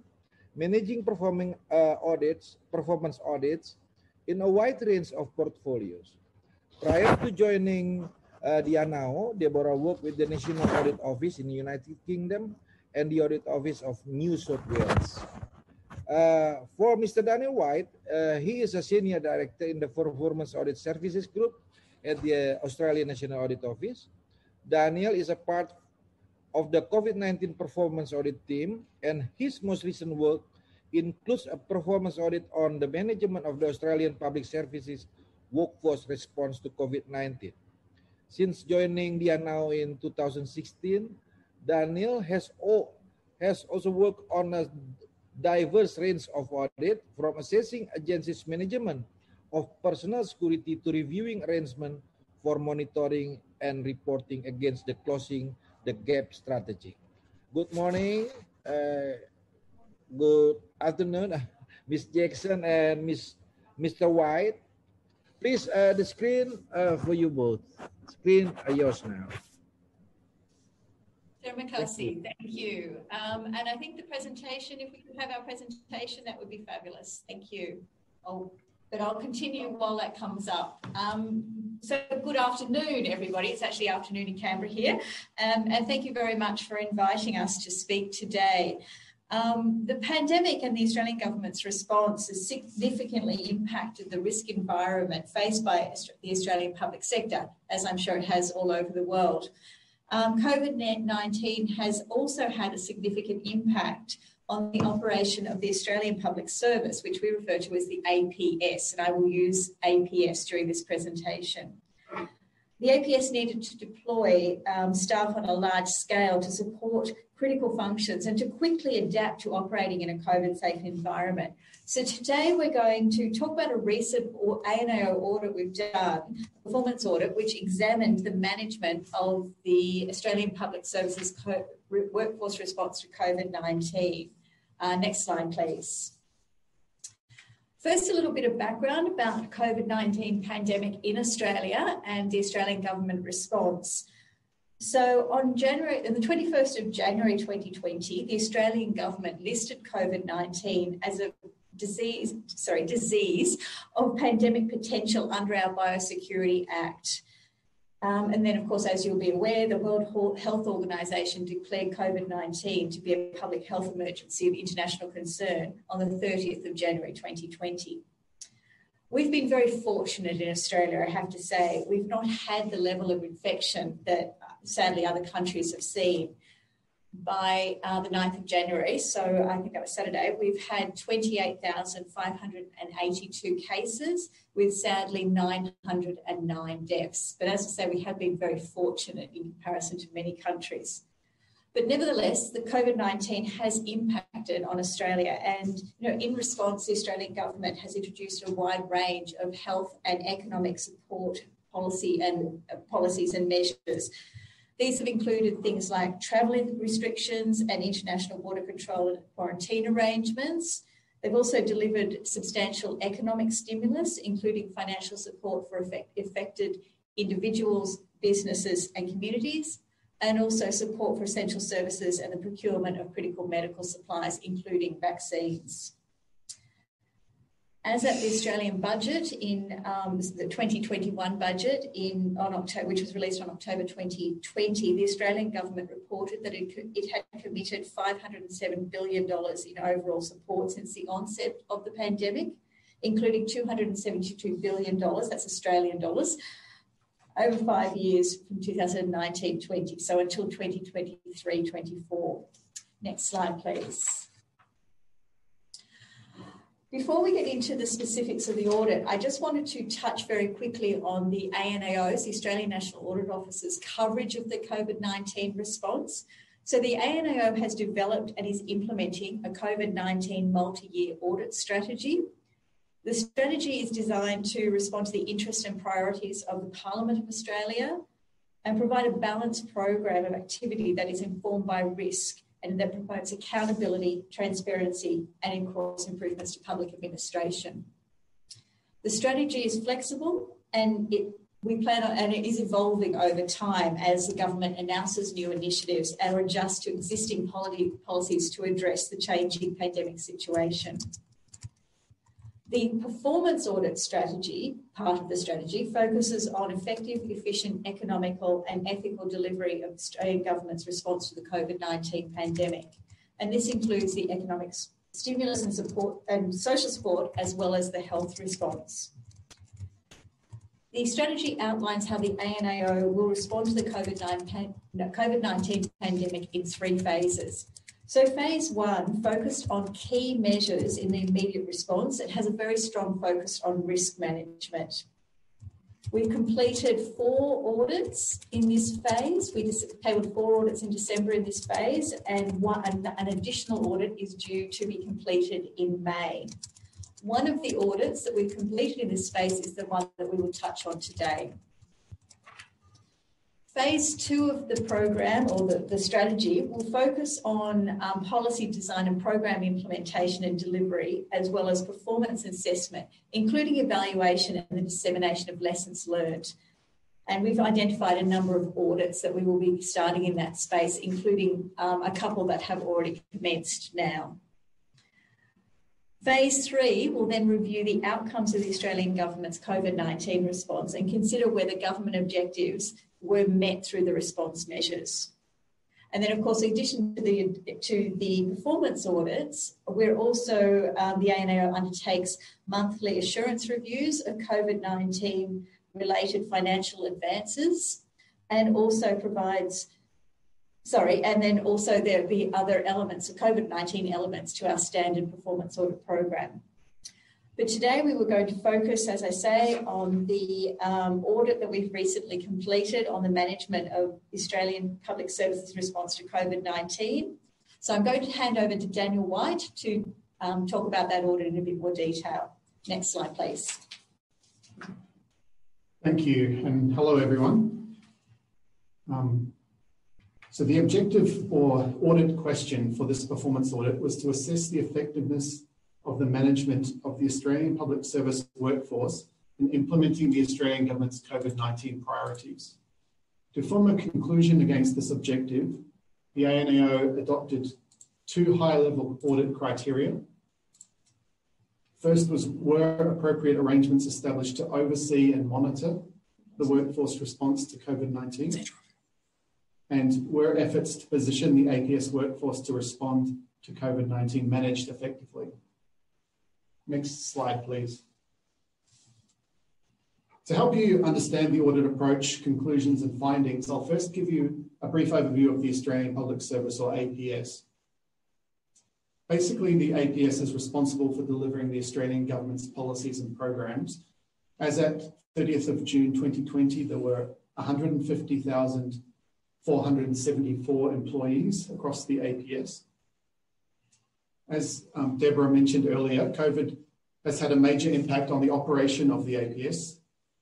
F: managing performance audits in a wide range of portfolios. Prior to joining the ANAO, Deborah worked with the National Audit Office in the United Kingdom and the Audit Office of New South Wales. For Mr. Daniel White, he is a Senior Director in the Performance Audit Services Group at the Australian National Audit Office. Daniel is a part of the COVID-19 performance audit team, and his most recent work includes a performance audit on the management of the Australian Public Services workforce response to COVID-19. Since joining the ANAO in 2016, Daniel has also worked on a diverse range of audit, from assessing agencies' management of personal security to reviewing arrangement for monitoring and reporting against the closing the gap strategy. Good morning, good afternoon, Ms. Jackson and Mr. White. Please, the screen for you both. Screen yours now.
L: Terima kasih, thank you. And I think the presentation, if we could have our presentation, that would be fabulous. Thank you. But I'll continue while that comes up. So good afternoon, everybody. It's actually afternoon in Canberra here. And thank you very much for inviting us to speak today. The pandemic and the Australian government's response has significantly impacted the risk environment faced by the Australian public sector, as I'm sure it has all over the world. COVID-19 has also had a significant impact on the operation of the Australian Public Service, which we refer to as the APS, and I will use APS during this presentation. the APS needed to deploy staff on a large scale to support critical functions and to quickly adapt to operating in a COVID-safe environment. So today we're going to talk about a recent ANAO audit we've done, performance audit, which examined the management of the Australian Public Services workforce response to COVID-19. Next slide, please. First, a little bit of background about the COVID-19 pandemic in Australia and the Australian government response. So on the 21st of January 2020, the Australian government listed COVID-19 as a disease of pandemic potential under our Biosecurity Act. And then, of course, as you'll be aware, the World Health Organization declared COVID-19 to be a public health emergency of international concern on the 30th of January 2020. We've been very fortunate in Australia, I have to say. We've not had the level of infection that sadly other countries have seen. By the 9th of January, so I think that was Saturday, we've had 28,582 cases with sadly 909 deaths. But as I say, we have been very fortunate in comparison to many countries. But nevertheless, the COVID-19 has impacted on Australia, and in response, the Australian government has introduced a wide range of health and economic support policies and measures. These have included things like travel restrictions and international border control and quarantine arrangements. They've also delivered substantial economic stimulus, including financial support for affected individuals, businesses and communities, and also support for essential services and the procurement of critical medical supplies, including vaccines. As at the Australian budget in the 2021 budget on October, which was released on October 2020, the Australian government reported that it had committed $507 billion in overall support since the onset of the pandemic, including $272 billion, that's Australian dollars, over 5 years from 2019-20, so until 2023-24. Next slide, please. Before we get into the specifics of the audit, I just wanted to touch very quickly on the ANAO's, the Australian National Audit Office's coverage of the COVID-19 response. So the ANAO has developed and is implementing a COVID-19 multi-year audit strategy. The strategy is designed to respond to the interests and priorities of the Parliament of Australia and provide a balanced program of activity that is informed by risk and that promotes accountability, transparency, and, of course, improvements to public administration. The strategy is flexible and it is evolving over time as the government announces new initiatives and adjusts to existing policies to address the changing pandemic situation. The performance audit strategy, part of the strategy, focuses on effective, efficient, economical and ethical delivery of Australian government's response to the COVID-19 pandemic. And this includes the economic stimulus and support and social support, as well as the health response. The strategy outlines how the ANAO will respond to the COVID-19 pandemic in 3 phases. So phase 1 focused on key measures in the immediate response. It has a very strong focus on risk management. We've completed 4 audits in this phase. We tabled 4 audits in December in this phase, and an additional audit is due to be completed in May. One of the audits that we've completed in this phase is the one that we will touch on today. Phase 2 of the program, or the strategy, will focus on policy design and program implementation and delivery, as well as performance assessment, including evaluation and the dissemination of lessons learned. And we've identified a number of audits that we will be starting in that space, including a couple that have already commenced now. Phase 3 will then review the outcomes of the Australian government's COVID-19 response and consider whether government objectives were met through the response measures. And then, of course, in addition to the performance audits, we're also, the ANAO undertakes monthly assurance reviews of COVID-19 related financial advances, and also provides, and then also there'll be other elements of COVID-19 elements to our standard performance audit program. But today we were going to focus, as I say, on the audit that we've recently completed on the management of Australian Public Service's response to COVID-19. So I'm going to hand over to Daniel White to talk about that audit in a bit more detail. Next slide, please.
M: Thank you, and hello everyone. So the objective or audit question for this performance audit was to assess the effectiveness of the management of the Australian Public Service workforce in implementing the Australian Government's COVID-19 priorities. To form a conclusion against this objective, the ANAO adopted two high-level audit criteria. First was, were appropriate arrangements established to oversee and monitor the workforce response to COVID-19? And were efforts to position the APS workforce to respond to COVID-19 managed effectively? Next slide, please. To help you understand the audit approach, conclusions and findings, I'll first give you a brief overview of the Australian Public Service, or APS. Basically, the APS is responsible for delivering the Australian Government's policies and programs. As at 30th of June 2020, there were 150,474 employees across the APS. As Deborah mentioned earlier, COVID has had a major impact on the operation of the APS.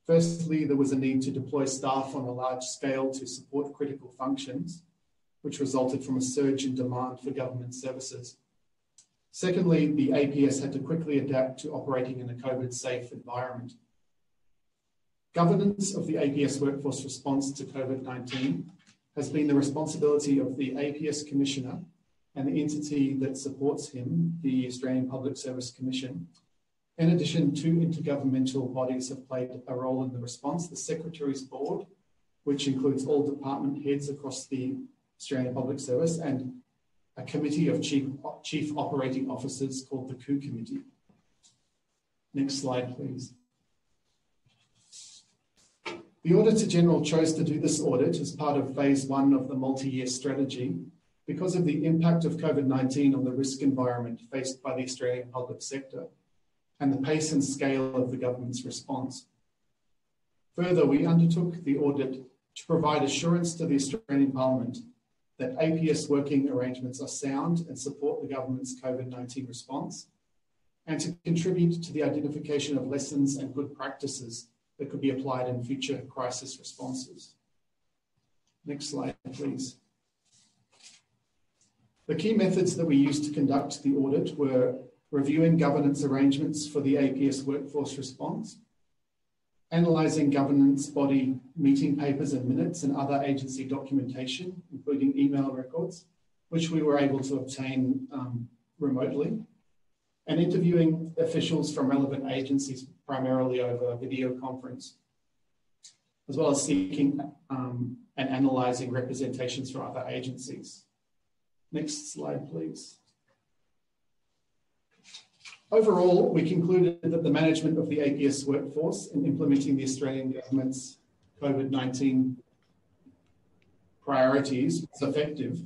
M: Firstly, there was a need to deploy staff on a large scale to support critical functions, which resulted from a surge in demand for government services. Secondly, the APS had to quickly adapt to operating in a COVID-safe environment. Governance of the APS workforce response to COVID-19 has been the responsibility of the APS Commissioner and the entity that supports him, the Australian Public Service Commission. In addition, two intergovernmental bodies have played a role in the response: the Secretary's Board, which includes all department heads across the Australian Public Service, and a committee of chief operating officers called the COO Committee. Next slide, please. The Auditor General chose to do this audit as part of phase one of the multi-year strategy because of the impact of COVID-19 on the risk environment faced by the Australian public sector and the pace and scale of the government's response. Further, we undertook the audit to provide assurance to the Australian Parliament that APS working arrangements are sound and support the government's COVID-19 response, and to contribute to the identification of lessons and good practices that could be applied in future crisis responses. Next slide, please. The key methods that we used to conduct the audit were reviewing governance arrangements for the APS workforce response, analysing governance body meeting papers and minutes and other agency documentation, including email records, which we were able to obtain remotely, and interviewing officials from relevant agencies, primarily over video conference, as well as seeking and analysing representations from other agencies. Next slide, please. Overall, we concluded that the management of the APS workforce in implementing the Australian Government's COVID-19 priorities was effective.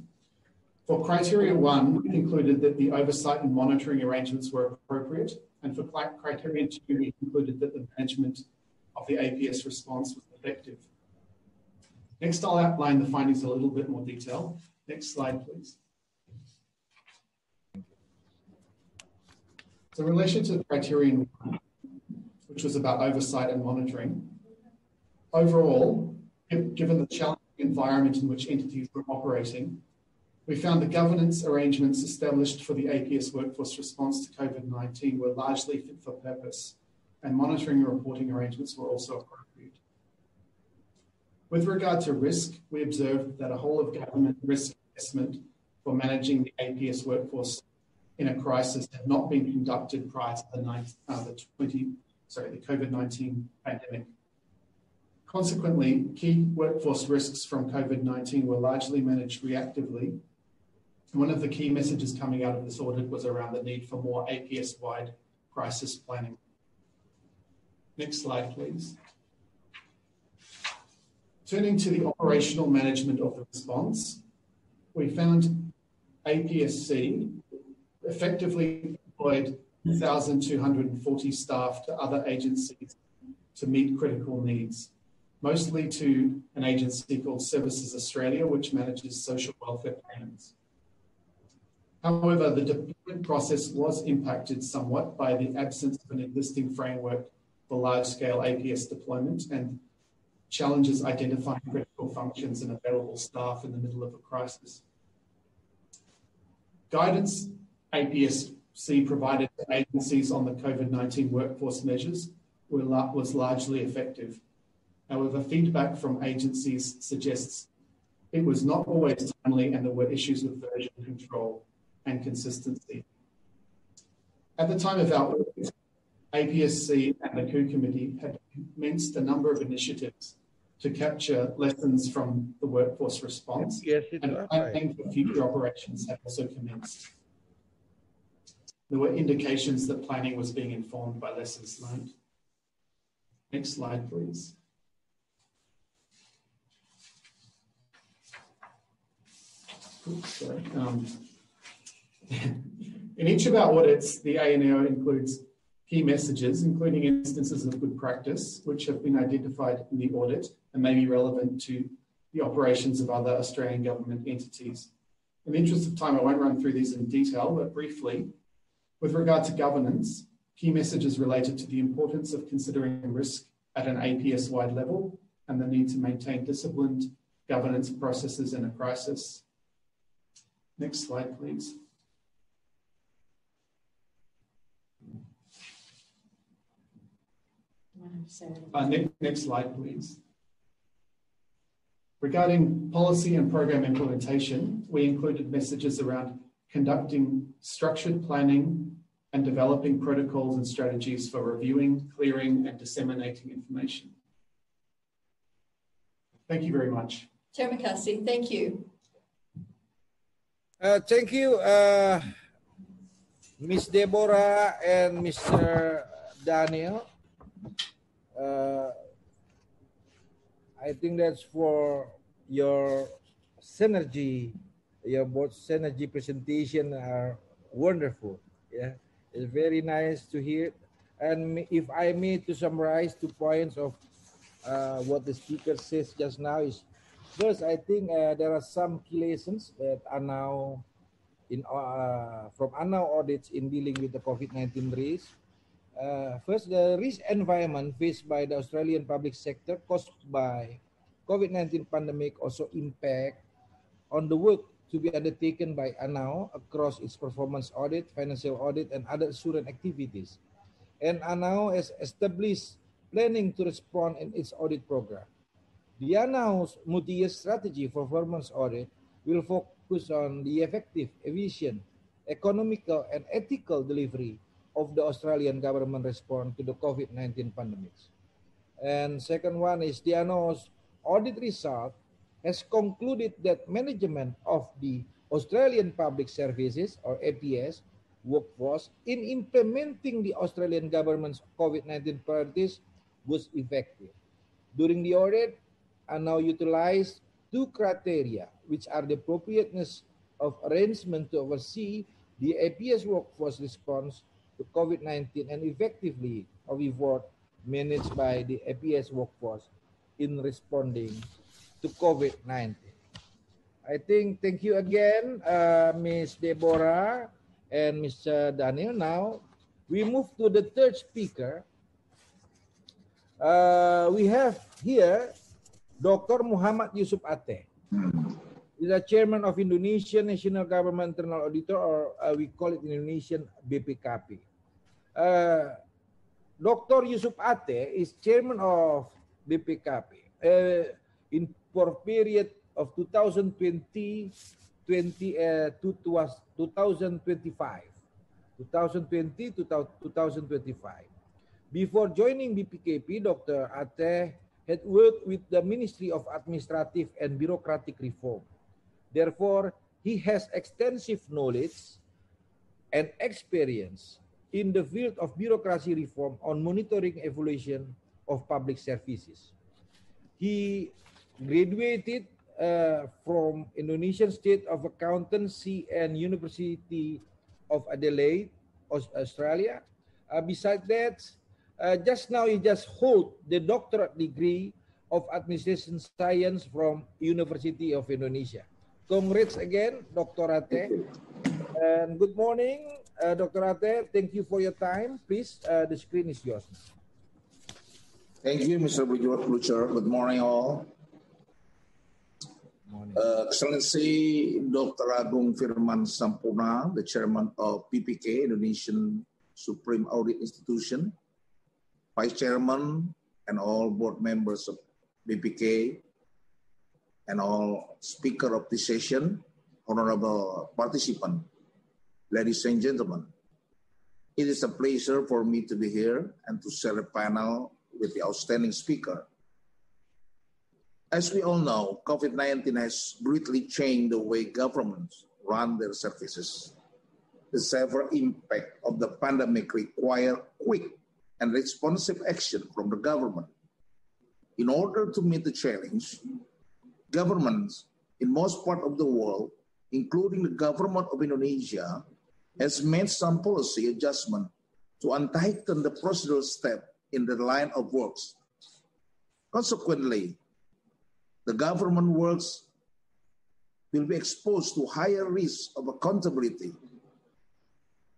M: For criteria one, we concluded that the oversight and monitoring arrangements were appropriate, and for criteria two, we concluded that the management of the APS response was effective. Next, I'll outline the findings in a little bit more detail. Next slide, please. So in relation to criterion one, which was about oversight and monitoring, overall, given the challenging environment in which entities were operating, we found the governance arrangements established for the APS workforce response to COVID-19 were largely fit for purpose, and monitoring and reporting arrangements were also appropriate. With regard to risk, we observed that a whole of government risk assessment for managing the APS workforce in a crisis had not been conducted prior to the COVID-19 pandemic. Consequently, key workforce risks from COVID-19 were largely managed reactively. One of the key messages coming out of this audit was around the need for more APS-wide crisis planning. Next slide, please. Turning to the operational management of the response, we found APSC effectively deployed 2,240 staff to other agencies to meet critical needs, mostly to an agency called Services Australia, which manages social welfare payments. However, the deployment process was impacted somewhat by the absence of an existing framework for large-scale APS deployment and challenges identifying critical functions and available staff in the middle of a crisis. Guidance APSC provided to agencies on the COVID-19 workforce measures was largely effective. However, feedback from agencies suggests it was not always timely and there were issues with version control and consistency. At the time of our audit, APSC and the coup committee had commenced a number of initiatives to capture lessons from the workforce response, and planning for future operations had also commenced. There were indications that planning was being informed by lessons learned. Next slide, please. Oops, sorry. In each of our audits, the ANO includes key messages, including instances of good practice, which have been identified in the audit and may be relevant to the operations of other Australian government entities. In the interest of time, I won't run through these in detail, but briefly, with regard to governance, key messages related to the importance of considering risk at an APS-wide level and the need to maintain disciplined governance processes in a crisis. Next slide, please. Next slide, please. Regarding policy and program implementation, we included messages around conducting structured planning and developing protocols and strategies for reviewing, clearing, and disseminating information. Thank you very much.
L: Chair Makasi, thank you.
F: Thank you, Ms. Deborah and Mr. Daniel. I think that's for your synergy. Your both synergy presentation are wonderful. Yeah, it's very nice to hear. And if I may to summarize 2 points of what the speaker says just now is, first, I think there are some key lessons that are now in from our audits in dealing with the COVID-19 risk. First, the risk environment faced by the Australian public sector caused by COVID-19 pandemic also impact on the work to be undertaken by ANAO across its performance audit, financial audit, and other assurance activities. And ANAO has established planning to respond in its audit program. The ANAO's multi-year strategy for performance audit will focus on the effective, efficient, economical, and ethical delivery of the Australian government response to the COVID-19 pandemic. And second one is the ANAO's audit result has concluded that management of the Australian Public Services, or APS, workforce in implementing the Australian government's COVID-19 priorities was effective. During the audit, ANAO utilized 2 criteria, which are the appropriateness of arrangement to oversee the APS workforce response to COVID-19 and effectively of effort managed by the APS workforce in responding to COVID-19. I think, thank you again, Ms. Deborah and Mr. Daniel. Now, we move to the third speaker. We have here Dr. Muhammad Yusuf Ateh. He's the chairman of Indonesian National Government Internal Auditor, or we call it in Indonesian BPK. Dr. Yusuf Ateh is chairman of BPK for period of 2020 to 2025. Before joining BPKP, Dr. Ateh had worked with the Ministry of Administrative and Bureaucratic Reform. Therefore, he has extensive knowledge and experience in the field of bureaucracy reform on monitoring evaluation of public services. He graduated from Indonesian State of Accountancy and University of Adelaide Australia. Besides that, just now he just hold the doctorate degree of Administration Science from University of Indonesia. Congrats again, Dr. Ate. And good morning, Dr. Ate. Thank you for your time. Please, the screen is yours.
N: Thank you, Mr. Blucher. Good morning, all. Excellency Dr. Agung Firman Sampurna, the Chairman of BPK, Indonesian Supreme Audit Institution, Vice Chairman, and all board members of BPK, and all speaker of this session, honorable participant, ladies and gentlemen. It is a pleasure for me to be here and to share a panel with the outstanding speaker. As we all know, COVID-19 has brutally changed the way governments run their services. The severe impact of the pandemic requires quick and responsive action from the government. In order to meet the challenge, governments in most parts of the world, including the government of Indonesia, has made some policy adjustment to untighten the procedural step in the line of works. Consequently, the government works will be exposed to higher risk of accountability.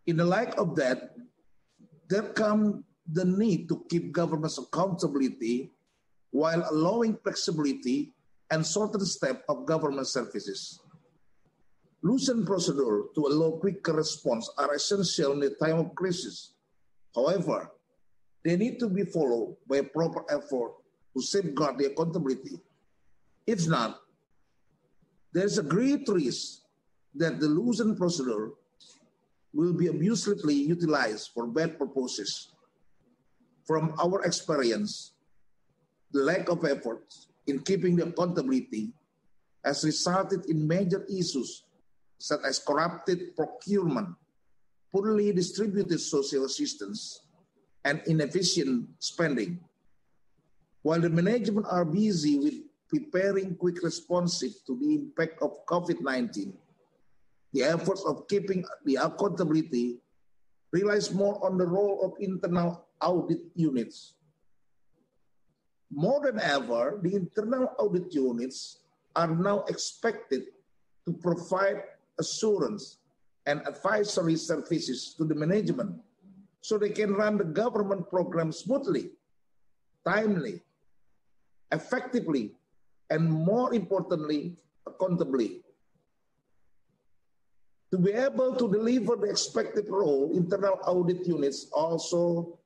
N: In the light of that, there comes the need to keep government's accountability while allowing flexibility and shorter step of government services. Loosened procedure to allow quicker response are essential in the time of crisis. However, they need to be followed by a proper effort to safeguard the accountability. If not, there is a great risk that the loosened procedure will be abusively utilized for bad purposes. From our experience, the lack of effort in keeping the accountability has resulted in major issues such as corrupted procurement, poorly distributed social assistance, and inefficient spending. While the management are busy with preparing quick responsive to the impact of COVID-19, the efforts of keeping the accountability relies more on the role of internal audit units. More than ever, the internal audit units are now expected to provide assurance and advisory services to the management so they can run the government program smoothly, timely, effectively, and more importantly, accountably. To be able to deliver the expected role, internal audit units also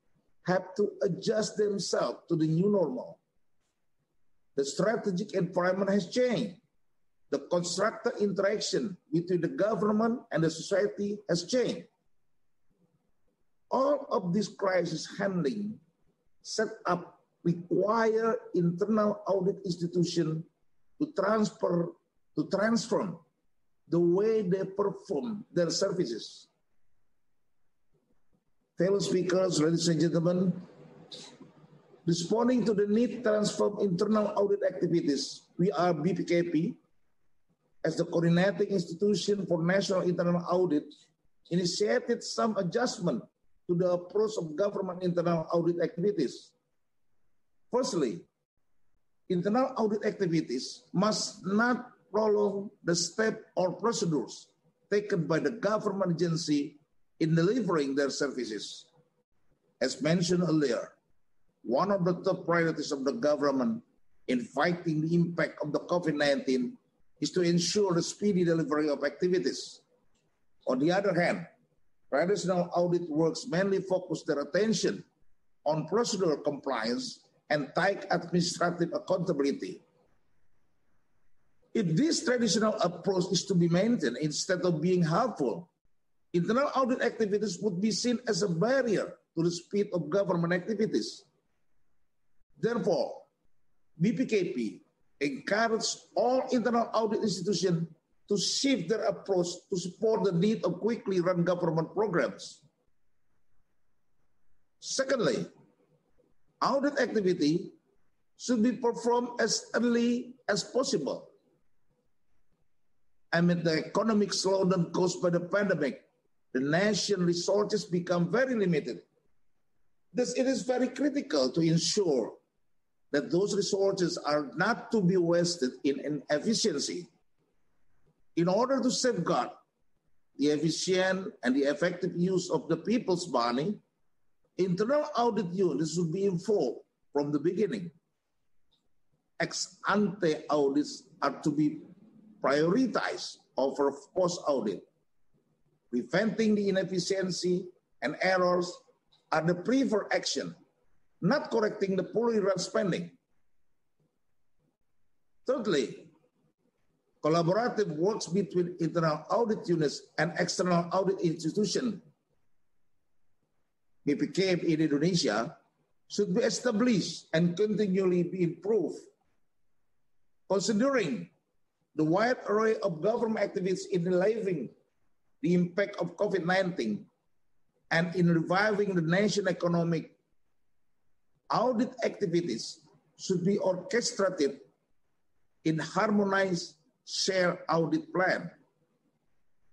N: have to adjust themselves to the new normal. The strategic environment has changed. The constructive interaction between the government and the society has changed. All of this crisis handling set up require internal audit institution to transform the way they perform their services. Fellow speakers, ladies and gentlemen, responding to the need to transform internal audit activities, we are BPKP, as the coordinating institution for national internal audit, initiated some adjustment to the approach of government internal audit activities. Firstly, internal audit activities must not prolong the step or procedures taken by the government agency in delivering their services. As mentioned earlier, one of the top priorities of the government in fighting the impact of the COVID-19 is to ensure the speedy delivery of activities. On the other hand, traditional audit works mainly focus their attention on procedural compliance and tight administrative accountability. If this traditional approach is to be maintained instead of being helpful, internal audit activities would be seen as a barrier to the speed of government activities. Therefore, BPKP encourages all internal audit institutions to shift their approach to support the need of quickly run government programs. Secondly, audit activity should be performed as early as possible. Amid the economic slowdown caused by the pandemic, the nation resources become very limited. Thus, it is very critical to ensure that those resources are not to be wasted in inefficiency. In order to safeguard the efficient and the effective use of the people's money, internal audit units should be involved from the beginning. Ex-ante audits are to be prioritized over post-audit. Preventing the inefficiency and errors are the preferred action, not correcting the poorly run spending. Thirdly, collaborative works between internal audit units and external audit institutions, BPK in Indonesia, should be established and continually be improved. Considering the wide array of government activities in relieving the impact of COVID-19 and in reviving the national economic, audit activities should be orchestrated in harmonized shared audit plan.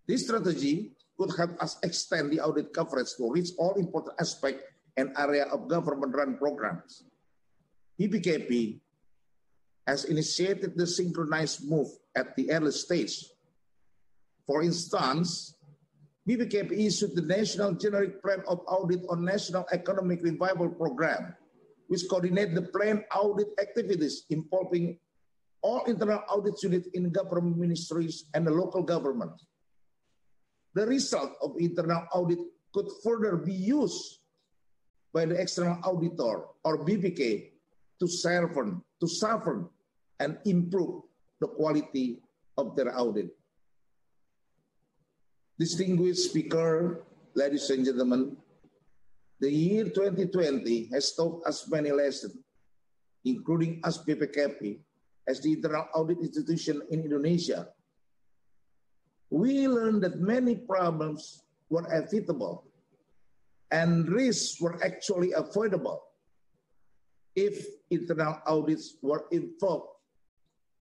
N: This strategy could help us extend the audit coverage to reach all important aspects and area of government-run programs. BPKP has initiated the synchronized move at the early stage. For instance, BPKP issued the National Generic Plan of Audit on National Economic Revival Program, which coordinates the planned audit activities involving all internal audit units in government ministries and the local government. The result of internal audit could further be used by the external auditor or BPK to sharpen and improve the quality of their audit. Distinguished speaker, ladies and gentlemen, the year 2020 has taught us many lessons, including us BPKP as the internal audit institution in Indonesia. We learned that many problems were evitable and risks were actually avoidable if internal audits were involved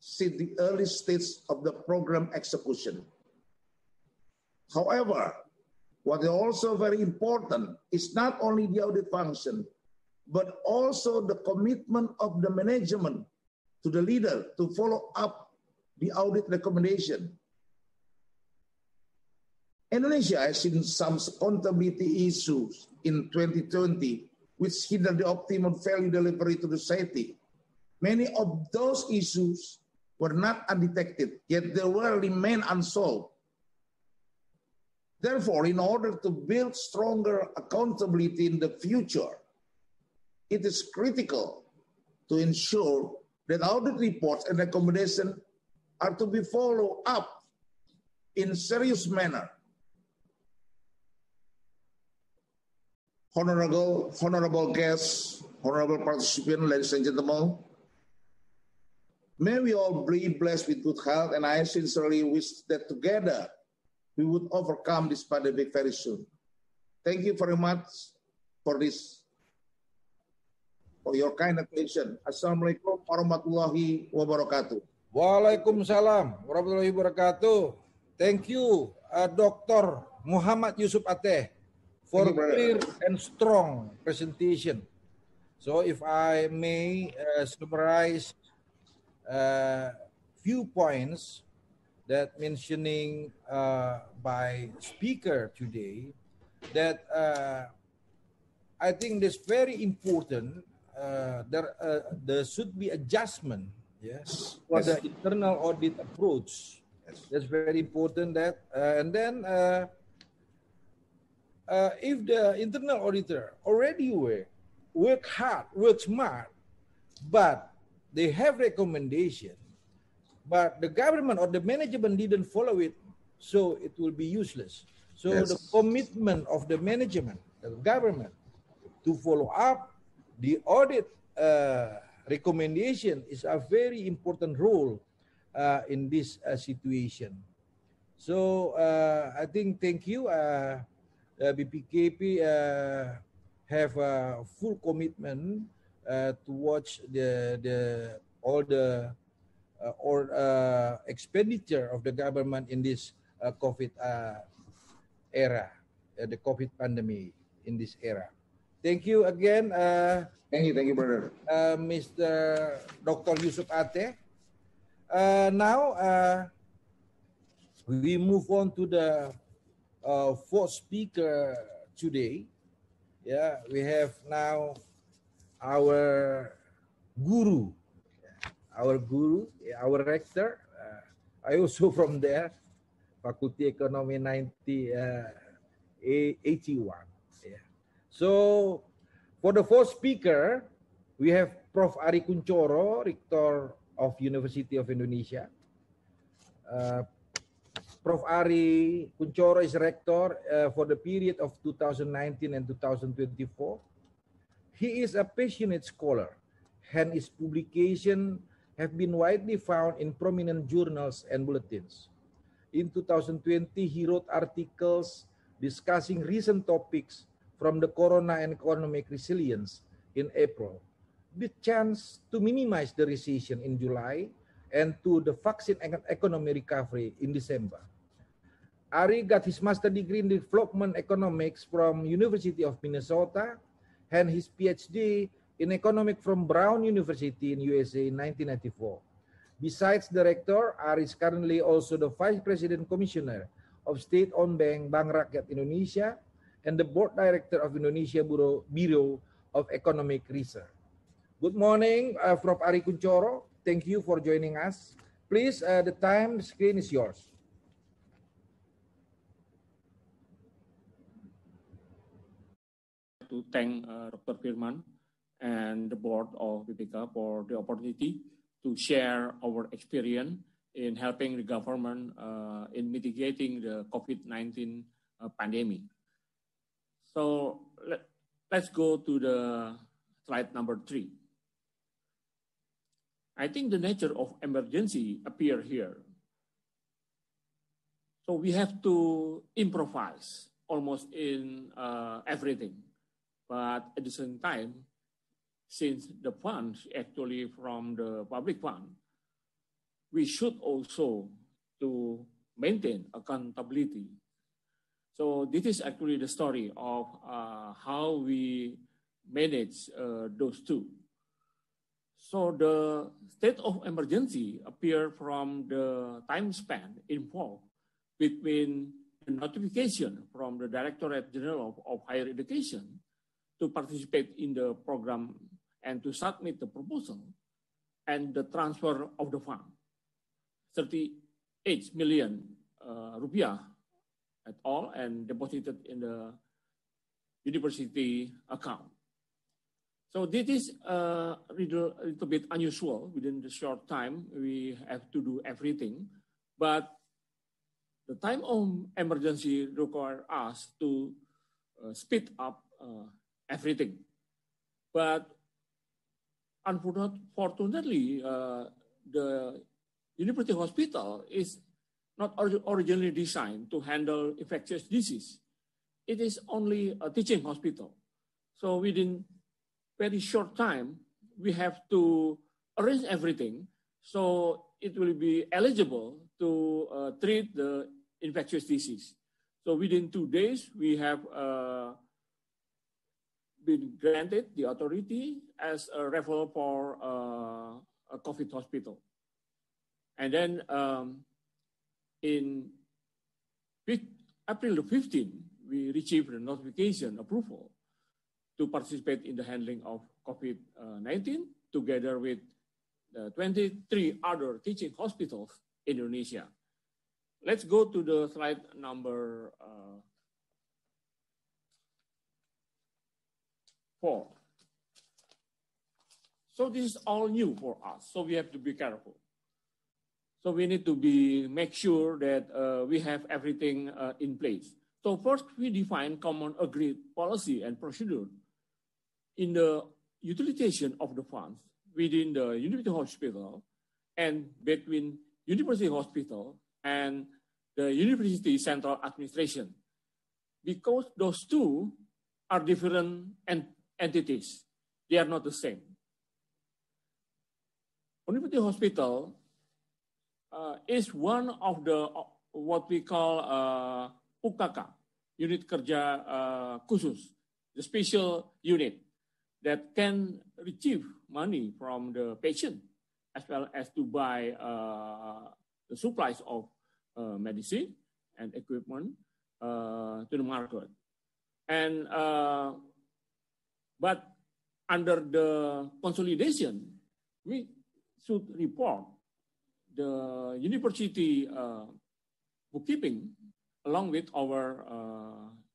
N: since the early stage of the program execution. However, what is also very important is not only the audit function, but also the commitment of the management to the leader to follow up the audit recommendation. Indonesia has seen some accountability issues in 2020 which hinder the optimal value delivery to the society. Many of those issues were not undetected, yet they will remain unsolved. Therefore, in order to build stronger accountability in the future, it is critical to ensure that audit reports and recommendations are to be followed up in a serious manner. Honorable guests, honorable participants, ladies and gentlemen, may we all be blessed with good health, and I sincerely wish that together we would overcome this pandemic very soon. Thank you very much for your kind attention. Assalamualaikum warahmatullahi wabarakatuh.
F: Waalaikumsalam warahmatullahi wabarakatuh. Thank you, Dr. Muhammad Yusuf Ateh, for a clear and strong presentation. So if I may summarize few points that mentioning by speaker today, that I think this very important. There should be adjustment, yes, for the internal audit approach. Yes. That's very important. That and then if the internal auditor already work hard, work smart, but they have recommendation, but the government or the management didn't follow it, so it will be useless. So yes, the commitment of the management, the government, to follow up the audit recommendation is a very important role in this situation. So I think, thank you, BPKP have a full commitment to watch all the expenditure of the government in this COVID era. the COVID pandemic in this era. Thank you again.
N: Thank you, brother.
F: Mr. Dr. Yusuf Ate. Now we move on to the fourth speaker today. Yeah, we have now our guru, our rector. I also from there, Faculty Economy 1981. Yeah. So for the fourth speaker, we have Prof. Ari Kunchoro, Rector of University of Indonesia. Prof. Ari Kunchoro is rector for the period of 2019 and 2024. He is a passionate scholar, and his publications have been widely found in prominent journals and bulletins. In 2020, he wrote articles discussing recent topics from the corona and economic resilience in April, the chance to minimize the recession in July, and to the vaccine and economic recovery in December. Ari got his master's degree in development economics from University of Minnesota and his PhD in economics from Brown University in USA in 1994. Besides the rector, Ari is currently also the Vice President Commissioner of State-Owned Bank Rakyat Indonesia and the Board Director of Indonesia Bureau of Economic Research. Good morning, Prof. Ari Kunchoro. Thank you for joining us. Please, the screen is yours.
O: To thank Dr. Firman and the board of BPK for the opportunity to share our experience in helping the government in mitigating the COVID-19 pandemic. So let's go to the slide number 3. I think the nature of emergency appear here. So we have to improvise almost in everything. But at the same time, since the funds actually from the public fund, we should also to maintain accountability. So this is actually the story of how we manage those two. So the state of emergency appear from the time span involved between the notification from the Directorate General of Higher Education to participate in the program and to submit the proposal and the transfer of the fund, 38 million rupiah at all and deposited in the university account. So this is a little bit unusual. Within the short time, we have to do everything, but the time of emergency require us to speed up everything. But unfortunately, the university hospital is not originally designed to handle infectious disease. It is only a teaching hospital. So within very short time, we have to arrange everything so it will be eligible to treat the infectious disease. So within 2 days, we have been granted the authority as a referral for a COVID hospital. And then in April the 15th, we received the notification approval to participate in the handling of COVID-19 together with the 23 other teaching hospitals in Indonesia. Let's go to the slide number 4. So this is all new for us, so we have to be careful. So we need to make sure that we have everything in place. So first, we define common agreed policy and procedure in the utilization of the funds within the university hospital and between university hospital and the university central administration, because those two are different entities. They are not the same. University hospital is one of the what we call UKK, unit kerja khusus, the special unit that can retrieve money from the patient as well as to buy the supplies of medicine and equipment to the market. And but under the consolidation, we should report the university bookkeeping along with our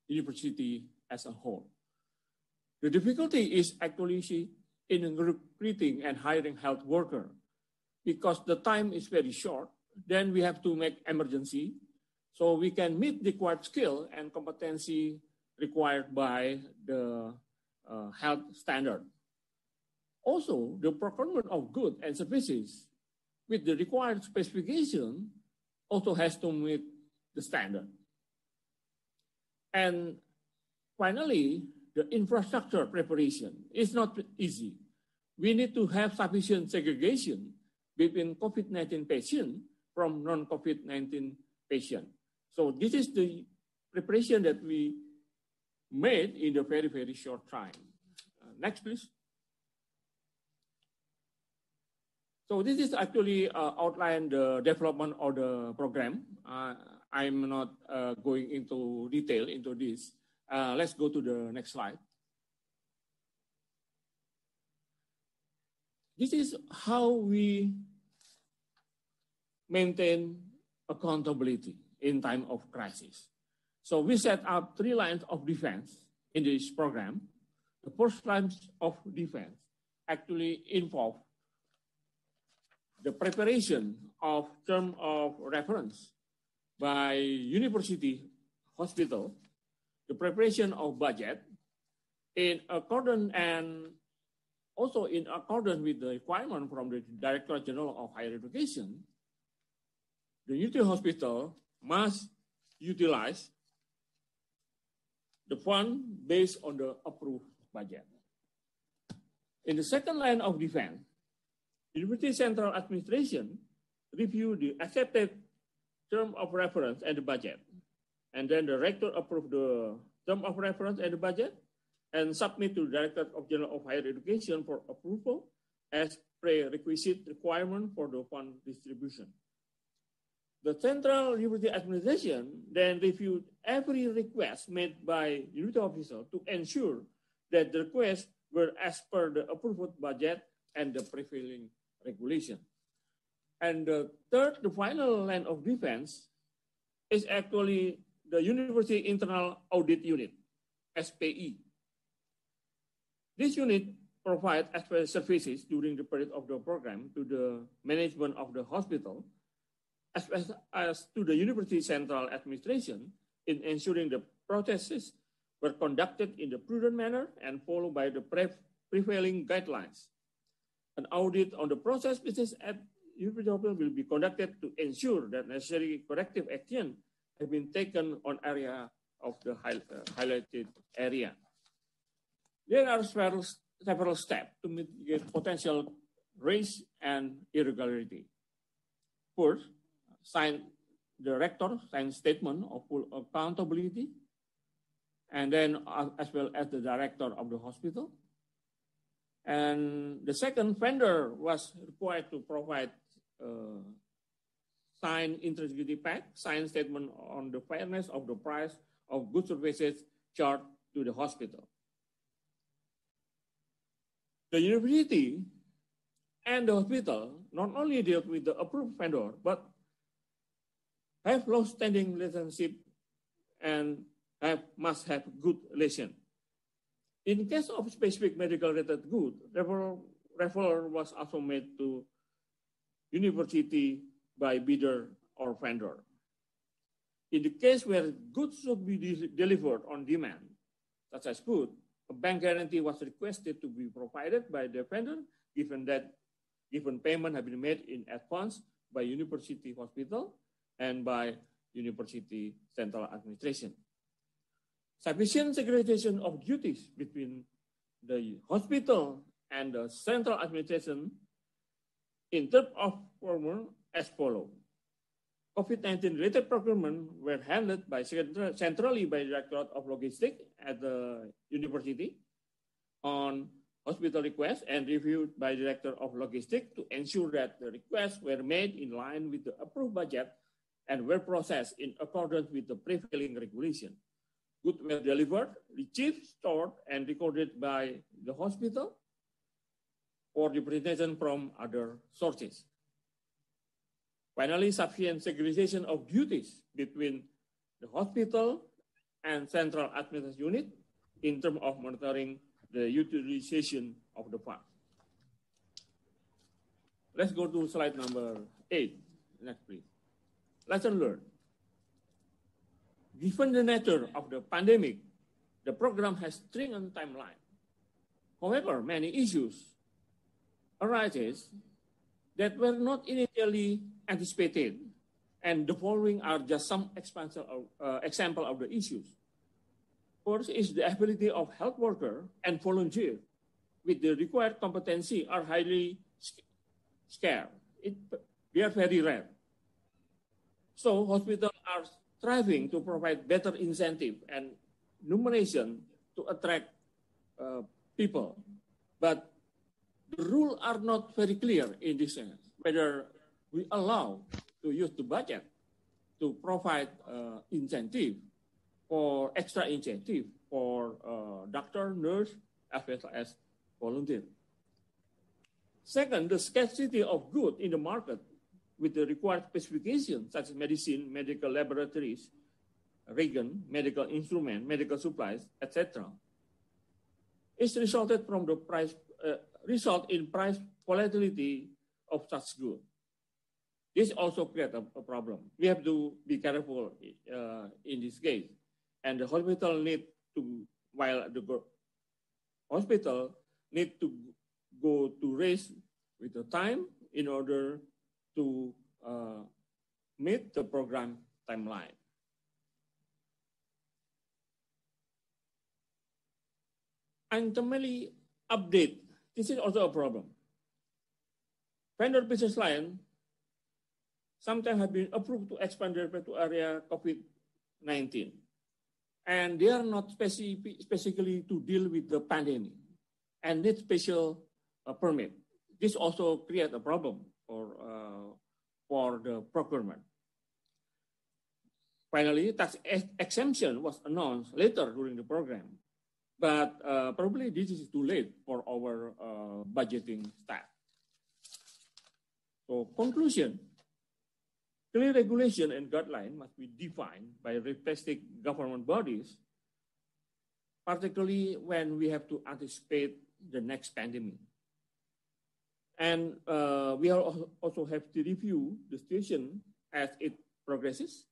O: university as a whole. The difficulty is actually in recruiting and hiring health worker because the time is very short. Then we have to make emergency so we can meet the required skill and competency required by the health standard. Also, the procurement of goods and services with the required specification also has to meet the standard. And finally, the infrastructure preparation is not easy. We need to have sufficient segregation between COVID-19 patients from non-COVID-19 patients. So this is the preparation that we made in a very, very short time. Next, please. So this is actually outline the development of the program. I'm not going into detail into this. Let's go to the next slide. This is how we maintain accountability in time of crisis. So we set up 3 lines of defense in this program. The first lines of defense actually involve the preparation of term of reference by university hospital, the preparation of budget in accordance and also in accordance with the requirement from the Director General of Higher Education. The university hospital must utilize the fund based on the approved budget. In the second line of defense, University Central Administration review the accepted term of reference and the budget. And then the rector approve the term of reference and the budget and submit to the Director General of Higher Education for approval as prerequisite requirement for the fund distribution. The Central University Administration then reviewed every request made by university officials to ensure that the requests were as per the approved budget and the prevailing regulation. And the third, the final line of defense is actually the University Internal Audit Unit, SPE. This unit provides expert services during the period of the program to the management of the hospital, as well as to the University Central Administration in ensuring the processes were conducted in the prudent manner and followed by the prevailing guidelines. An audit on the process business at university hospital will be conducted to ensure that necessary corrective action have been taken on area of the highlighted area. There are several steps to mitigate potential risk and irregularity. First, the rector signs statement of full accountability, and then as well as the director of the hospital. And the second, vendor was required to provide signed integrity pack, signed statement on the fairness of the price of goods services charged to the hospital. The university and the hospital not only deal with the approved vendor, but have long-standing relationship and must have good relation. In case of specific medical-related good, referral was also made to university by bidder or vendor. In the case where goods should be delivered on demand, such as food, a bank guarantee was requested to be provided by the vendor, given payment have been made in advance by university hospital and by university central administration. Sufficient segregation of duties between the hospital and the central administration in terms of former as follows. COVID-19 related procurement were handled centrally by the Directorate of Logistics at the university on hospital requests and reviewed by the Director of Logistics to ensure that the requests were made in line with the approved budget and were processed in accordance with the prevailing regulation. Goods were delivered, received, stored, and recorded by the hospital or the presentation from other sources. Finally, sufficient segregation of duties between the hospital and central administration unit in terms of monitoring the utilization of the fund. Let's go to slide number 8. Next, please. Lesson learned. Given the nature of the pandemic, the program has stringent timeline. However, many issues arises that were not initially anticipated, and the following are just some example of the issues. First is the ability of health worker and volunteer with the required competency are highly scarce. They are very rare. So hospitals are striving to provide better incentive and remuneration to attract people, but the rules are not very clear in this sense, whether we allow to use the budget to provide incentive for extra incentive for doctor, nurse, as well as volunteer. Second, the scarcity of goods in the market with the required specifications such as medicine, medical laboratories, reagent, medical instrument, medical supplies, etc. is resulted from the price result in price volatility of such goods. This also creates a problem. We have to be careful in this case. And the hospital need to, while the hospital need to go to race with the time in order to meet the program timeline. And timely update, this is also a problem. Vendor business line sometimes have been approved to expand their to area COVID-19. And they are not specifically to deal with the pandemic and need special permit. This also creates a problem for the procurement. Finally, tax exemption was announced later during the program, but probably this is too late for our budgeting staff. So conclusion, clear regulation and guideline must be defined by respective government bodies, particularly when we have to anticipate the next pandemic. And we also have to review the situation as it progresses,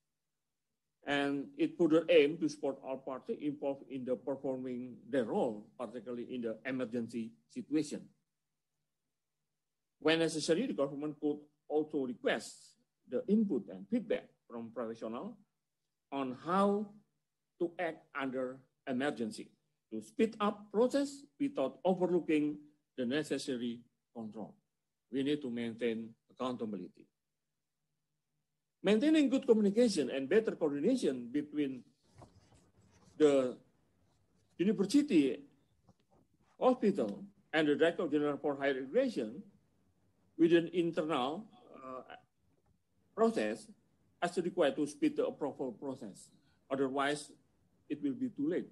O: and it further aim to support all parties involved in the performing their role, particularly in the emergency situation. When necessary, the government could also request the input and feedback from professionals on how to act under emergency to speed up process without overlooking the necessary control. We need to maintain accountability. Maintaining good communication and better coordination between the university, hospital, and the Director General for Higher Education within internal process as required to speed the approval process. Otherwise, it will be too late.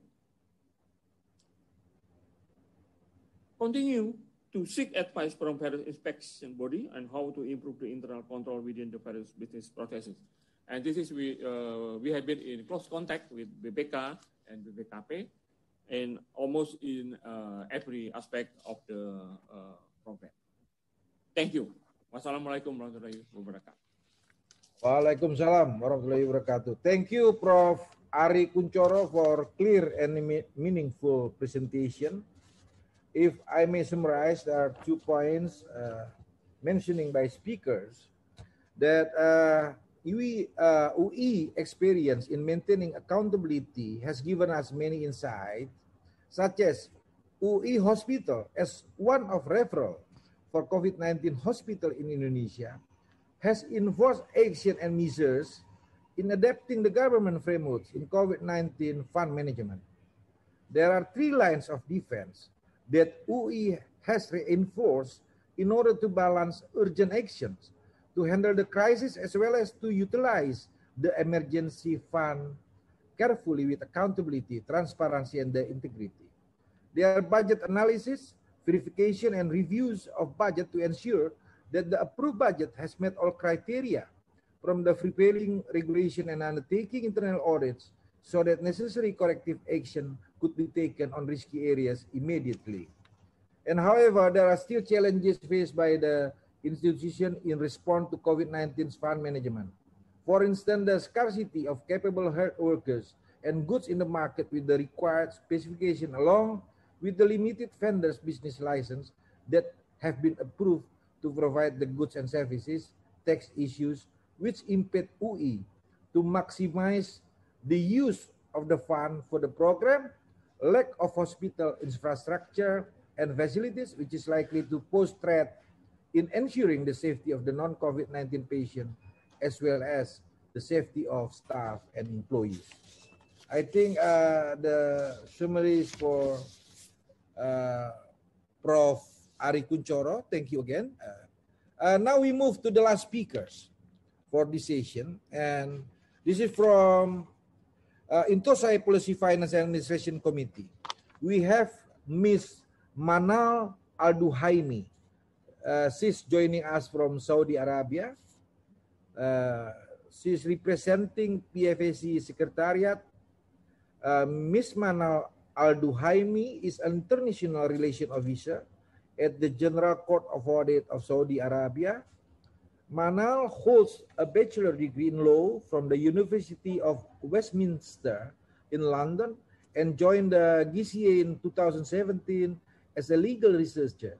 O: Continue to seek advice from various inspection body on how to improve the internal control within the various business processes. And this is we have been in close contact with BPK and BPKP and almost in every aspect of the program. Thank you. Wassalamualaikum warahmatullahi wabarakatuh.
F: Waalaikumsalam warahmatullahi wabarakatuh. Thank you, Prof. Ari Kuncoro, for clear and meaningful presentation. If I may summarize, there are 2 points mentioning by speakers that UI experience in maintaining accountability has given us many insights, such as UI Hospital as one of referral for COVID-19 hospital in Indonesia has enforced action and measures in adapting the government frameworks in COVID-19 fund management. There are 3 lines of defense that UI has reinforced in order to balance urgent actions to handle the crisis as well as to utilize the emergency fund carefully with accountability, transparency, and the integrity. There are budget analysis, verification, and reviews of budget to ensure that the approved budget has met all criteria from the prevailing regulation and undertaking internal audits so that necessary corrective action could be taken on risky areas immediately. And however, there are still challenges faced by the institution in response to COVID-19's fund management. For instance, the scarcity of capable health workers and goods in the market with the required specification along with the limited vendors business license that have been approved to provide the goods and services, tax issues which impede UI to maximize the use of the fund for the program, lack of hospital infrastructure and facilities which is likely to pose threat in ensuring the safety of the non-COVID-19 patient as well as the safety of staff and employees. I think the summaries for Prof. Ari Kunchoro. Thank you again. Now we move to the last speakers for this session, and this is from Intosai Policy Finance and Administration Committee. We have Ms. Manal Alduhaimi. She's joining us from Saudi Arabia. She's representing PFAC Secretariat. Ms. Manal Alduhaimi is an international relation officer at the General Court of Audit of Saudi Arabia. Manal holds a bachelor degree in law from the University of Westminster in London and joined the GCA in 2017 as a legal researcher.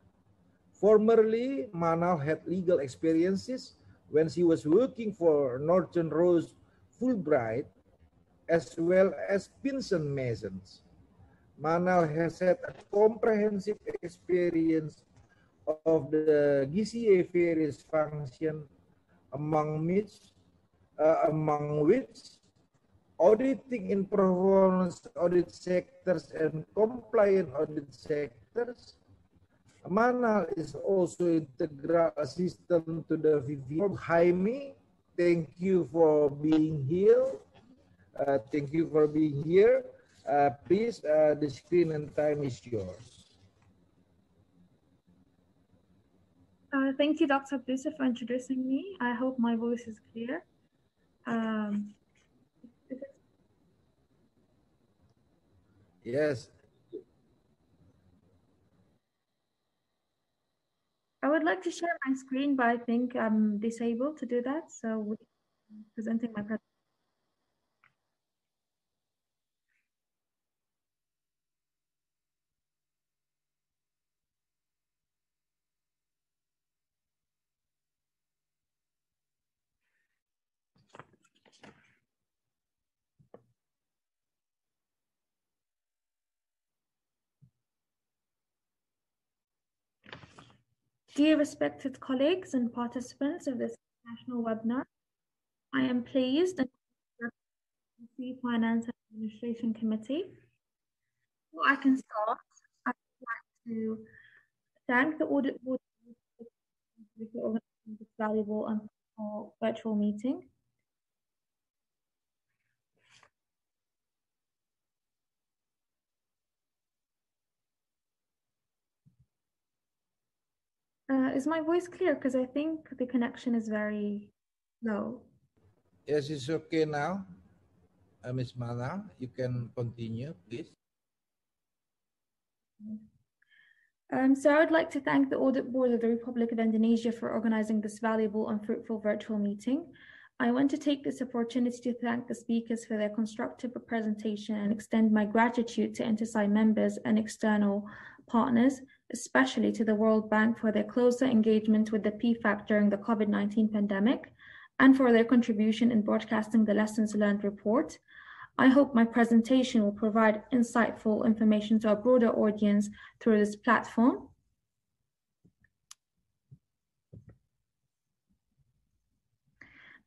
F: Formerly, Manal had legal experiences when she was working for Northern Rose Fulbright as well as Pinson Masons. Manal has had a comprehensive experience of the GCA various functions, among which auditing in performance audit sectors and compliant audit sectors. Manal is also integral assistant to the VP. Jaime, thank you for being here. Please, the screen and time is yours.
P: Thank you, Dr. Buse, for introducing me. I hope my voice is clear.
F: Yes.
P: I would like to share my screen, but I think I'm disabled to do that. So presenting my presentation. Dear respected colleagues and participants of this national webinar, I am pleased to represent the Finance and Administration Committee. Before I can start, I would like to thank the Audit Board for organizing this valuable and virtual meeting. Is my voice clear? Because I think the connection is very low.
F: Yes, it's okay now. Ms. Mana, you can continue, please.
P: So I would like to thank the Audit Board of the Republic of Indonesia for organizing this valuable and fruitful virtual meeting. I want to take this opportunity to thank the speakers for their constructive presentation and extend my gratitude to Intosai members and external partners, especially to the World Bank for their closer engagement with the PFAC during the COVID-19 pandemic and for their contribution in broadcasting the Lessons Learned report. I hope my presentation will provide insightful information to a broader audience through this platform.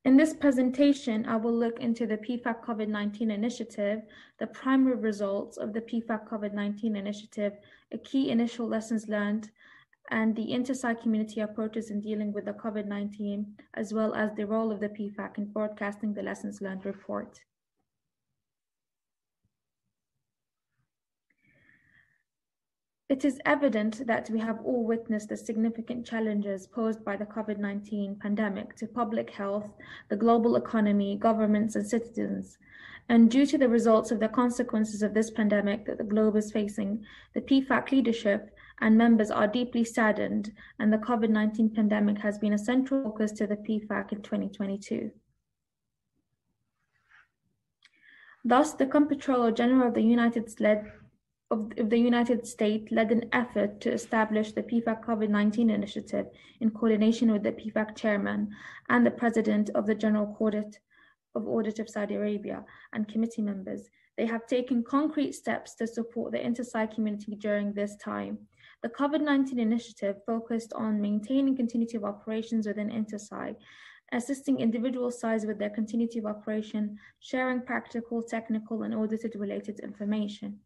P: In this presentation, I will look into the PFAC COVID-19 initiative, the primary results of the PFAC COVID-19 initiative, a key initial lessons learned, and the inter-site community approaches in dealing with the COVID-19, as well as the role of the PFAC in broadcasting the lessons learned report. It is evident that we have all witnessed the significant challenges posed by the COVID-19 pandemic to public health, the global economy, governments, and citizens. And due to the results of the consequences of this pandemic that the globe is facing, the PFAC leadership and members are deeply saddened, and the COVID-19 pandemic has been a central focus to the PFAC in 2022. Thus, the Comptroller General of the United States led an effort to establish the PFAC COVID-19 initiative in coordination with the PFAC chairman and the president of the General Court of Audit of Saudi Arabia and committee members. They have taken concrete steps to support the inter-site community during this time. The COVID-19 initiative focused on maintaining continuity of operations within inter-site, assisting individual sites with their continuity of operation, sharing practical, technical, and audit-related information.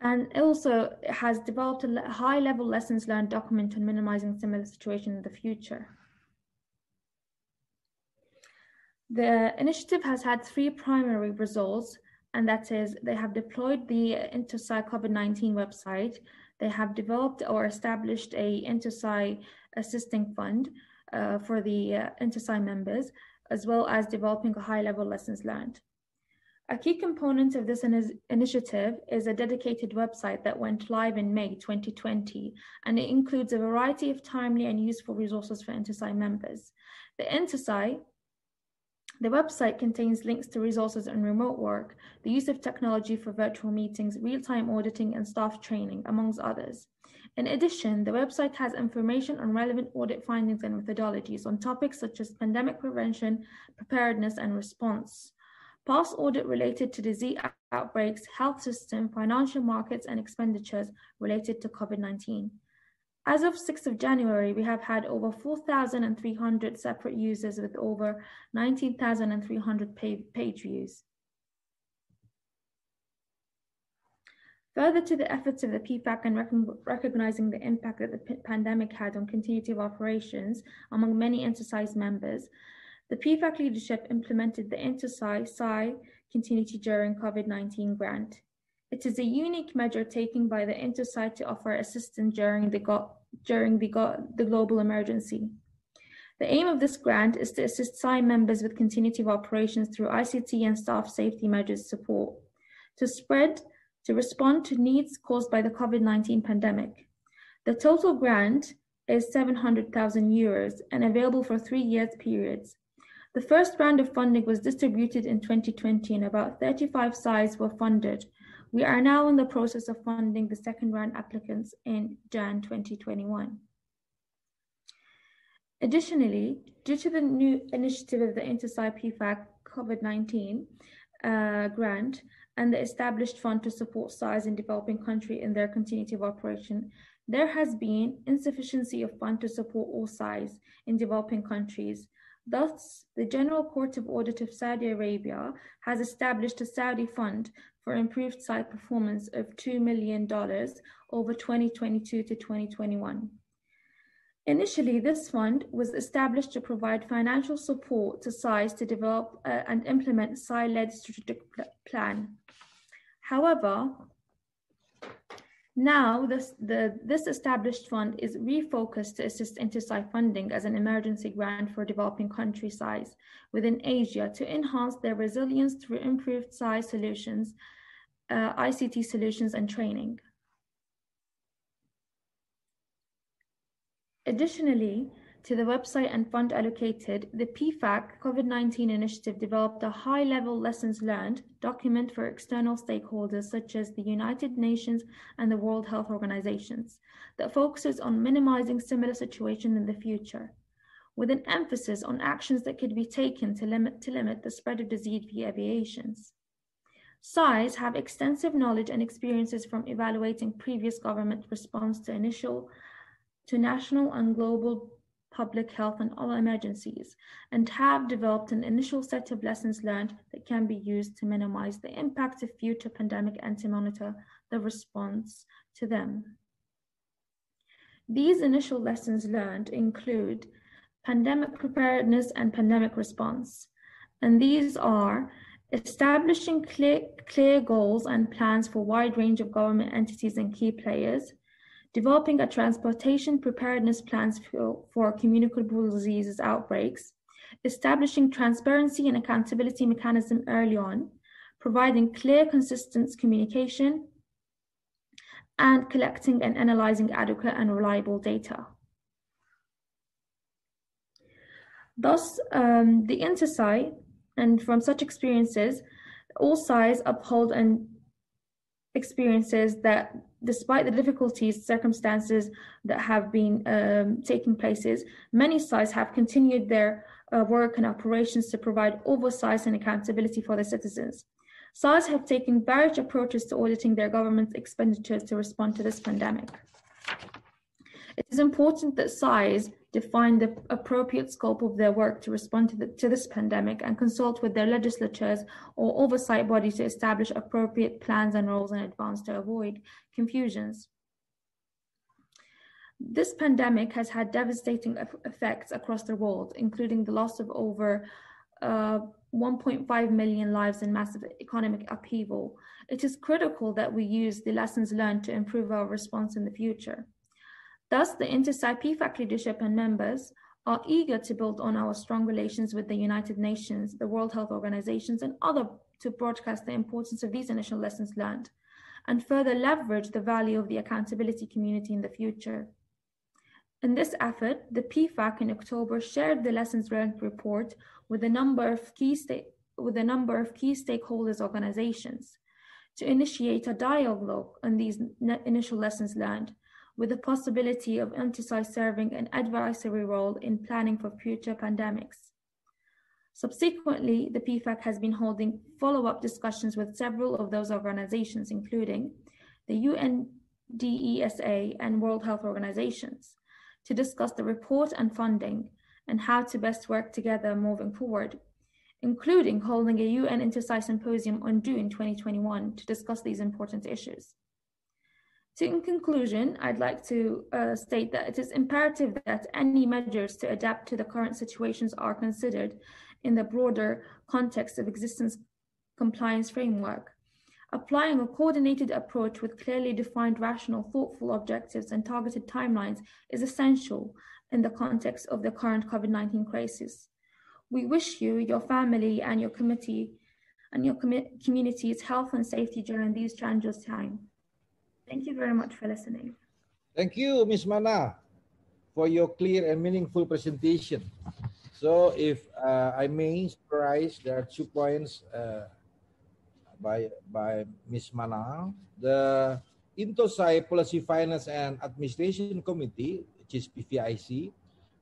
P: And also has developed a high-level lessons learned document on minimizing similar situations in the future. The initiative has had three primary results, and that is they have deployed the Inter-Site COVID-19 website, they have developed or established a Inter-Site assisting fund for the Inter-Site members, as well as developing a high-level lessons learned. A key component of this initiative is a dedicated website that went live in May 2020, and it includes a variety of timely and useful resources for Inter-Site members. The website contains links to resources on remote work, the use of technology for virtual meetings, real-time auditing, and staff training, amongst others. In addition, the website has information on relevant audit findings and methodologies on topics such as pandemic prevention, preparedness, and response, past audit related to disease outbreaks, health system, financial markets, and expenditures related to COVID-19. As of 6th of January, we have had over 4,300 separate users with over 19,300 page views. Further to the efforts of the PFAC and recognizing the impact that the pandemic had on continuity of operations among many Inter-Site members, the PFAC leadership implemented the Inter-Site continuity during COVID-19 grant. It is a unique measure taken by the Inter-Site to offer assistance during the global emergency. The aim of this grant is to assist SAI members with continuity of operations through ICT and staff safety measures support, to respond to needs caused by the COVID-19 pandemic. The total grant is 700,000 euros and available for 3 year periods. The first round of funding was distributed in 2020 and about 35 SAIs were funded. We are now in the process of funding the second round applicants in Jan 2021. Additionally, due to the new initiative of the Inter-Site PFAC COVID-19 grant and the established fund to support SAIs in developing countries in their continuity of operation, there has been insufficiency of fund to support all SAIs in developing countries. Thus, the General Court of Audit of Saudi Arabia has established a Saudi fund for improved site performance of $2 million over 2022 to 2021. Initially, this fund was established to provide financial support to SAIs to develop and implement SAI-led strategic plan. However, now this established fund is refocused to assist Inter-Site funding as an emergency grant for developing country SAIs within Asia to enhance their resilience through improved SAI solutions, ICT solutions, and training. Additionally, to the website and fund allocated, the PFAC COVID-19 initiative developed a high-level lessons learned document for external stakeholders such as the United Nations and the World Health Organizations that focuses on minimizing similar situations in the future, with an emphasis on actions that could be taken to limit the spread of disease via aviations. SAIs have extensive knowledge and experiences from evaluating previous government response to national and global public health, and other emergencies, and have developed an initial set of lessons learned that can be used to minimize the impact of future pandemic and to monitor the response to them. These initial lessons learned include pandemic preparedness and pandemic response, and these are establishing clear goals and plans for a wide range of government entities and key players, developing a transportation preparedness plans for communicable diseases outbreaks, establishing transparency and accountability mechanism early on, providing clear, consistent communication, and collecting and analyzing adequate and reliable data. Thus, the INTERSAI, and from such experiences, all SAIs uphold and experiences that despite the difficulties, circumstances that have been taking places, many SAIs have continued their work and operations to provide oversight and accountability for their citizens. SAIs have taken various approaches to auditing their government expenditures to respond to this pandemic. It is important that SAIs define the appropriate scope of their work to respond to this pandemic and consult with their legislatures or oversight bodies to establish appropriate plans and roles in advance to avoid confusions. This pandemic has had devastating effects across the world, including the loss of over 1.5 million lives and massive economic upheaval. It is critical that we use the lessons learned to improve our response in the future. Thus, the INTERSAI PFAC leadership and members are eager to build on our strong relations with the United Nations, the World Health Organizations, and others to broadcast the importance of these initial lessons learned and further leverage the value of the accountability community in the future. In this effort, the PFAC in October shared the lessons learned report with a number of key stakeholders organizations to initiate a dialogue on these initial lessons learned, with the possibility of INTERSAI serving an advisory role in planning for future pandemics. Subsequently, the PFAC has been holding follow-up discussions with several of those organizations, including the UNDESA and World Health Organizations, to discuss the report and funding and how to best work together moving forward, including holding a UN INTERSAI symposium on June 2021 to discuss these important issues. In conclusion, I'd like to state that it is imperative that any measures to adapt to the current situations are considered in the broader context of existence compliance framework. Applying a coordinated approach with clearly defined, rational, thoughtful objectives and targeted timelines is essential in the context of the current COVID-19 crisis. We wish you, your family, and your committee and your community's health and safety during these challenging times. Thank you very much for listening.
F: Thank you, Ms. Mana, for your clear and meaningful presentation. So if I may summarize, there are 2 points by Ms. Mana. The INTERSAI Policy Finance and Administration Committee, which is PVIC,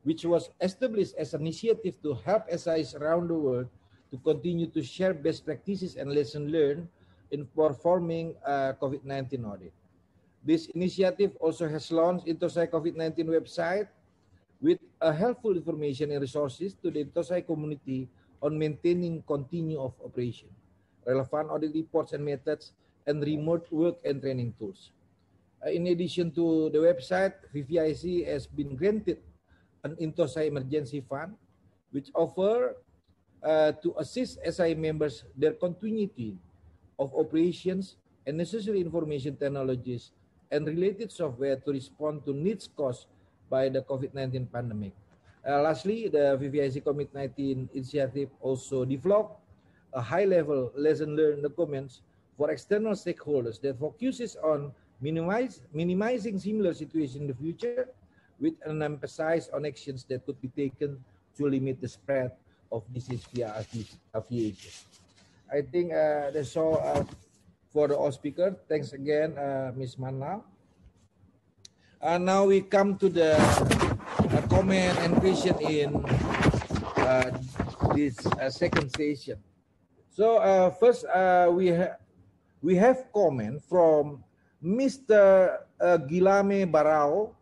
F: which was established as an initiative to help SIs around the world to continue to share best practices and lessons learned in performing COVID-19 audit. This initiative also has launched INTERSAI COVID-19 website with helpful information and resources to the INTERSAI community on maintaining continuity of operation, relevant audit reports and methods, and remote work and training tools. In addition to the website, VVIC has been granted an INTERSAI emergency fund, which offer to assist SI members their continuity of operations and necessary information technologies and related software to respond to needs caused by the COVID-19 pandemic. Lastly, the VVIC COVID-19 initiative also developed a high-level lesson learned documents for external stakeholders that focuses on minimizing similar situations in the future, with an emphasis on actions that could be taken to limit the spread of disease via aviation. I think that's all for the all speakers. Thanks again, Ms. Mana. Now we come to the comment and question in this second session. So first, we have comment from Mr. Gilame Barao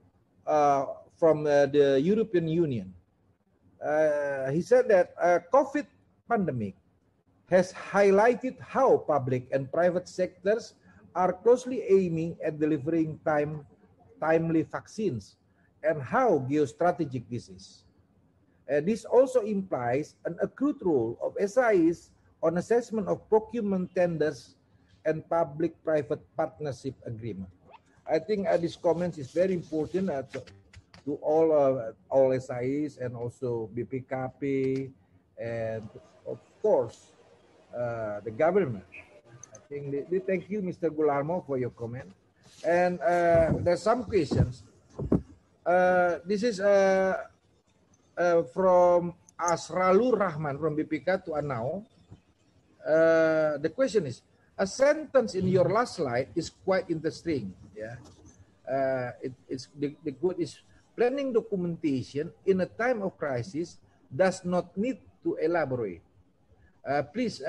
F: from the European Union. He said that COVID pandemic has highlighted how public and private sectors are closely aiming at delivering timely vaccines and how geostrategic this is. This also implies an accrued role of SIs on assessment of procurement tenders and public-private partnership agreement. I think this comment is very important to all SIs and also BPKP and of course the government. I think we thank you, Mr. Gularmo, for your comment. And there's some questions. This is from Asralur Rahman from BPK to Anau. The question is, a sentence in your last slide is quite interesting. Yeah, it's the quote is, planning documentation in a time of crisis does not need to elaborate. Please,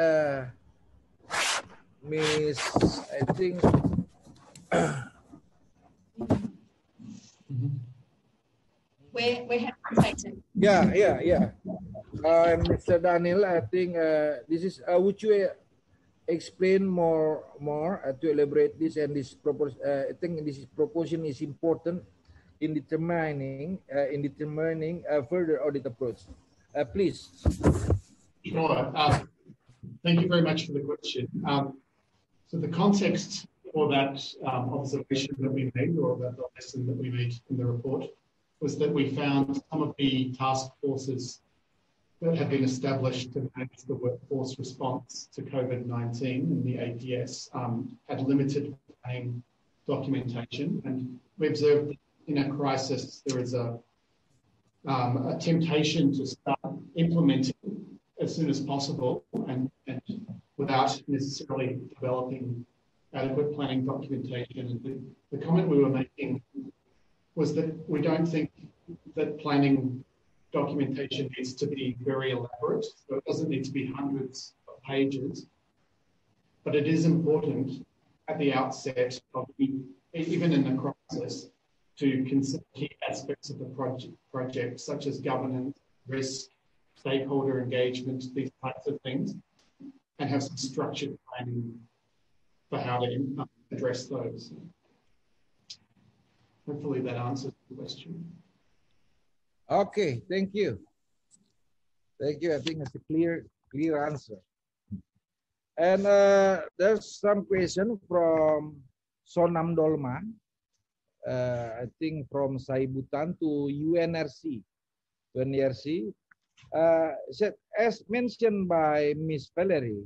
F: Miss, I think.
L: We're happy to take it.
F: Yeah. Mr. Daniel, I think this is. Would you explain more to elaborate this, and this I think this proposition is important in determining further audit approach. Please.
M: Sure. Thank you very much for the question. So the context for that observation that we made, or that lesson that we made in the report, was that we found some of the task forces that have been established to manage the workforce response to COVID-19 in the APS had limited planning documentation. And we observed in a crisis there is a temptation to start implementing as soon as possible and without necessarily developing adequate planning documentation. And the comment we were making was that we don't think that planning documentation needs to be very elaborate, so it doesn't need to be hundreds of pages, but it is important at the outset of even in the crisis to consider key aspects of the project such as governance, risk, stakeholder engagement, these types of things, and have some structured planning for how to address those. Hopefully that answers the question.
F: Okay, thank you. Thank you. I think it's a clear answer. And there's some question from Sonam Dolman. I think from Saibutan to UNRC. Said, as mentioned by Ms. Valerie,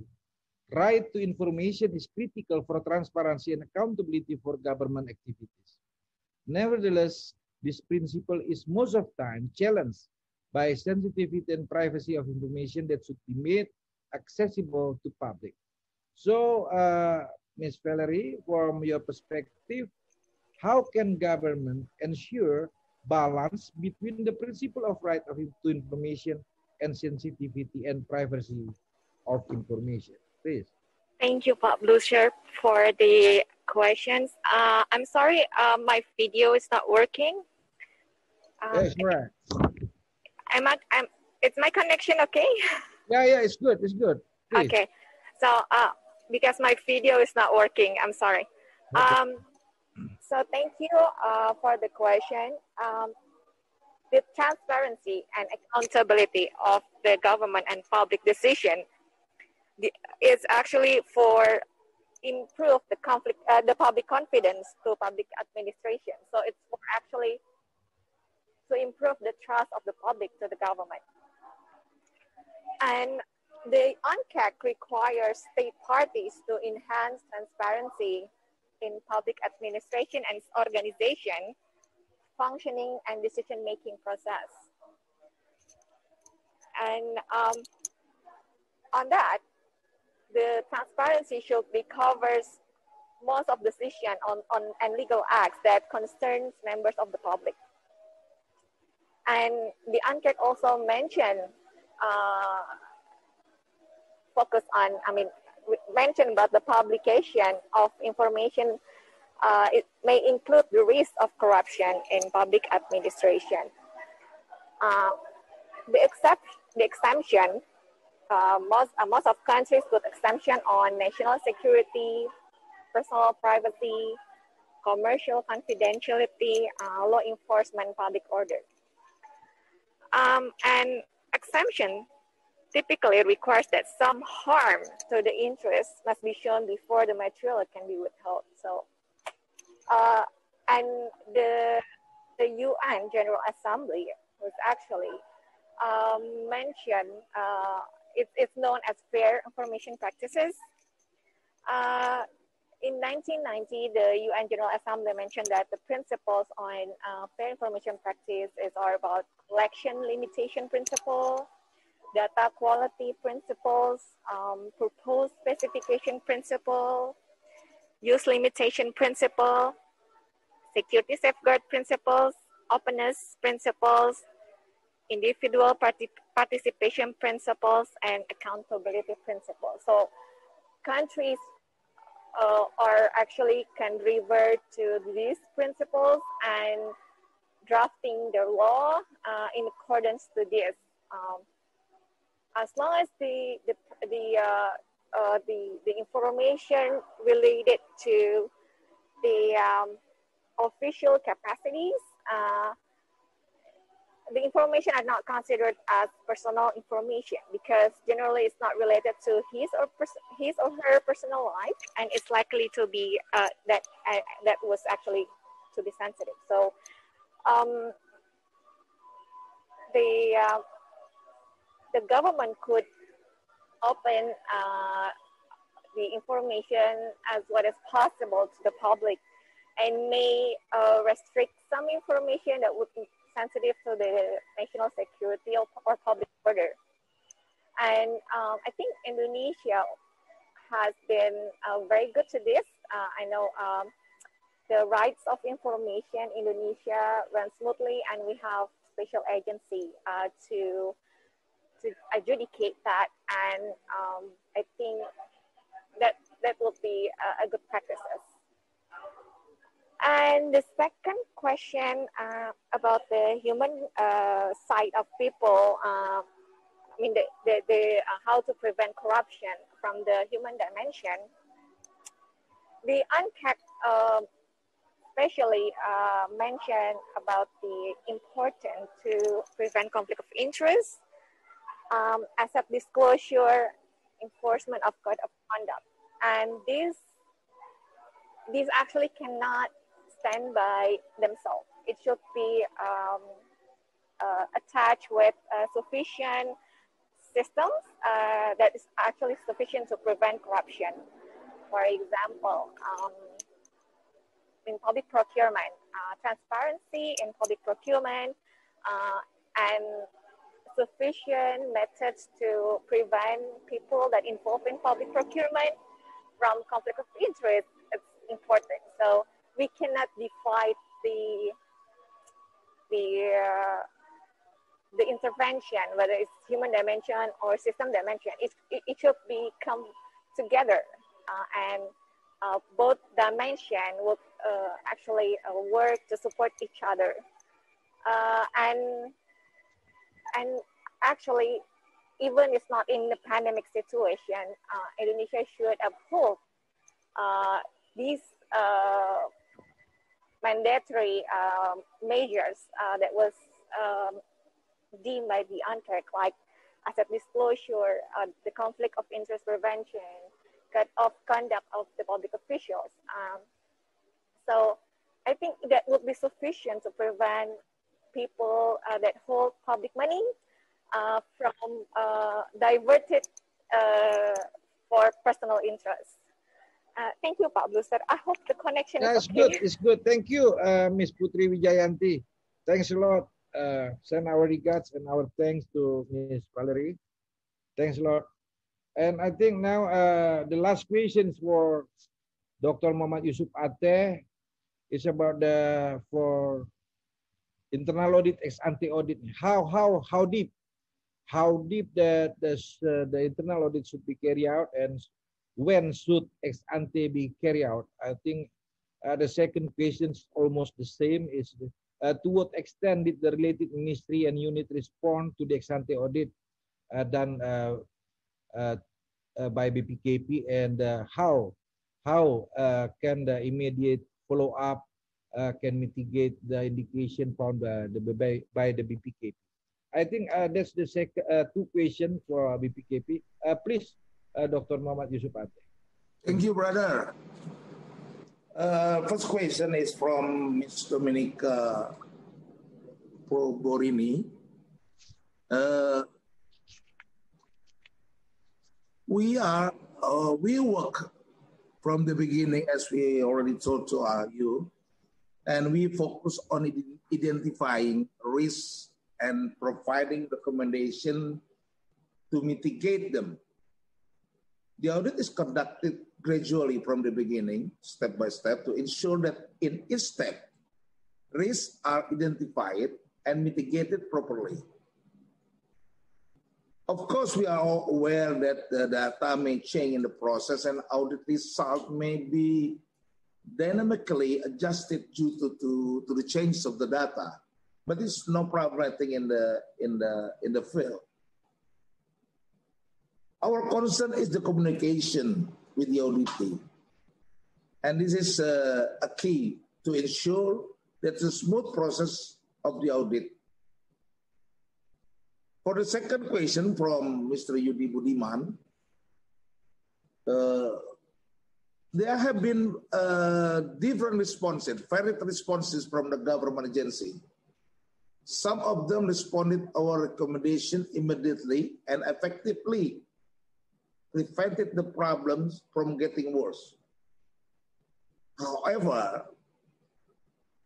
F: right to information is critical for transparency and accountability for government activities. Nevertheless, this principle is most of the time challenged by sensitivity and privacy of information that should be made accessible to public. So, Ms. Valerie, from your perspective, how can government ensure balance between the principle of right to information and sensitivity and privacy of information? Please.
Q: Thank you, Pak Blucher, for the questions. I'm sorry, my video is not working.
F: Yes, right.
Q: Is my connection okay?
F: Yeah, it's good. It's good. Please.
Q: Okay. So, because my video is not working, I'm sorry.
F: Okay.
Q: So thank you for the question. The transparency and accountability of the government and public decision is actually for improve the public confidence to public administration. So it's for actually to improve the trust of the public to the government. And the UNCAC requires state parties to enhance transparency in public administration and its organization, functioning, and decision-making process. And on that, the transparency should be covers most of decision on legal acts that concerns members of the public. And the UNCAC also mentioned mentioned about the publication of information It may include the risk of corruption in public administration. The exemption, most of countries put exemption on national security, personal privacy, commercial confidentiality, law enforcement, public order. And exemption typically requires that some harm to the interest must be shown before the material can be withheld. So, and the UN General Assembly was actually mentioned, it's known as fair information practices. In 1990, the UN General Assembly mentioned that the principles on fair information practice are about collection limitation principle, data quality principles, proposed specification principle, use limitation principle, security safeguard principles, openness principles, individual participation principles, and accountability principles. So countries are actually can revert to these principles and drafting their law in accordance to this. As long as the information related to the official capacities, the information are not considered as personal information because generally it's not related to his or her personal life, and it's likely to be that was actually to be sensitive. So the government could open the information as what is possible to the public and may restrict some information that would be sensitive to the national security or public order. And I think Indonesia has been very good to this. I know the rights of information in Indonesia run smoothly, and we have special agency to adjudicate that, and I think that will be a good practices. And the second question about the human side of people, I mean the how to prevent corruption from the human dimension. The UNCAC especially mentioned about the importance to prevent conflict of interest, asset disclosure, enforcement of code of conduct, and these actually cannot stand by themselves. It should be attached with sufficient systems that is actually sufficient to prevent corruption. For example, in public procurement, transparency in public procurement, and sufficient methods to prevent people that involved in public procurement from conflict of interest is important. So we cannot divide the intervention, whether it's human dimension or system dimension. It should be come together, and both dimensions will actually work to support each other. And actually, even it's not in the pandemic situation, Indonesia should uphold these mandatory measures that was deemed by the UNCAC, like asset disclosure, the conflict of interest prevention, code of conduct of the public officials. So I think that would be sufficient to prevent people that hold public money from diverted for personal interests. Thank you, Pak Bluster. I hope the connection is okay.
F: Good. It's good. Thank you, Ms. Putri Wijayanti. Thanks a lot. Send our regards and our thanks to Ms. Valerie. Thanks a lot. And I think now the last question for Dr. Muhammad Yusuf Ateh is about for internal audit, ex-ante audit. How deep that the internal audit should be carried out, and when should ex-ante be carried out? I think The second question is almost the same. Is to what extent did the related ministry and unit respond to the ex-ante audit done by BPKP, and how can the immediate follow-up can mitigate the indication found by the BPKP? I think that's the second two questions for BPKP. Please, Dr. Muhammad Yusuf Ate.
N: Thank you, brother. First question is from Ms. Dominica Proborini. We work from the beginning, as we already told to you, and we focus on identifying risks and providing recommendation to mitigate them. The audit is conducted gradually from the beginning, step by step, to ensure that in each step, risks are identified and mitigated properly. Of course, we are all aware that the data may change in the process and audit results may be dynamically adjusted due to the change of the data. But it's no problem, I think, in the field. Our concern is the communication with the auditee. And this is a key to ensure that the smooth process of the audit. For the second question from Mr. Yudi Budiman, there have been different responses, varied responses from the government agency. Some of them responded our recommendation immediately and effectively prevented the problems from getting worse. However,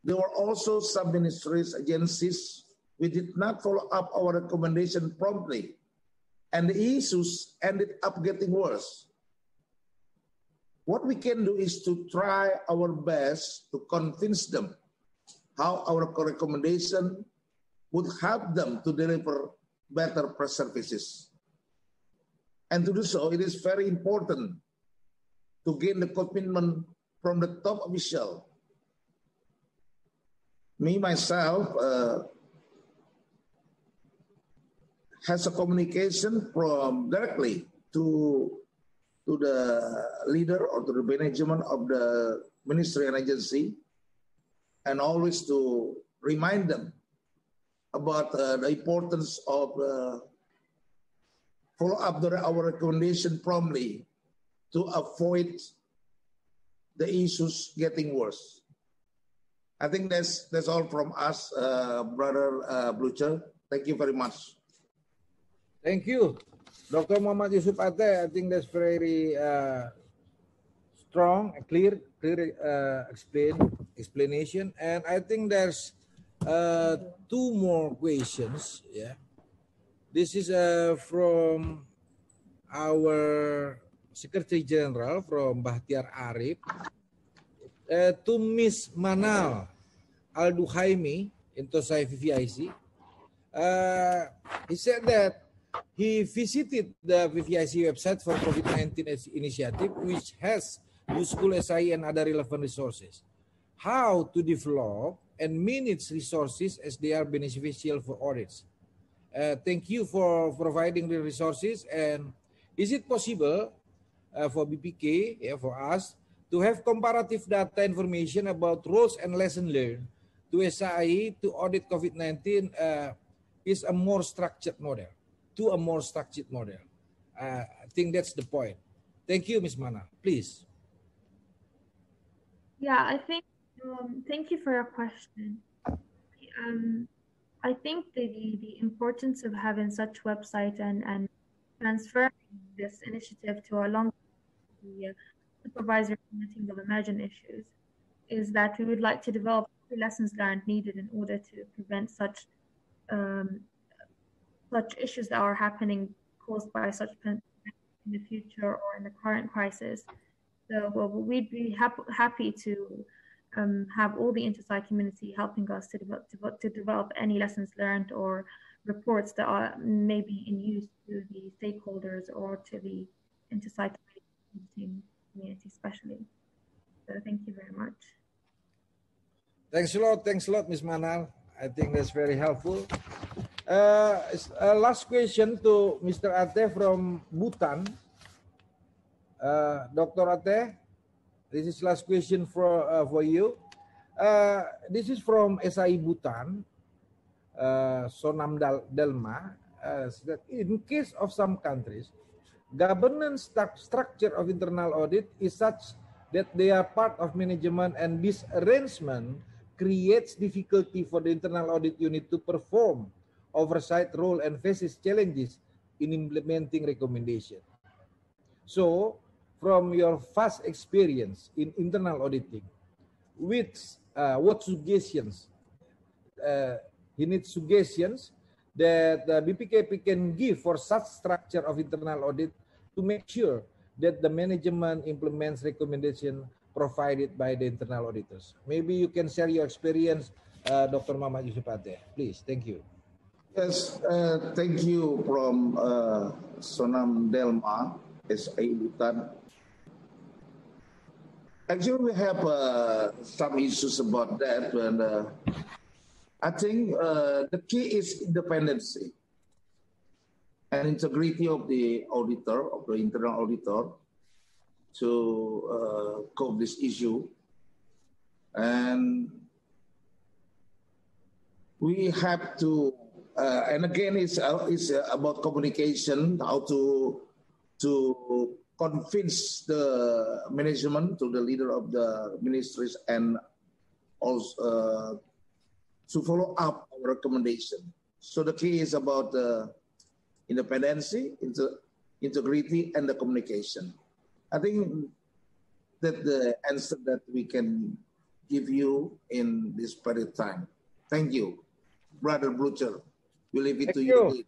N: there were also some ministries, agencies, we did not follow up our recommendation promptly, and the issues ended up getting worse. What we can do is to try our best to convince them how our recommendation would help them to deliver better services. And to do so, it is very important to gain the commitment from the top official. Me, myself, has a communication from directly to the leader or to the management of the ministry and agency, and always to remind them about the importance of follow up our recommendation promptly to avoid the issues getting worse. I think that's all from us, Brother Blucher. Thank you very much.
F: Thank you, Dr. Muhammad Yusuf Ate. I think that's very strong, clear explanation. And I think there's two more questions. Yeah, this is from our Secretary General from Bahtiar Arif to Miss Manal Al-Duhaimi in Tosai VVIC. He said that he visited the VVIC website for COVID-19 initiative, which has useful SI and other relevant resources. How to develop and manage resources as they are beneficial for audits. Thank you for providing the resources. And is it possible for BPK, for us, to have comparative data information about roles and lessons learned to SI to audit COVID-19 is a more structured model, to a more structured model. I think that's the point. Thank you, Ms. Mana. Please.
P: Yeah, I think, thank you for your question. I think the importance of having such website and transferring this initiative to along the supervisory committee of emergent issues is that we would like to develop the lessons learned needed in order to prevent such issues that are happening caused by such in the future or in the current crisis. So we'd be happy to have all the InterSci community helping us to develop any lessons learned or reports that are maybe in use to the stakeholders or to the InterSci community especially. So thank you very much.
F: Thanks a lot, Ms. Manal. I think that's very helpful. Last question to Mr. Ate from Bhutan. Dr. Ate, this is last question for you. This is from SI Bhutan, Sonam Delma. That in case of some countries, governance structure of internal audit is such that they are part of management, and this arrangement creates difficulty for the internal audit unit to perform oversight role and faces challenges in implementing recommendation. So, from your vast experience in internal auditing, what suggestions he needs suggestions that the BPK can give for such structure of internal audit to make sure that the management implements recommendation provided by the internal auditors. Maybe you can share your experience, Dr. Muhammad Yusuf Ate. Please, thank you.
N: Yes, thank you from Sonam Delma, SI Bhutan. Actually, we have some issues about that, and I think the key is independency and integrity of the auditor, of the internal auditor, to cope this issue. And we have to, and again, it's about communication, how to convince the management, to the leader of the ministries, and also to follow up our recommendation. So the key is about the independency, integrity, and the communication. I think that the answer that we can give you in this period of time. Thank you. Brother Blucher, we leave it to you.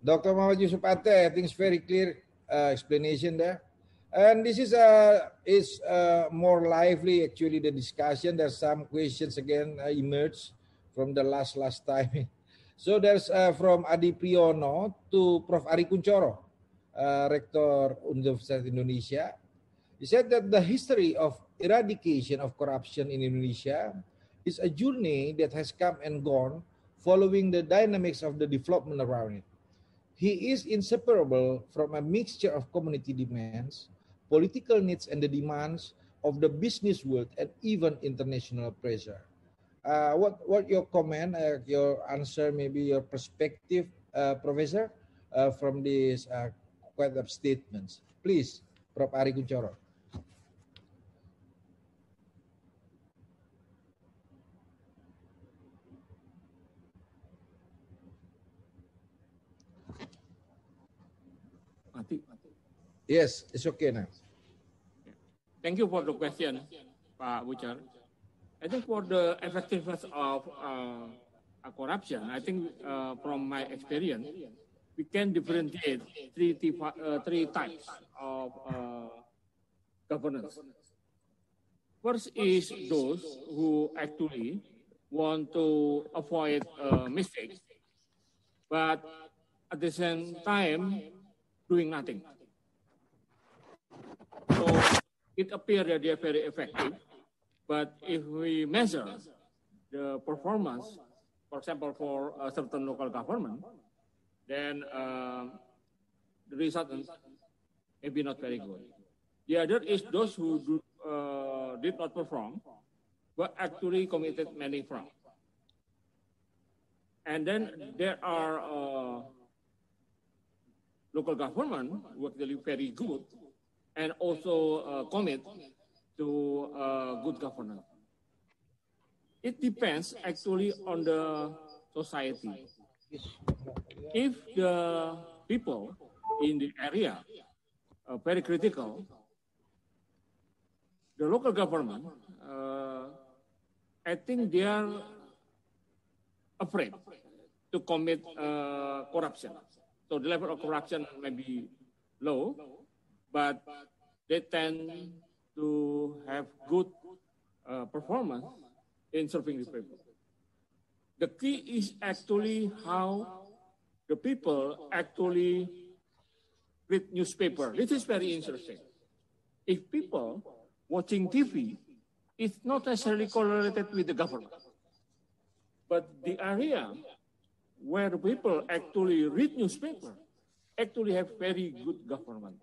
F: Dr. Muhammad Yusuf Ate, I think it's very clear explanation there. And this is more lively, actually, the discussion. There's some questions again emerged from the last time. So there's from Adi Priyono to Prof. Ari Kunchoro, Rector Universitas Indonesia. He said that the history of eradication of corruption in Indonesia is a journey that has come and gone following the dynamics of the development around it. He is inseparable from a mixture of community demands, political needs, and the demands of the business world, and even international pressure. What your comment, your answer, maybe your perspective, Professor, from these quite of statements? Please, Prof. Ari Kunchoro. Yes, it's okay now.
O: Thank you for the question, Pak Bucher. I think for the effectiveness of corruption, I think from my experience, we can differentiate three types of governance. First is those who actually want to avoid mistakes, but at the same time doing nothing. So it appears that they are very effective, but if we measure the performance, for example, for a certain local government, then the result may be not very good. The other is those who did not perform, but actually committed many fraud. And then there are local government who are actually very good and also commit to good governance. It depends actually on the society. If the people in the area are very critical, the local government, I think they are afraid to commit corruption. So the level of corruption may be low, but they tend to have good performance in serving the people. The key is actually how the people actually read newspaper. This is very interesting. If people watching TV it's not necessarily correlated with the government, but the area where people actually read newspaper actually have very good government.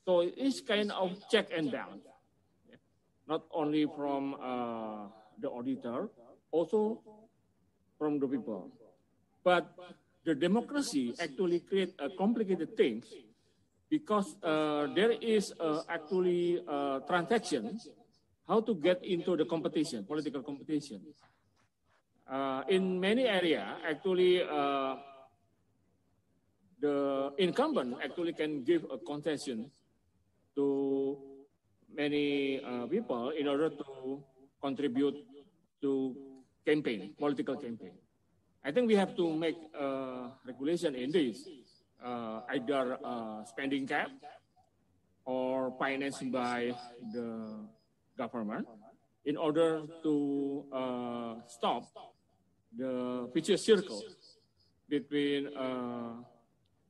O: So it's kind of check and balance, not only from the auditor, also from the people. But the democracy actually create a complicated things because there is actually a transaction how to get into the competition, political competition. In many areas, actually, the incumbent actually can give a concession to many people in order to contribute to campaign, political campaign. I think we have to make regulation in this, either spending cap or financed by the government in order to stop the vicious circle between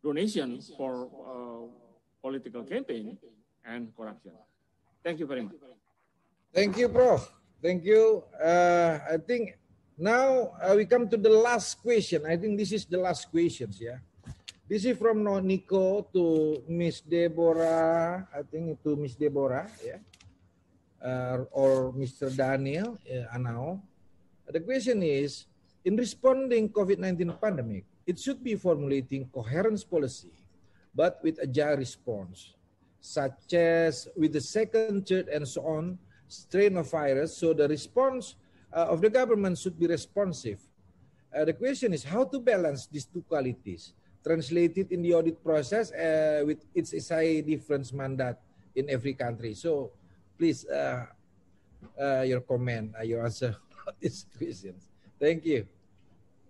O: donation for political campaign and corruption. Thank you very much.
F: Thank you, Prof. Thank you. I think now we come to the last question. I think this is the last questions, yeah. This is from Nico to Miss Deborah. I think to Miss Deborah, yeah, or Mr. Daniel Anao. The question is, in responding COVID-19 pandemic, it should be formulating coherent policy, but with agile response, such as with the second, third, and so on strain of virus. So the response of the government should be responsive. The question is how to balance these two qualities, translated in the audit process with its SI difference mandate in every country. So please, your comment, your answer on these questions. Thank you.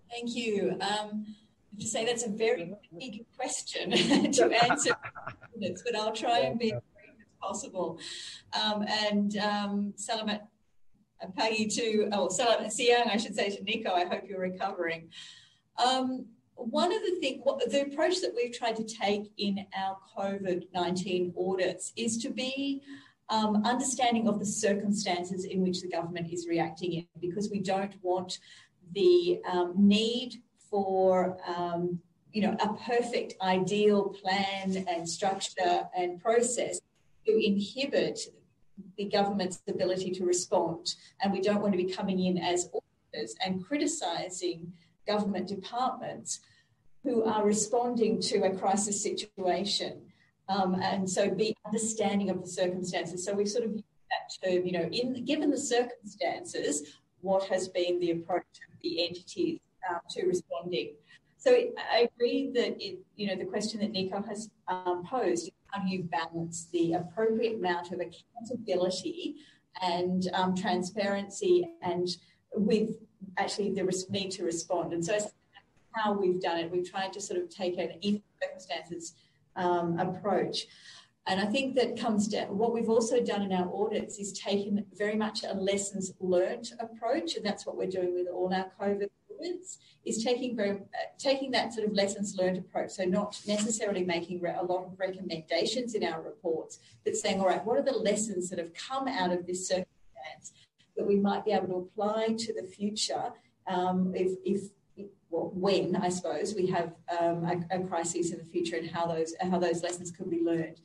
L: Thank you. To say that's a very big question to answer, but I'll try and be as brief as possible. Salamat pagi to, salamat siang, I should say to Nico. I hope you're recovering. One of the things, the approach that we've tried to take in our COVID-19 audits is to be understanding of the circumstances in which the government is reacting in, because we don't want the need for a perfect ideal plan and structure and process to inhibit the government's ability to respond. And we don't want to be coming in as auditors and criticising government departments who are responding to a crisis situation. And so be understanding of the circumstances. So we sort of use that term, given the circumstances, what has been the approach of the entities to responding. So I agree that the question that Nico has posed, how do you balance the appropriate amount of accountability and transparency and with actually the need to respond. And so that's how we've done it. We've tried to sort of take an in circumstances approach. And I think that comes down, what we've also done in our audits is taken very much a lessons learned approach. And that's what we're doing with all our COVID audits, is taking that sort of lessons learned approach. So not necessarily making a lot of recommendations in our reports, but saying, all right, what are the lessons that have come out of this circumstance that we might be able to apply to the future when, I suppose, we have a crisis in the future, and how those lessons could be learned.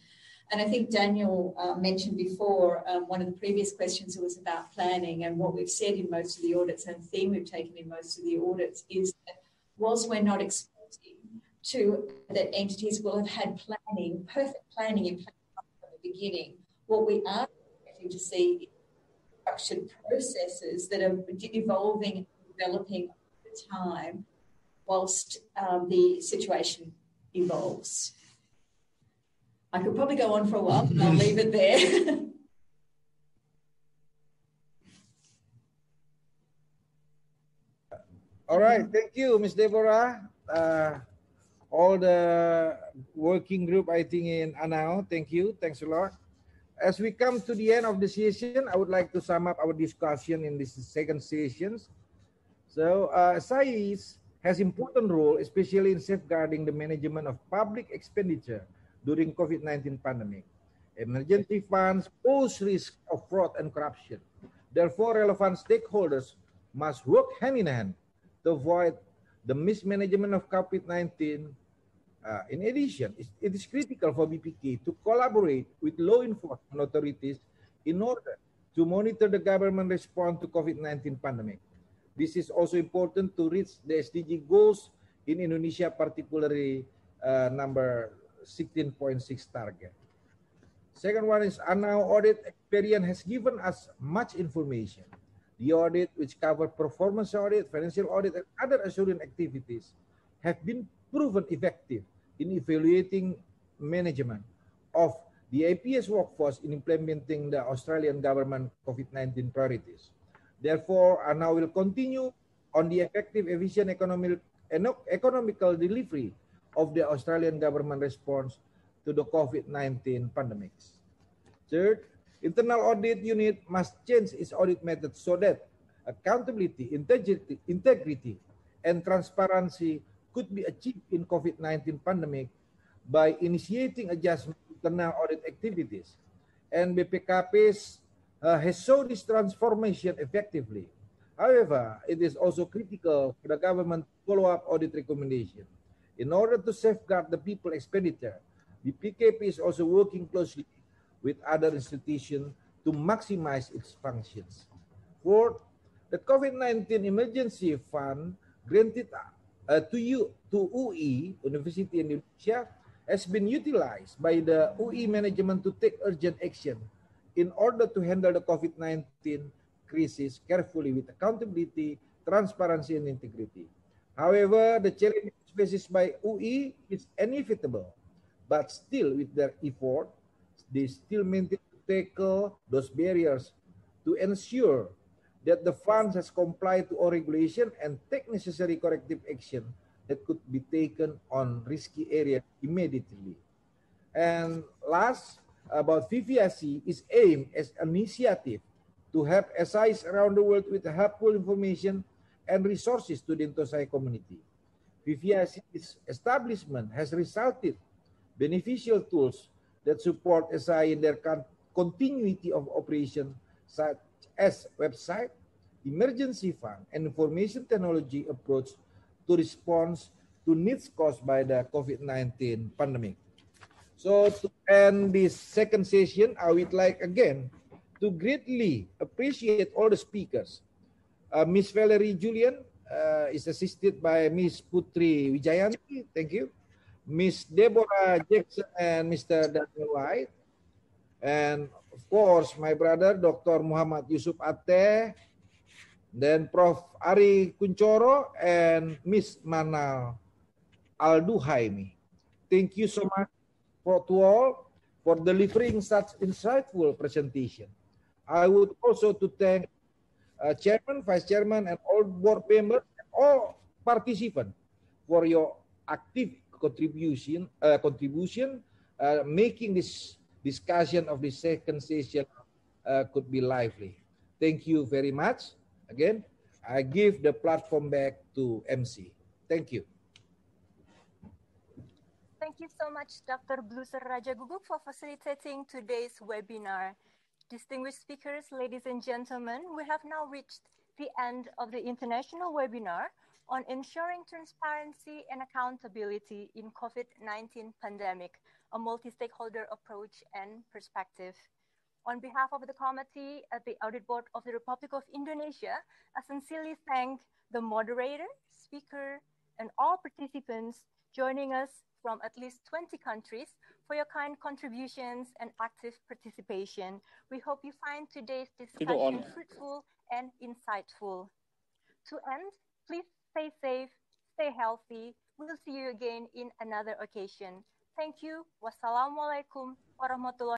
L: And I think Daniel mentioned before, one of the previous questions was about planning, and what we've said in most of the audits, and the theme we've taken in most of the audits, is that whilst we're not expecting that entities will have had perfect planning in place from the beginning, what we are expecting to see is structured processes that are evolving and developing over time whilst the situation evolves. I could probably go on for a while, but I'll leave it there.
F: All right, thank you, Ms. Deborah. All the working group, I think, in Anao, thank you. Thanks a lot. As we come to the end of the session, I would like to sum up our discussion in this second session. So, SAIS has important role, especially in safeguarding the management of public expenditure during COVID-19 pandemic. Emergency funds pose risk of fraud and corruption. Therefore, relevant stakeholders must work hand in hand to avoid the mismanagement of COVID-19. In addition, it is critical for BPK to collaborate with law enforcement authorities in order to monitor the government response to COVID-19 pandemic. This is also important to reach the SDG goals in Indonesia, particularly number 16.6 target. Second one is our audit experience has given us much information. The audit, which cover performance audit, financial audit, and other assurance activities, have been proven effective in evaluating management of the APS workforce in implementing the Australian government COVID-19 priorities. Therefore, ANA will continue on the effective, efficient, economical delivery of the Australian government response to the COVID-19 pandemics. Third, internal audit unit must change its audit method so that accountability, integrity, and transparency could be achieved in COVID-19 pandemic by initiating adjustment to internal audit activities. And BPKP has shown this transformation effectively. However, it is also critical for the government to follow up audit recommendation. In order to safeguard the people expenditure, the BPKP is also working closely with other institutions to maximize its functions. Fourth, the COVID-19 emergency fund granted to UI, University in Indonesia, has been utilized by the UI management to take urgent action in order to handle the COVID-19 crisis carefully with accountability, transparency, and integrity. However, the challenge faced by UI is inevitable, but still with their effort, they still maintain to tackle those barriers to ensure that the funds has complied to all regulation and take necessary corrective action that could be taken on risky area immediately. And last, about VVIC is aimed as an initiative to help SIs around the world with helpful information and resources to the Intosai community. VVIC's establishment has resulted beneficial tools that support SI in their continuity of operation, such as website, emergency fund, and information technology approach to response to needs caused by the COVID-19 pandemic. So to end this second session, I would like again to greatly appreciate all the speakers. Miss Valerie Julian is assisted by Miss Putri Wijayanti, thank you. Miss Deborah Jackson and Mr. Daniel White. And of course, my brother, Dr. Muhammad Yusuf Ateh, then Prof. Ari Kuncoro and Miss Manal Alduhaimi. Thank you so much to all for delivering such insightful presentation. I would also to thank Chairman, Vice Chairman, and all board members, and all participants for your active contribution, making this discussion of the second session could be lively. Thank you very much. Again, I give the platform back to MC. Thank you.
A: Thank you so much, Dr. Bluser Rajaguguk, for facilitating today's webinar. Distinguished speakers, ladies and gentlemen, we have now reached the end of the international webinar on ensuring transparency and accountability in COVID-19 pandemic, a multi-stakeholder approach and perspective. On behalf of the committee at the Audit Board of the Republic of Indonesia, I sincerely thank the moderator, speaker, and all participants joining us from at least 20 countries for your kind contributions and active participation. We hope you find today's discussion fruitful and insightful. To end, please stay safe, stay healthy. We'll see you again in another occasion. Thank you. Wassalamualaikum warahmatullahi